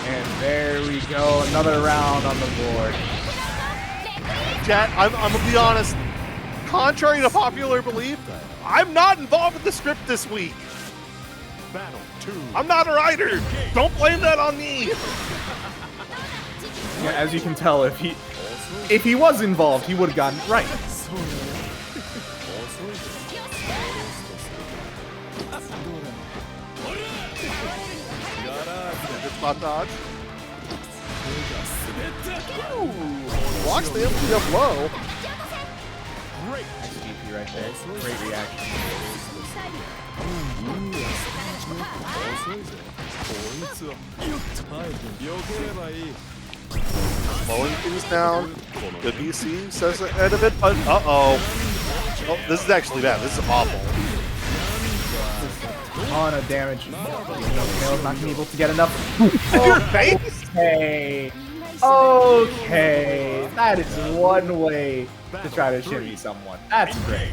S2: And there we go, another round on the board.
S1: Chat, I'm gonna be honest. Contrary to popular belief, I'm not involved with the script this week.
S3: Battle 2.
S1: I'm not a writer. Don't blame that on me.
S2: Yeah, as you can tell, if he was involved, he would have gotten it right.
S1: Good spot dodge. Ooh, blocks the MPF low.
S2: Great XP right there. Great reaction.
S1: Slowing things down. Good BC says ahead of it, but uh-oh. Oh, this is actually bad. This is awful.
S2: A ton of damage. Camael's not going to be able to get enough.
S1: Your face?
S2: Hey. Okay, that is one way to try to shimmy someone. That's great.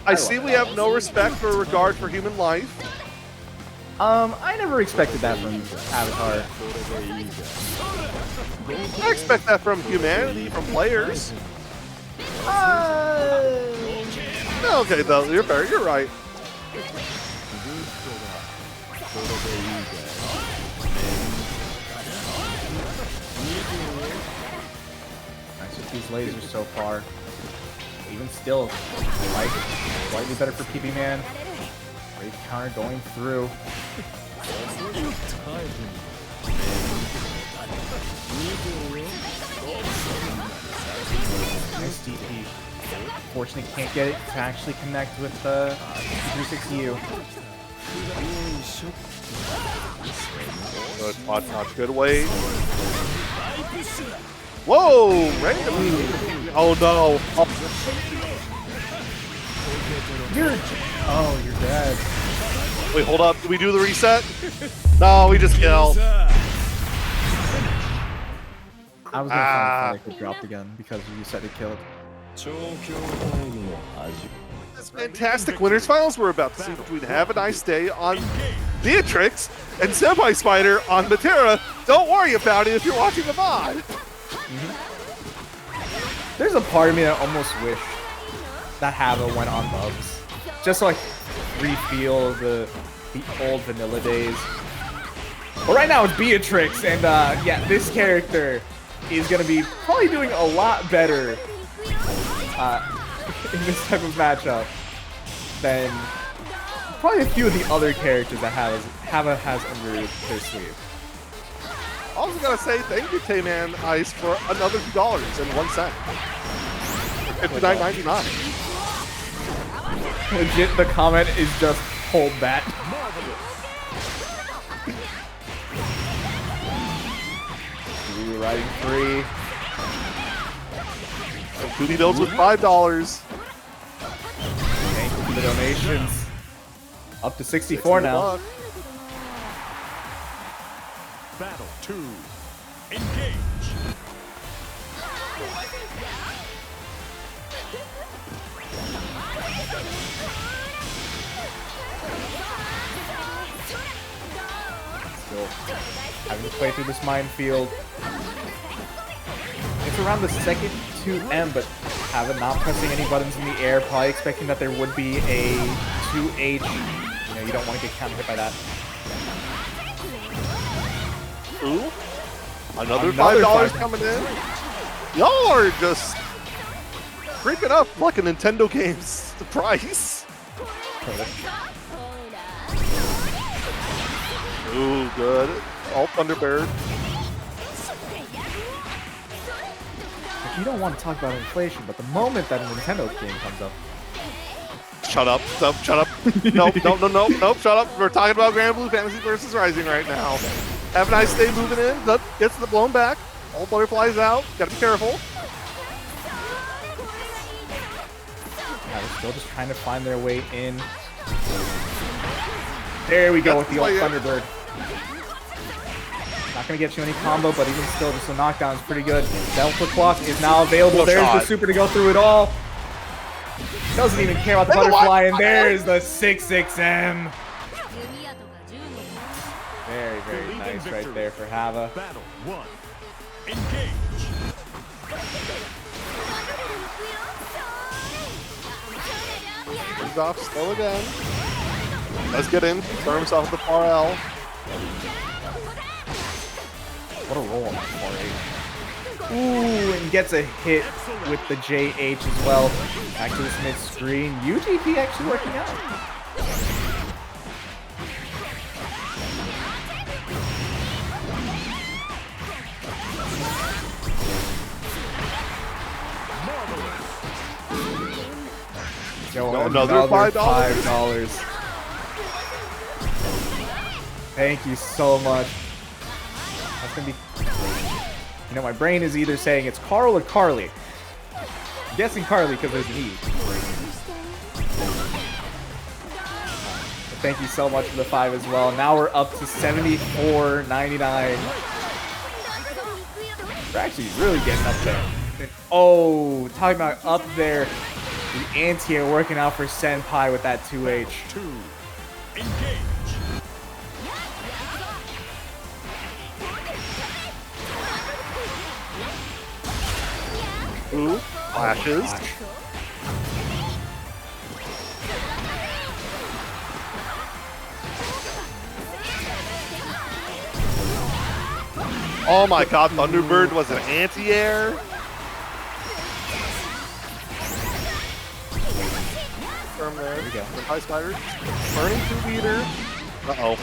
S1: I see we have no respect or regard for human life.
S2: I never expected that from Avatar.
S1: I expect that from humanity, from players. Okay, though, you're fair. You're right.
S2: Nice with these lasers so far. Even still, I like it. Slightly better for PB Man. Great counter going through. Nice DP. Fortunately, can't get it to actually connect with the 360U.
S1: Good spot touch, good weight. Whoa! Randomly. Oh no.
S2: You're dead.
S1: Wait, hold up. Did we do the reset? No, we just killed.
S2: I was gonna find it dropped again because you said it killed.
S1: This fantastic winners finals we're about to see between Havaniceday on Beatrix and SenpaiSpyder on Metera. Don't worry about it if you're watching the VOD.
S2: There's a part of me that almost wished that Hava went on Bubs, just so I re-feel the old vanilla days. But right now it's Beatrix, and yeah, this character is gonna be probably doing a lot better in this type of matchup than probably a few of the other characters that Hava has under their sleeve.
S1: Also gotta say thank you, Tayman Ice, for another $2.01. $59.99.
S2: Legit, the comment is just hold that. Ooh, riding free.
S1: Tubbie builds with $5.
S2: Thank you for the donations. Up to 64 now.
S3: Battle 2. Engage.
S2: Still having to play through this minefield. It's around the second 2M, but Hava not pressing any buttons in the air, probably expecting that there would be a 2H. You know, you don't want to get counter hit by that.
S1: Ooh. Another $5 coming in. Y'all are just creeping up like a Nintendo game's price. Ooh, good. All Thunderbird.
S2: You don't want to talk about inflation, but the moment that a Nintendo game comes up,
S1: Shut up. Shut up. Nope, shut up. We're talking about Granblue Fantasy versus Rising right now. Havaniceday moving in. Gets the blown back. All butterflies out. Gotta be careful.
S2: Yeah, they're still just trying to find their way in. There we go with the old Thunderbird. Not going to get you any combo, but even still, just a knockdown is pretty good. Delta Clock is now available. There's the super to go through it all. Doesn't even care about the butterfly, and there's the 6-6M. Very, very nice right there for Hava.
S3: Battle 1. Engage.
S1: He's off still again. Let's get in. Throw himself with the Parel.
S2: What a roll on that 4-8. Ooh, and gets a hit with the JH as well. Back to this mid-screen. UGP actually working out.
S1: Another $5.
S2: Thank you so much. That's gonna be. You know, my brain is either saying it's Carl or Carly. I'm guessing Carly because there's an E. But thank you so much for the 5 as well. Now we're up to $74.99. They're actually really getting up there. And, oh, talking about up there. The anti-air working out for Senpai with that 2H.
S3: 2. Engage.
S1: Ooh, flashes. Oh my god, Thunderbird was an anti-air? From there.
S2: There we go.
S1: SenpaiSpyder. Burning 2-beater. Uh-oh.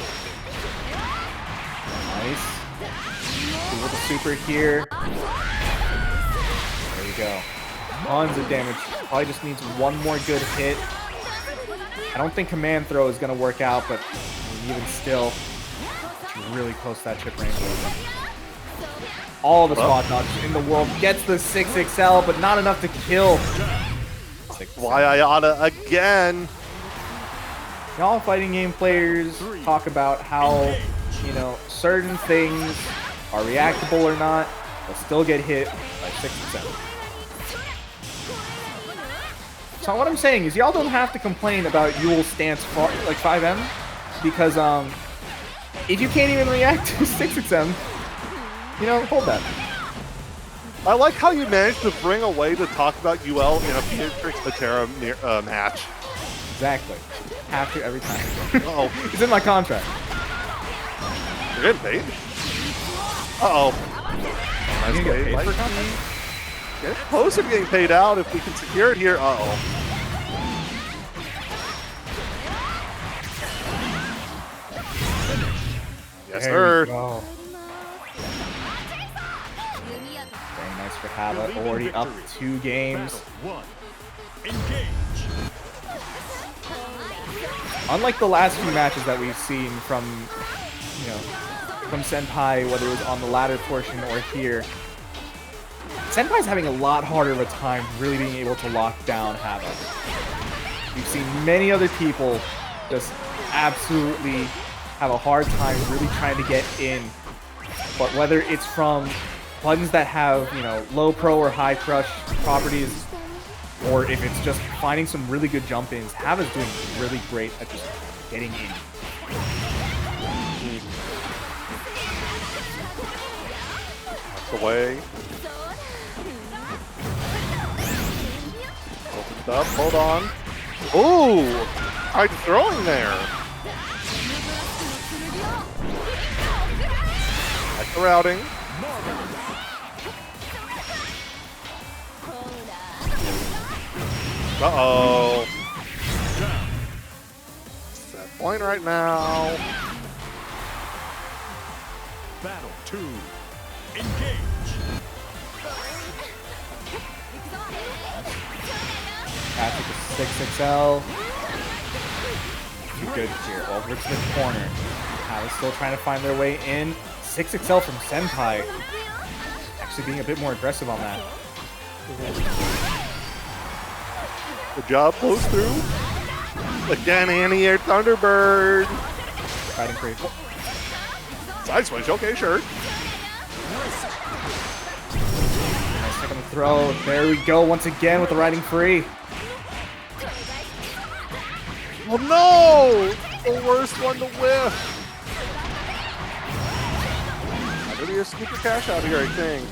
S2: Nice. Good with the super here. There we go. Tons of damage. Probably just needs one more good hit. I don't think command throw is going to work out, but even still, it's really close to that chip range. All the spot dodges in the world. Gets the 6XL, but not enough to kill.
S1: Whyada again.
S2: Y'all fighting game players talk about how, you know, certain things are reactable or not, but still get hit by 6%. So what I'm saying is y'all don't have to complain about Yuel's stance like 5M, because if you can't even react to 6XM, you know, hold that.
S1: I like how you managed to bring a way to talk about Yuel in a Beatrix Metera match.
S2: Exactly. Have to every time.
S1: Uh-oh.
S2: It's in my contract.
S1: You're getting paid? Uh-oh.
S2: You
S1: Nice
S2: get
S1: play.
S2: paid for contract?
S1: Get close to getting paid out if we can secure it here. Uh-oh. Yes, sir.
S2: Go. Very nice for Hava. Already up 2 games.
S3: 1. Engage.
S2: Unlike the last few matches that we've seen from, you know, from Senpai, whether it was on the ladder portion or here, Senpai's having a lot harder of a time really being able to lock down Hava. We've seen many other people just absolutely have a hard time really trying to get in. But whether it's from buttons that have, you know, low pro or high crush properties, or if it's just finding some really good jump-ins, Hava's doing really great at just getting in.
S1: That's the way. Opened up, hold on. Ooh! Tried throwing there. Like the routing. Uh-oh. Set point right now.
S3: Battle 2. Engage.
S2: Patrick is 6XL. Good here. Over to the corner. Hava's still trying to find their way in. 6XL from Senpai. Actually being a bit more aggressive on that.
S1: Good job, close through. Again, anti-air Thunderbird.
S2: Fighting free.
S1: Side switch, okay, sure.
S2: Nice second throw. There we go once again with the riding free.
S1: Oh no! The worst one to whiff. I'm gonna be a scoop of cash out here, I think.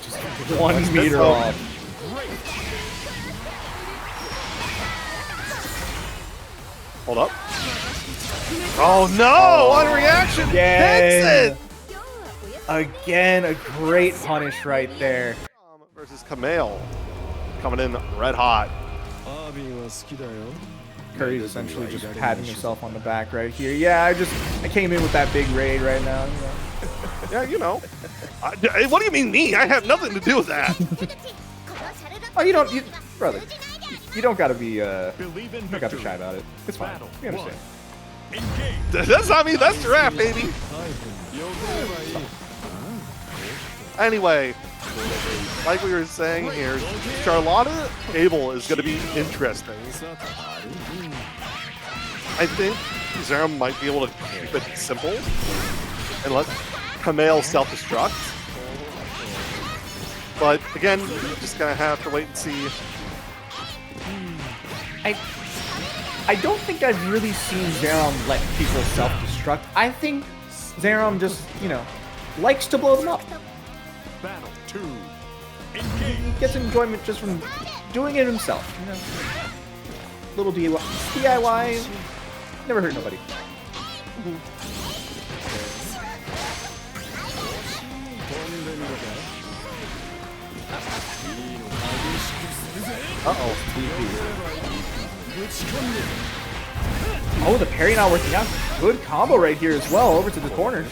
S2: Just 1 meter off.
S1: Hold up. Oh no! On reaction! Takes it!
S2: Again, a great punish right there.
S1: Versus Camael. Coming in red hot.
S2: Curry's essentially just patting himself on the back right here. Yeah, I came in with that big raid right now. You know.
S1: Yeah, you know. What do you mean me? I have nothing to do with that.
S2: Oh, you don't, brother. You don't gotta be, you don't gotta be shy about it. It's fine. We understand.
S1: That's not me. That's Giraffe, baby. Anyway, like we were saying here, Charlotta Abel is going to be interesting. I think Zera might be able to keep it simple. and let Camael self-destruct. But again, you're just gonna have to wait and see.
S2: I don't think I've really seen Zerom let people self-destruct. I think Zerom just, you know, likes to blow them up.
S3: Battle 2.
S2: He gets enjoyment just from doing it himself, you know. Little DIY, never hurt nobody. Uh-oh. Oh, the parry not working out. Good combo right here as well, over to the corner.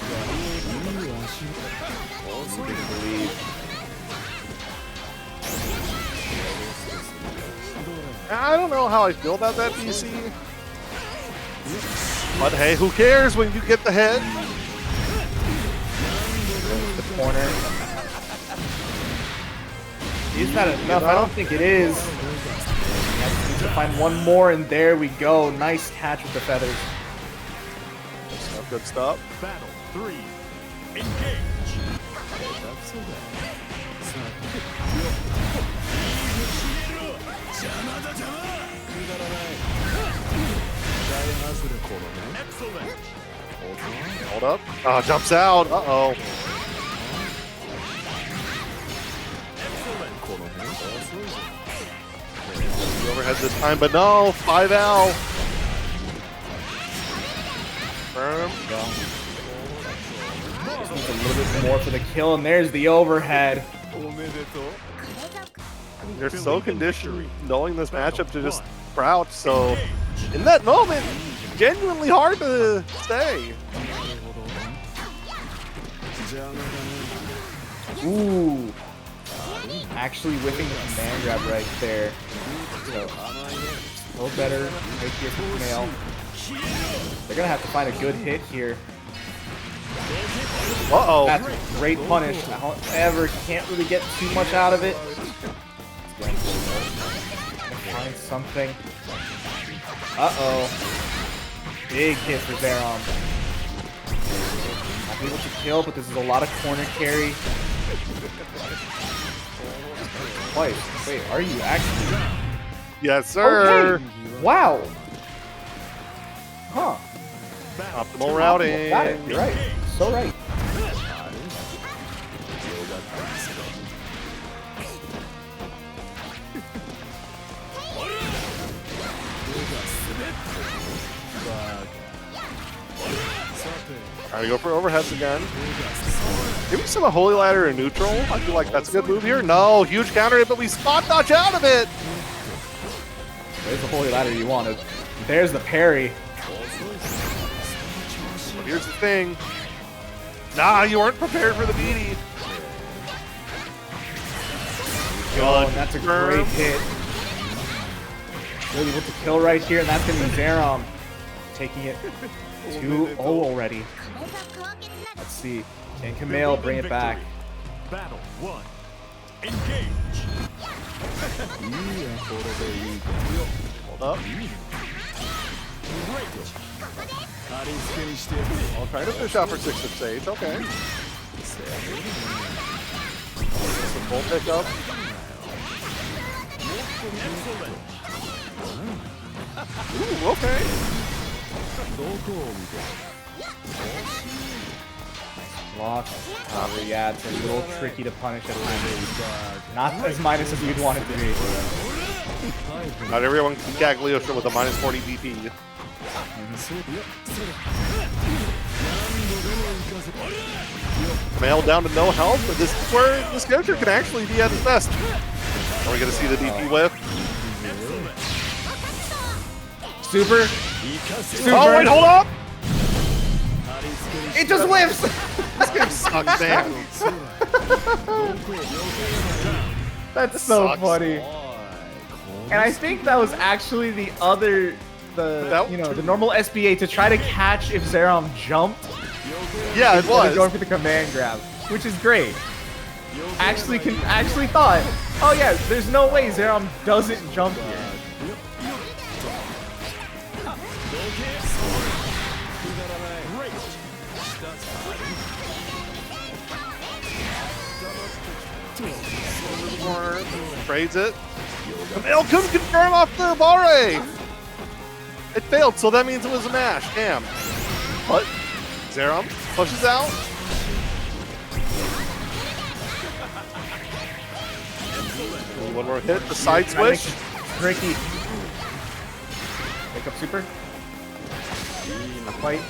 S1: I don't know how I feel about that DC. But hey, who cares when you get the head?
S2: The corner. Is that enough? I don't think it is. Need to find one more, and there we go. Nice catch with the feathers.
S1: Good stuff.
S3: Battle 3. Engage. Excellent.
S1: Hold up. Ah, jumps out. Uh-oh. The overhead this time, but no. 5L. Firm.
S2: Just needs a little bit more for the kill, and there's the overhead.
S1: They're so conditioned knowing this matchup to just crouch, so in that moment, genuinely hard to stay.
S2: Ooh. Actually whipping the command grab right there. So, a little better right here for Camael. They're going to have to find a good hit here.
S1: Uh-oh.
S2: That's a great punish. However, can't really get too much out of it. Find something. Uh-oh. Big hit for Zerom. Not able to kill, but this is a lot of corner carry. Wait, are you actually?
S1: Yes, sir.
S2: Okay. Wow. Huh.
S1: Optimal routing.
S2: Got it. You're right. So right.
S1: Trying to go for overheads again. Give me some Holy Ladder in neutral. I feel like that's a good move here. No, huge counter hit, but we spot dodge out of it.
S2: There's the Holy Ladder you wanted. There's the parry.
S1: But here's the thing. Nah, you weren't prepared for the beanie.
S2: Oh, and that's a great hit. Really able to kill right here, and that's going to be Zerom taking it 2-0 already. Let's see. Can Camael bring it back?
S3: Battle 1. Engage.
S1: Hold up. I'll try to fish out for 6 of Sage. Okay. Some full pickup. Ooh, okay.
S2: Block. Yeah, it's a little tricky to punish at times. Not as minus as you'd want it to be.
S1: Not everyone can Cagliostro with a minus 40 BP. Camael down to no health, but this is where this character can actually be at his best. Are we going to see the DP whip?
S2: Super.
S1: Oh, wait, hold up!
S2: It just whips!
S1: This game sucks, man.
S2: That's so
S1: Sucks.
S2: funny. And I think that was actually the normal SBA to try to catch if Zerom jumped.
S1: Yeah, it
S2: Instead of
S1: was.
S2: going for the command grab, which is great. Actually thought, oh yeah, there's no way Zerom doesn't jump here.
S1: trades it. Camael couldn't confirm off the Bare. It failed, so that means it was a mash. Damn. But Zerom pushes out. One more hit. The side switch.
S2: Tricky. Wake up super. Not quite.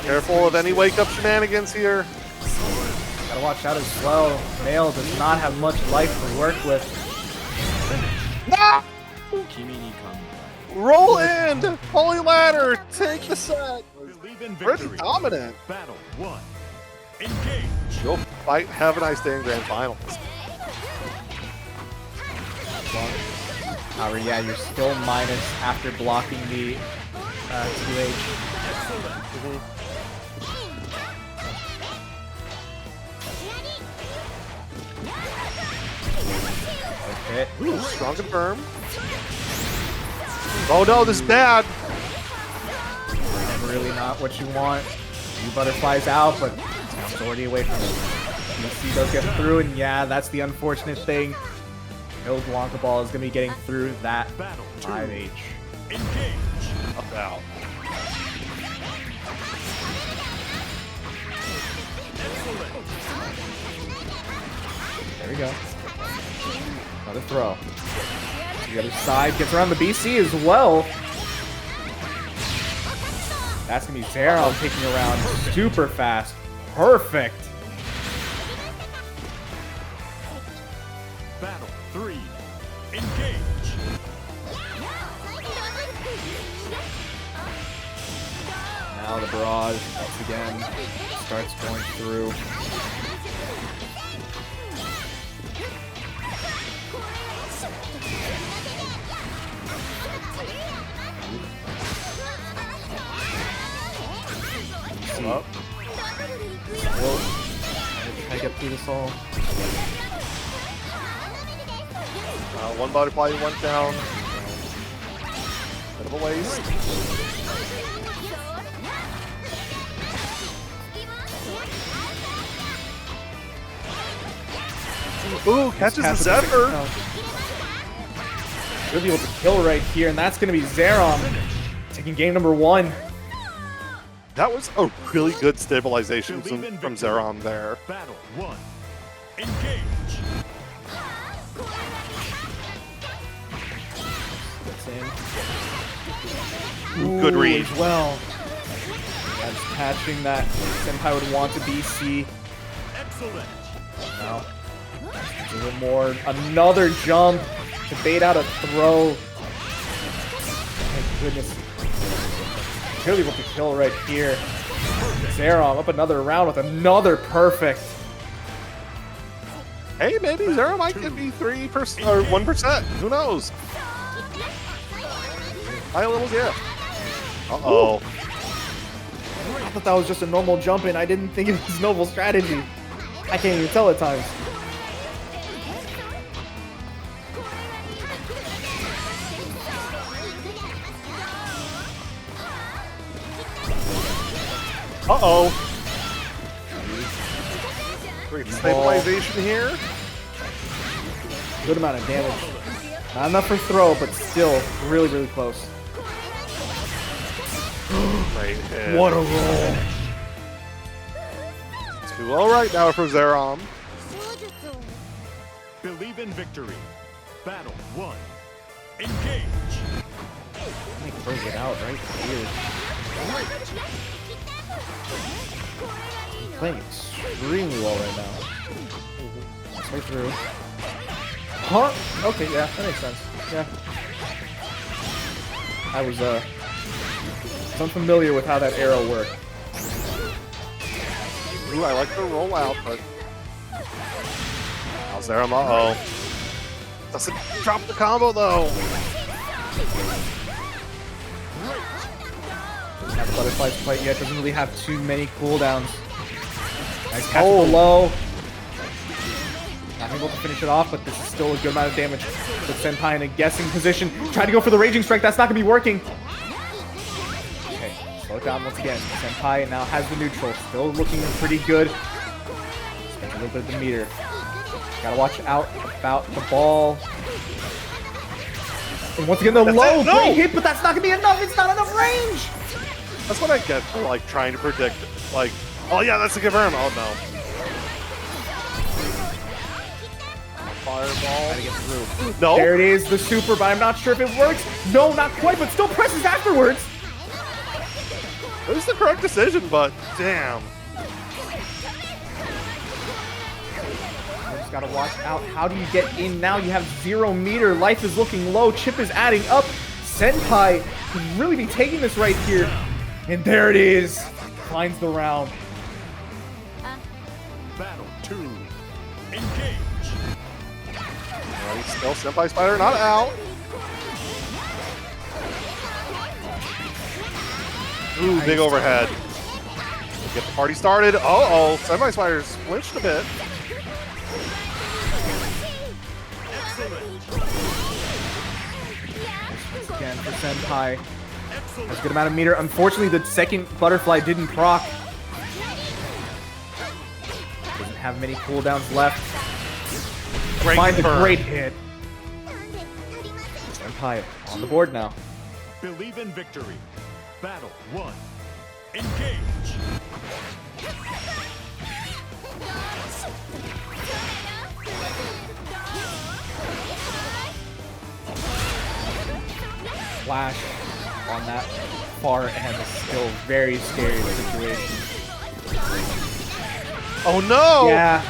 S1: Careful of any wake-up shenanigans here.
S2: Gotta watch out as well. Camael does not have much life to work with.
S1: No! Roll in! Holy ladder! Take the set! Pretty dominant.
S3: Battle 1. Engage.
S1: Go fight Havaniceday in Grand Finals.
S2: However, yeah, you're still minus after blocking the 2H. Okay.
S1: Ooh, strong confirm. Oh no, this is bad.
S2: Really not what you want. You butterflies out, but it's already away from it. DC does get through, and yeah, that's the unfortunate thing. No Blanca Ball is going to be getting through that 5H.
S3: Engage.
S1: About.
S2: There we go. Another throw. The other side gets around the BC as well. That's going to be Zerom taking around super fast. Perfect.
S3: Battle 3. Engage.
S2: Now the barrage once again starts going through. Up. Well, try to get through this all.
S1: One butterfly went down. Bit of a waste. Ooh, catches the Zephyr.
S2: Should be able to kill right here, and that's going to be Zerom taking game number 1.
S1: That was a really good stabilization from Zerom there.
S3: Battle 1. Engage.
S2: Ooh,
S1: good read.
S2: As well. That's catching that Senpai would want to BC.
S3: Excellent.
S2: Now, a little more. Another jump to bait out a throw. My goodness. Really able to kill right here. Zerom up another round with another perfect.
S1: Hey, maybe Zerom might get me 3% or 1%. Who knows? Buy a little gift. Uh-oh.
S2: I thought that was just a normal jump in. I didn't think it was noble strategy. I can't even tell at times.
S1: Uh-oh. Great stabilization here.
S2: Good amount of damage. Not enough for throw, but still really, really close.
S1: Great hit.
S2: What a roll.
S1: 2-0 right now for Zerom.
S3: Believe in victory. Battle 1. Engage.
S2: He throws it out right here. He's playing extremely well right now. Straight through. Huh? Okay, yeah, that makes sense. Yeah. I was unfamiliar with how that arrow worked.
S1: Ooh, I like the rollout, but now Zerom, uh-oh. Doesn't drop the combo though.
S2: That butterfly's fight yet doesn't really have too many cooldowns. Nice catch below. Not able to finish it off, but this is still a good amount of damage. With Senpai in a guessing position. Trying to go for the Raging Strike. That's not going to be working. Okay, slow it down once again. Senpai now has the neutral. Still looking pretty good. Spent a little bit of the meter. Gotta watch out about the ball. And once again, the
S1: That's
S2: low
S1: it. No!
S2: great hit, but that's not gonna be enough. It's not enough range.
S1: That's what I get for like trying to predict. Like, oh yeah, that's a Gbhforever. Oh no. Fireball.
S2: Gotta get through.
S1: No.
S2: There it is, the super, but I'm not sure if it works. No, not quite, but still presses afterwards.
S1: It was the correct decision, but damn.
S2: Just gotta watch out. How do you get in now? You have 0 meter. Life is looking low. Chip is adding up. Senpai could really be taking this right here. And there it is. Finds the round.
S3: Battle 2. Engage.
S1: Alright, still SenpaiSpyder not out. Ooh, big overhead. Get the party started. Uh-oh, SenpaiSpyder's flinched a bit.
S2: Again for Senpai. Has a good amount of meter. Unfortunately, the second butterfly didn't proc. Doesn't have many cooldowns left.
S1: Great
S2: Finds a
S1: burn.
S2: great hit. Senpai on the board now.
S3: Believe in victory. Battle 1. Engage.
S2: Flash on that far end is still very scary situation.
S1: Oh no!
S2: Yeah.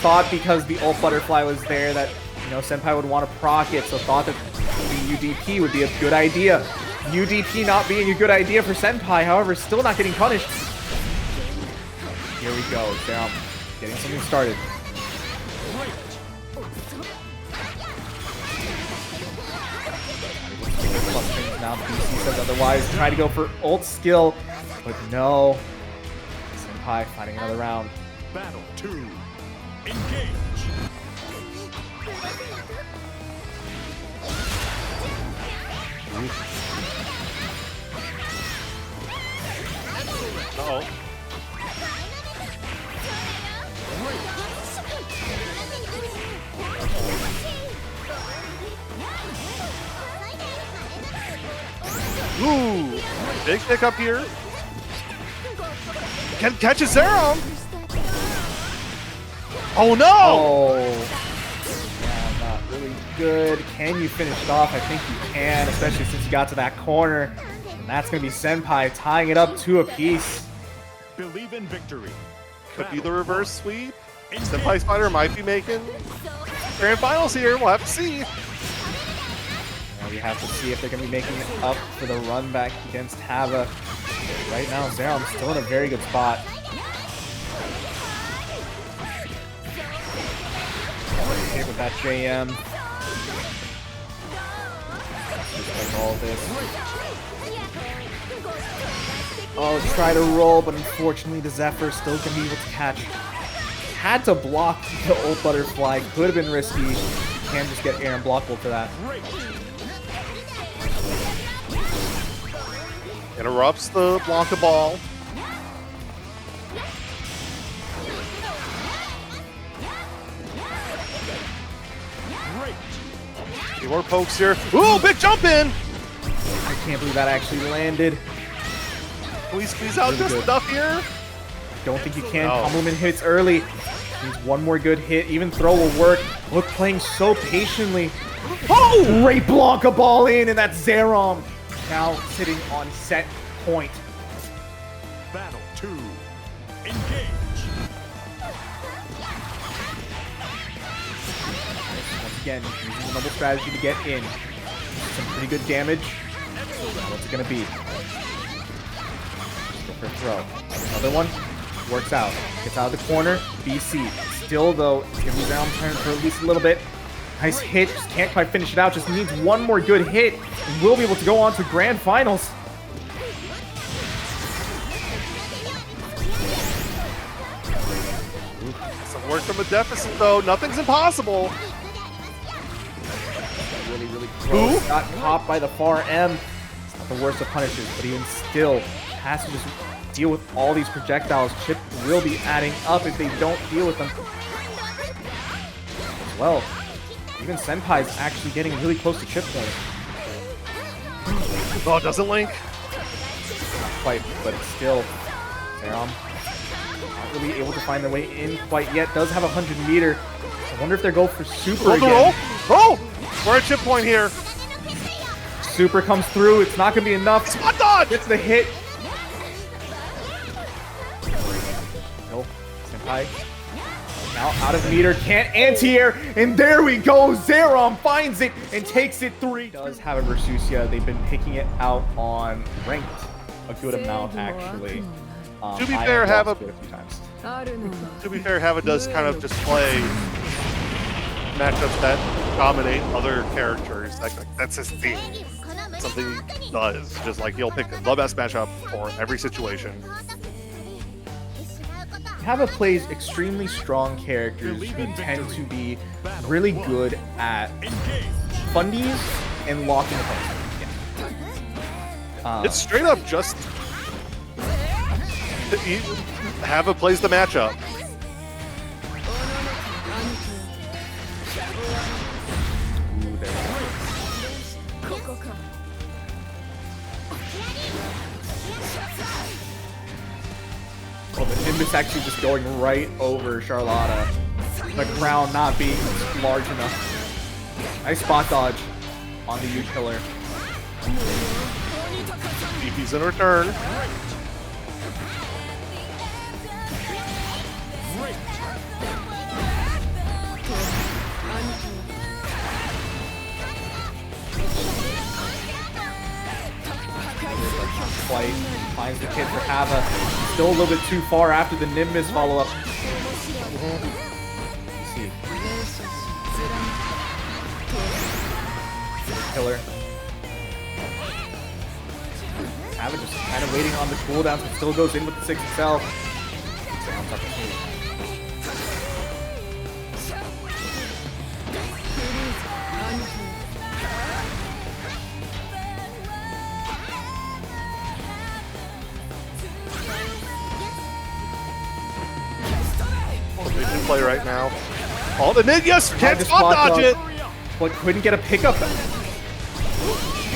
S2: Thought because the ult butterfly was there that, you know, Senpai would want to proc it, so thought that the UDP would be a good idea. UDP not being a good idea for Senpai, however, still not getting punished. Here we go, down. Getting something started. Now BC says otherwise. Try to go for ult skill, but no. Senpai finding another round.
S3: Battle 2. Engage.
S1: Uh-oh. Ooh, big pick up here. Can catch a Zero. Oh no!
S2: Oh, yeah, not really good. Can you finish it off? I think you can, especially since you got to that corner. And that's going to be Senpai tying it up 2 apiece.
S3: Believe in victory.
S1: Could be the reverse sweep. SenpaiSpyder might be making grand finals here. We'll have to see.
S2: Now we have to see if they're going to be making it up for the run back against Hava. Right now, Zerom's still in a very good spot. Hit with that JM. Just like all this. Oh, try to roll, but unfortunately the Zephyr still can be able to catch. Had to block the ult butterfly. Could have been risky. Can just get air unblockable for that.
S1: Interrupts the Blanca ball. Few more pokes here. Ooh, big jump in!
S2: I can't believe that actually landed.
S1: Can we squeeze out
S2: Really
S1: just
S2: good.
S1: enough here?
S2: Don't think you can.
S1: No.
S2: Compliment hits early. Needs one more good hit. Even throw will work. Look, playing so patiently. Oh! Great Blanca ball in, and that's Zerom. Now sitting on set point.
S3: Battle 2. Engage.
S2: Once again, using the noble strategy to get in. Some pretty good damage. What's it gonna be? Go for a throw. Another one. Works out. Gets out of the corner. BC. Still, though, it's gonna be down turn for at least a little bit. Nice hit. Just can't quite finish it out. Just needs one more good hit. And will be able to go on to grand finals.
S1: Some work from a deficit, though. Nothing's impossible.
S2: Really, really close.
S1: Who?
S2: Got caught by the far M. It's not the worst of punishes, but even still has to just deal with all these projectiles. Chip will be adding up if they don't deal with them. well. Even Senpai's actually getting really close to chip point.
S1: Oh, doesn't Link?
S2: Not quite, but still. Zerom not really able to find their way in quite yet. Does have a 100-meter. I wonder if they go for super
S1: Roll the roll.
S2: again.
S1: Oh! We're at chip point here.
S2: Super comes through. It's not going to be enough.
S1: Spot dodge!
S2: Gets the hit. No. Senpai. Now out of meter. Can't anti-air. And there we go. Zerom finds it and takes it 3. Does have a Versusia. They've been picking it out on ranked a good amount, actually.
S1: To be fair, Hava
S2: a few times.
S1: To be fair, Hava does kind of just play matchups that dominate other characters. Like that's his theme. Something he does. Just like he'll pick the best matchup for every situation.
S2: Hava plays extremely strong characters who tend to be really good at fundies and locking opponents.
S1: It's straight up just Hava plays the matchup.
S2: Ooh, there we go. Oh, the Nimbus actually just going right over Charlotta. The crown not being large enough. Nice spot dodge on the U-Killer.
S1: DP's in return.
S2: Quite finds the kid for Hava. Still a little bit too far after the Nimbus follow-up. See. Killer. Hava just kind of waiting on the cooldown, but still goes in with the 6 itself.
S1: Play right now. Oh, the mid, yes, can't spot dodge it.
S2: But couldn't get a pickup.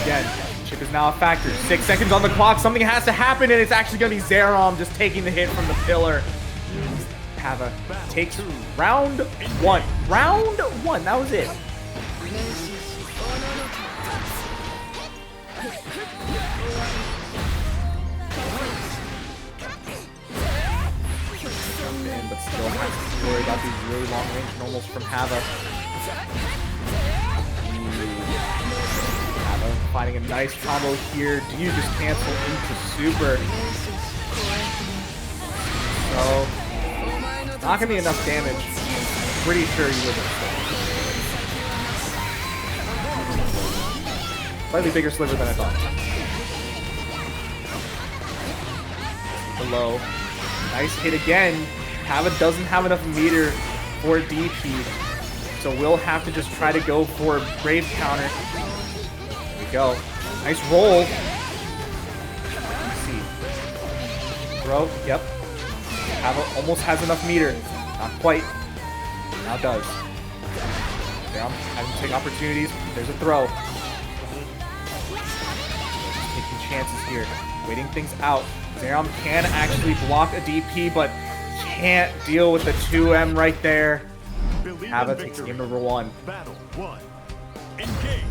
S2: Again, chip is now a factor. 6 seconds on the clock. Something has to happen, and it's actually going to be Zerom just taking the hit from the pillar. Hava takes round 1. Round 1. That was it. But still has to worry about these really long range normals from Hava. Hava finding a nice combo here. Do you just cancel into super? So, not gonna be enough damage. Pretty sure you would have. Slightly bigger sliver than I thought. Below. Nice hit again. Hava doesn't have enough meter for DP, so we'll have to just try to go for a Brave counter. There we go. Nice roll. Let's see. Throw. Yep. Hava almost has enough meter. Not quite. Now does. Zerom having to take opportunities. There's a throw. Taking chances here. Waiting things out. Zerom can actually block a DP, but can't deal with the 2M right there. Hava takes game number 1.
S3: Battle 1. Engage.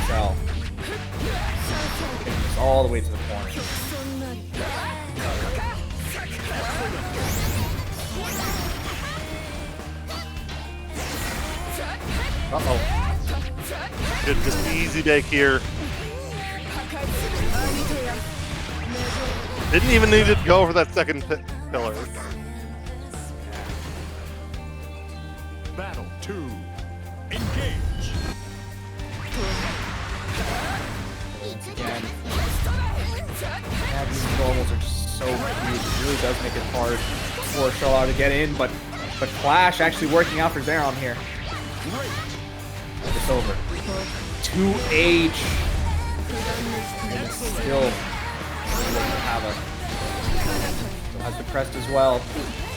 S2: So, taking this all the way to the corner. Uh-oh.
S1: Should just be easy bake here. Didn't even need to go for that second pillar.
S3: Battle 2. Engage.
S2: Once again. Yeah, these normals are just so huge. It really does make it hard for Charlotta to get in, but The Clash actually working out for Zerom here. It's over. 2H. And it's still Hava. Still has the crest as well.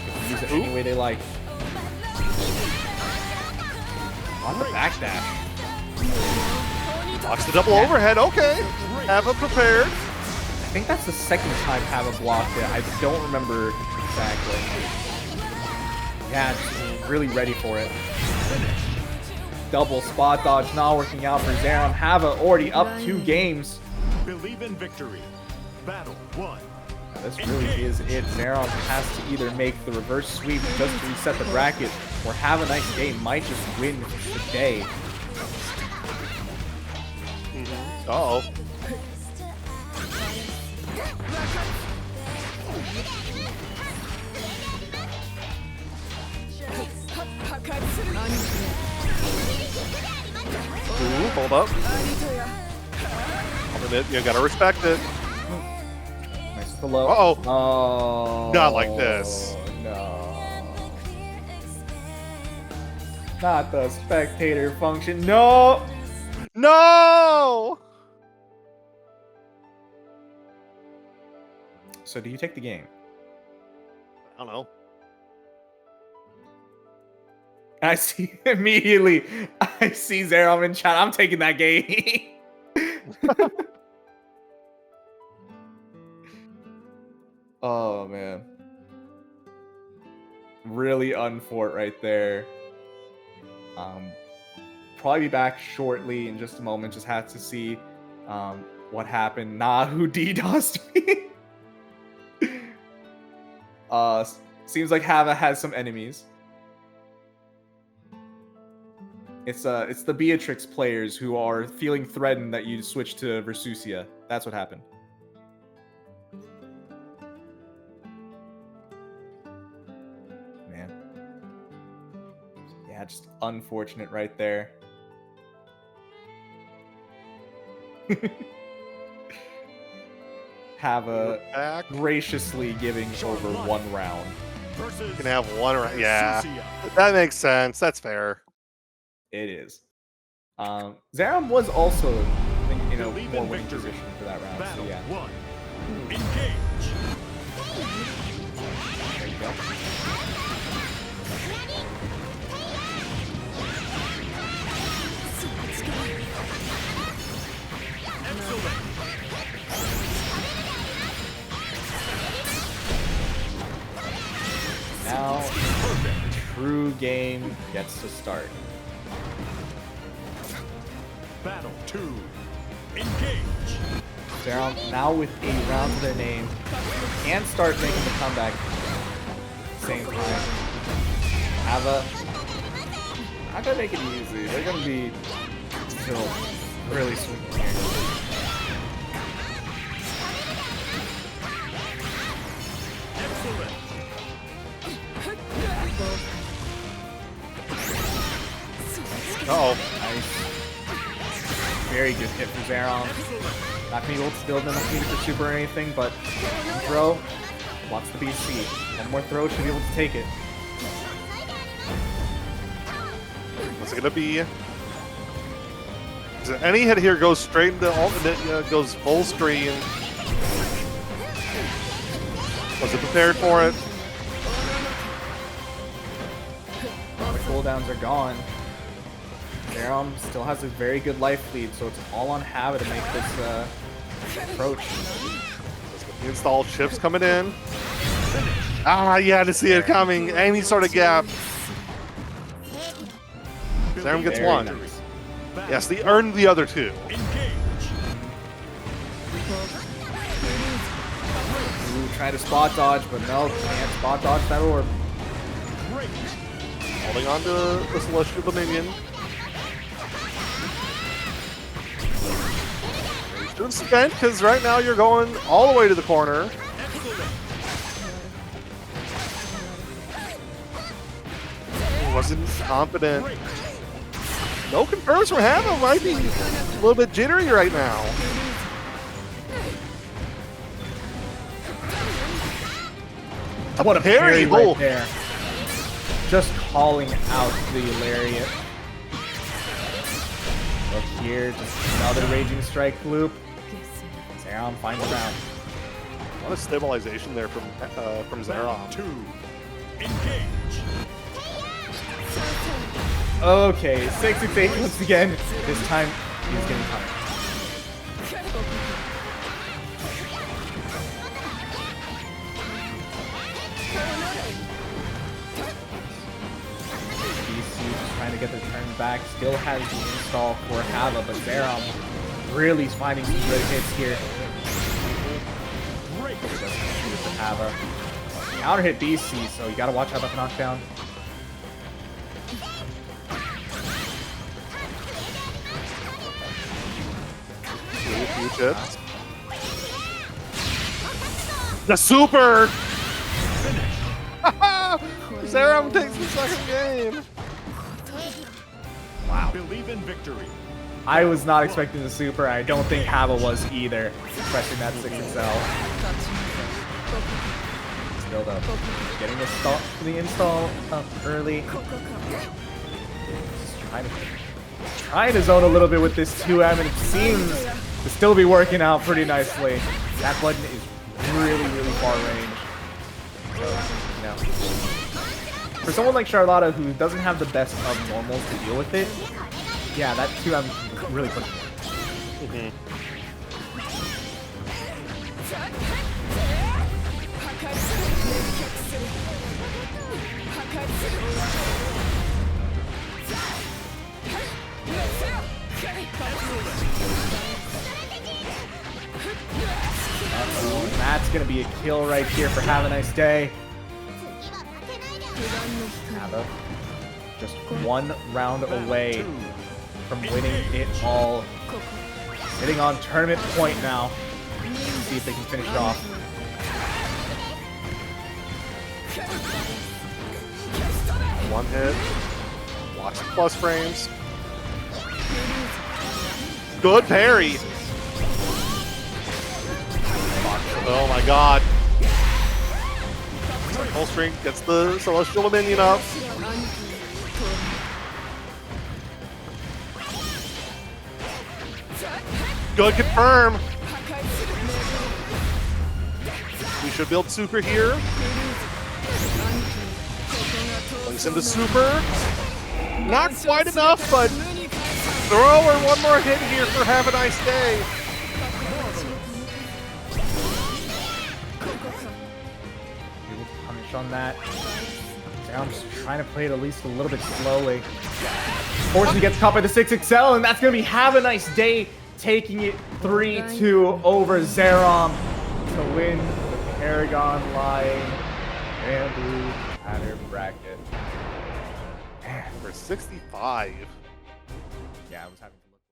S2: They can use it any way they like. On the backdash.
S1: Blocks the double overhead. Okay. Hava prepared.
S2: I think that's the second time Hava blocked it. I don't remember exactly. Yeah, just really ready for it. Double spot dodge not working out for Zerom. Hava already up 2 games.
S3: Believe in victory. Battle 1.
S2: Now, this really is it. Zerom has to either make the reverse sweep just to reset the bracket, or Havaniceday might just win the day.
S1: Uh-oh. Ooh, hold up. You gotta respect it.
S2: Nice with the low.
S1: Uh-oh.
S2: Oh.
S1: Not like this.
S2: No. Not the spectator function. No!
S1: No!
S2: So do you take the game?
S1: I don't know.
S2: I see immediately. I see Zerom in chat. I'm taking that game. Oh man. Really unfort right there. Probably be back shortly in just a moment. Just have to see what happened. Nah, who DDoSed me? Seems like Hava has some enemies. It's the Beatrix players who are feeling threatened that you switch to Versusia. That's what happened. Man. Yeah, just unfortunate right there. Hava graciously giving over 1 round.
S1: You can have 1 round. Yeah, that makes sense. That's fair.
S2: It is. Zerom was also, I think, in a more winning position for that round. So yeah.
S3: Engage.
S2: There you go. Now, true game gets to start.
S3: Battle 2. Engage.
S2: Zerom now with a round to their name and start making the comeback at the same time. Hava, not gonna make it easy. They're gonna be still really sweet here.
S1: Uh-oh.
S2: Nice. Very good hit for Zerom. Not gonna be able to build enough meter for super or anything, but throw blocks the BC. 1 more throw should be able to take it.
S1: What's it gonna be? Any hit here goes straight into alternate, goes full stream. Was it prepared for it?
S2: The cooldowns are gone. Zerom still has a very good life lead, so it's all on Hava to make this approach.
S1: Install chips coming in. Ah, you had to see it coming. Any sort of gap. Zerom gets 1.
S2: Nice.
S1: Yes, they earned the other 2.
S2: Ooh, try to spot dodge, but no, can't spot dodge that orb.
S1: Holding on to the Celestial Dominion. Doing spent, because right now you're going all the way to the corner. Wasn't confident. No confirms from Hava. Might be a little bit jittery right now.
S2: What a
S1: parry
S2: right
S1: oh.
S2: there. just calling out the Lariat. Look here, just another Raging Strike loop. Zerom finds a round.
S1: A lot of stabilization there from Zerom.
S3: 2. Engage.
S2: Okay, 668 once again. This time he's getting punished. Trying to get the turn back, still has the install for Hava, but Zerom really is finding some good hits here. For Hava. Counter hit BC, so you gotta watch out about the knockdown.
S1: Huge hits. The super! Zerom takes the second game.
S2: Wow.
S3: Believe in victory.
S2: I was not expecting the super. I don't think Hava was either, especially that 6XL. Still though, getting the install up early. Just trying to zone a little bit with this 2M, and it seems to still be working out pretty nicely. That button is really, really far range. So, you know, for someone like Charlotta who doesn't have the best of normals to deal with it, yeah, that 2M really puts it. Uh-oh, and that's gonna be a kill right here for Havaniceday. Hava just one round away from winning it all. Sitting on tournament point now. Let's see if they can finish it off.
S1: One hit. Watch the plus frames. Good parry. Oh my god. Full strength gets the Celestial Minion up. Good confirm. We should build super here. Place into super. Not quite enough, but throw or one more hit here for Havaniceday.
S2: Able to punish on that. I'm just trying to play it at least a little bit slowly. Fortunately gets caught by the 6XL, and that's going to be Havaniceday taking it 3-2 over Zerom to win the ParagOnline Granblue ladder bracket.
S1: For 65.
S2: Yeah, I was having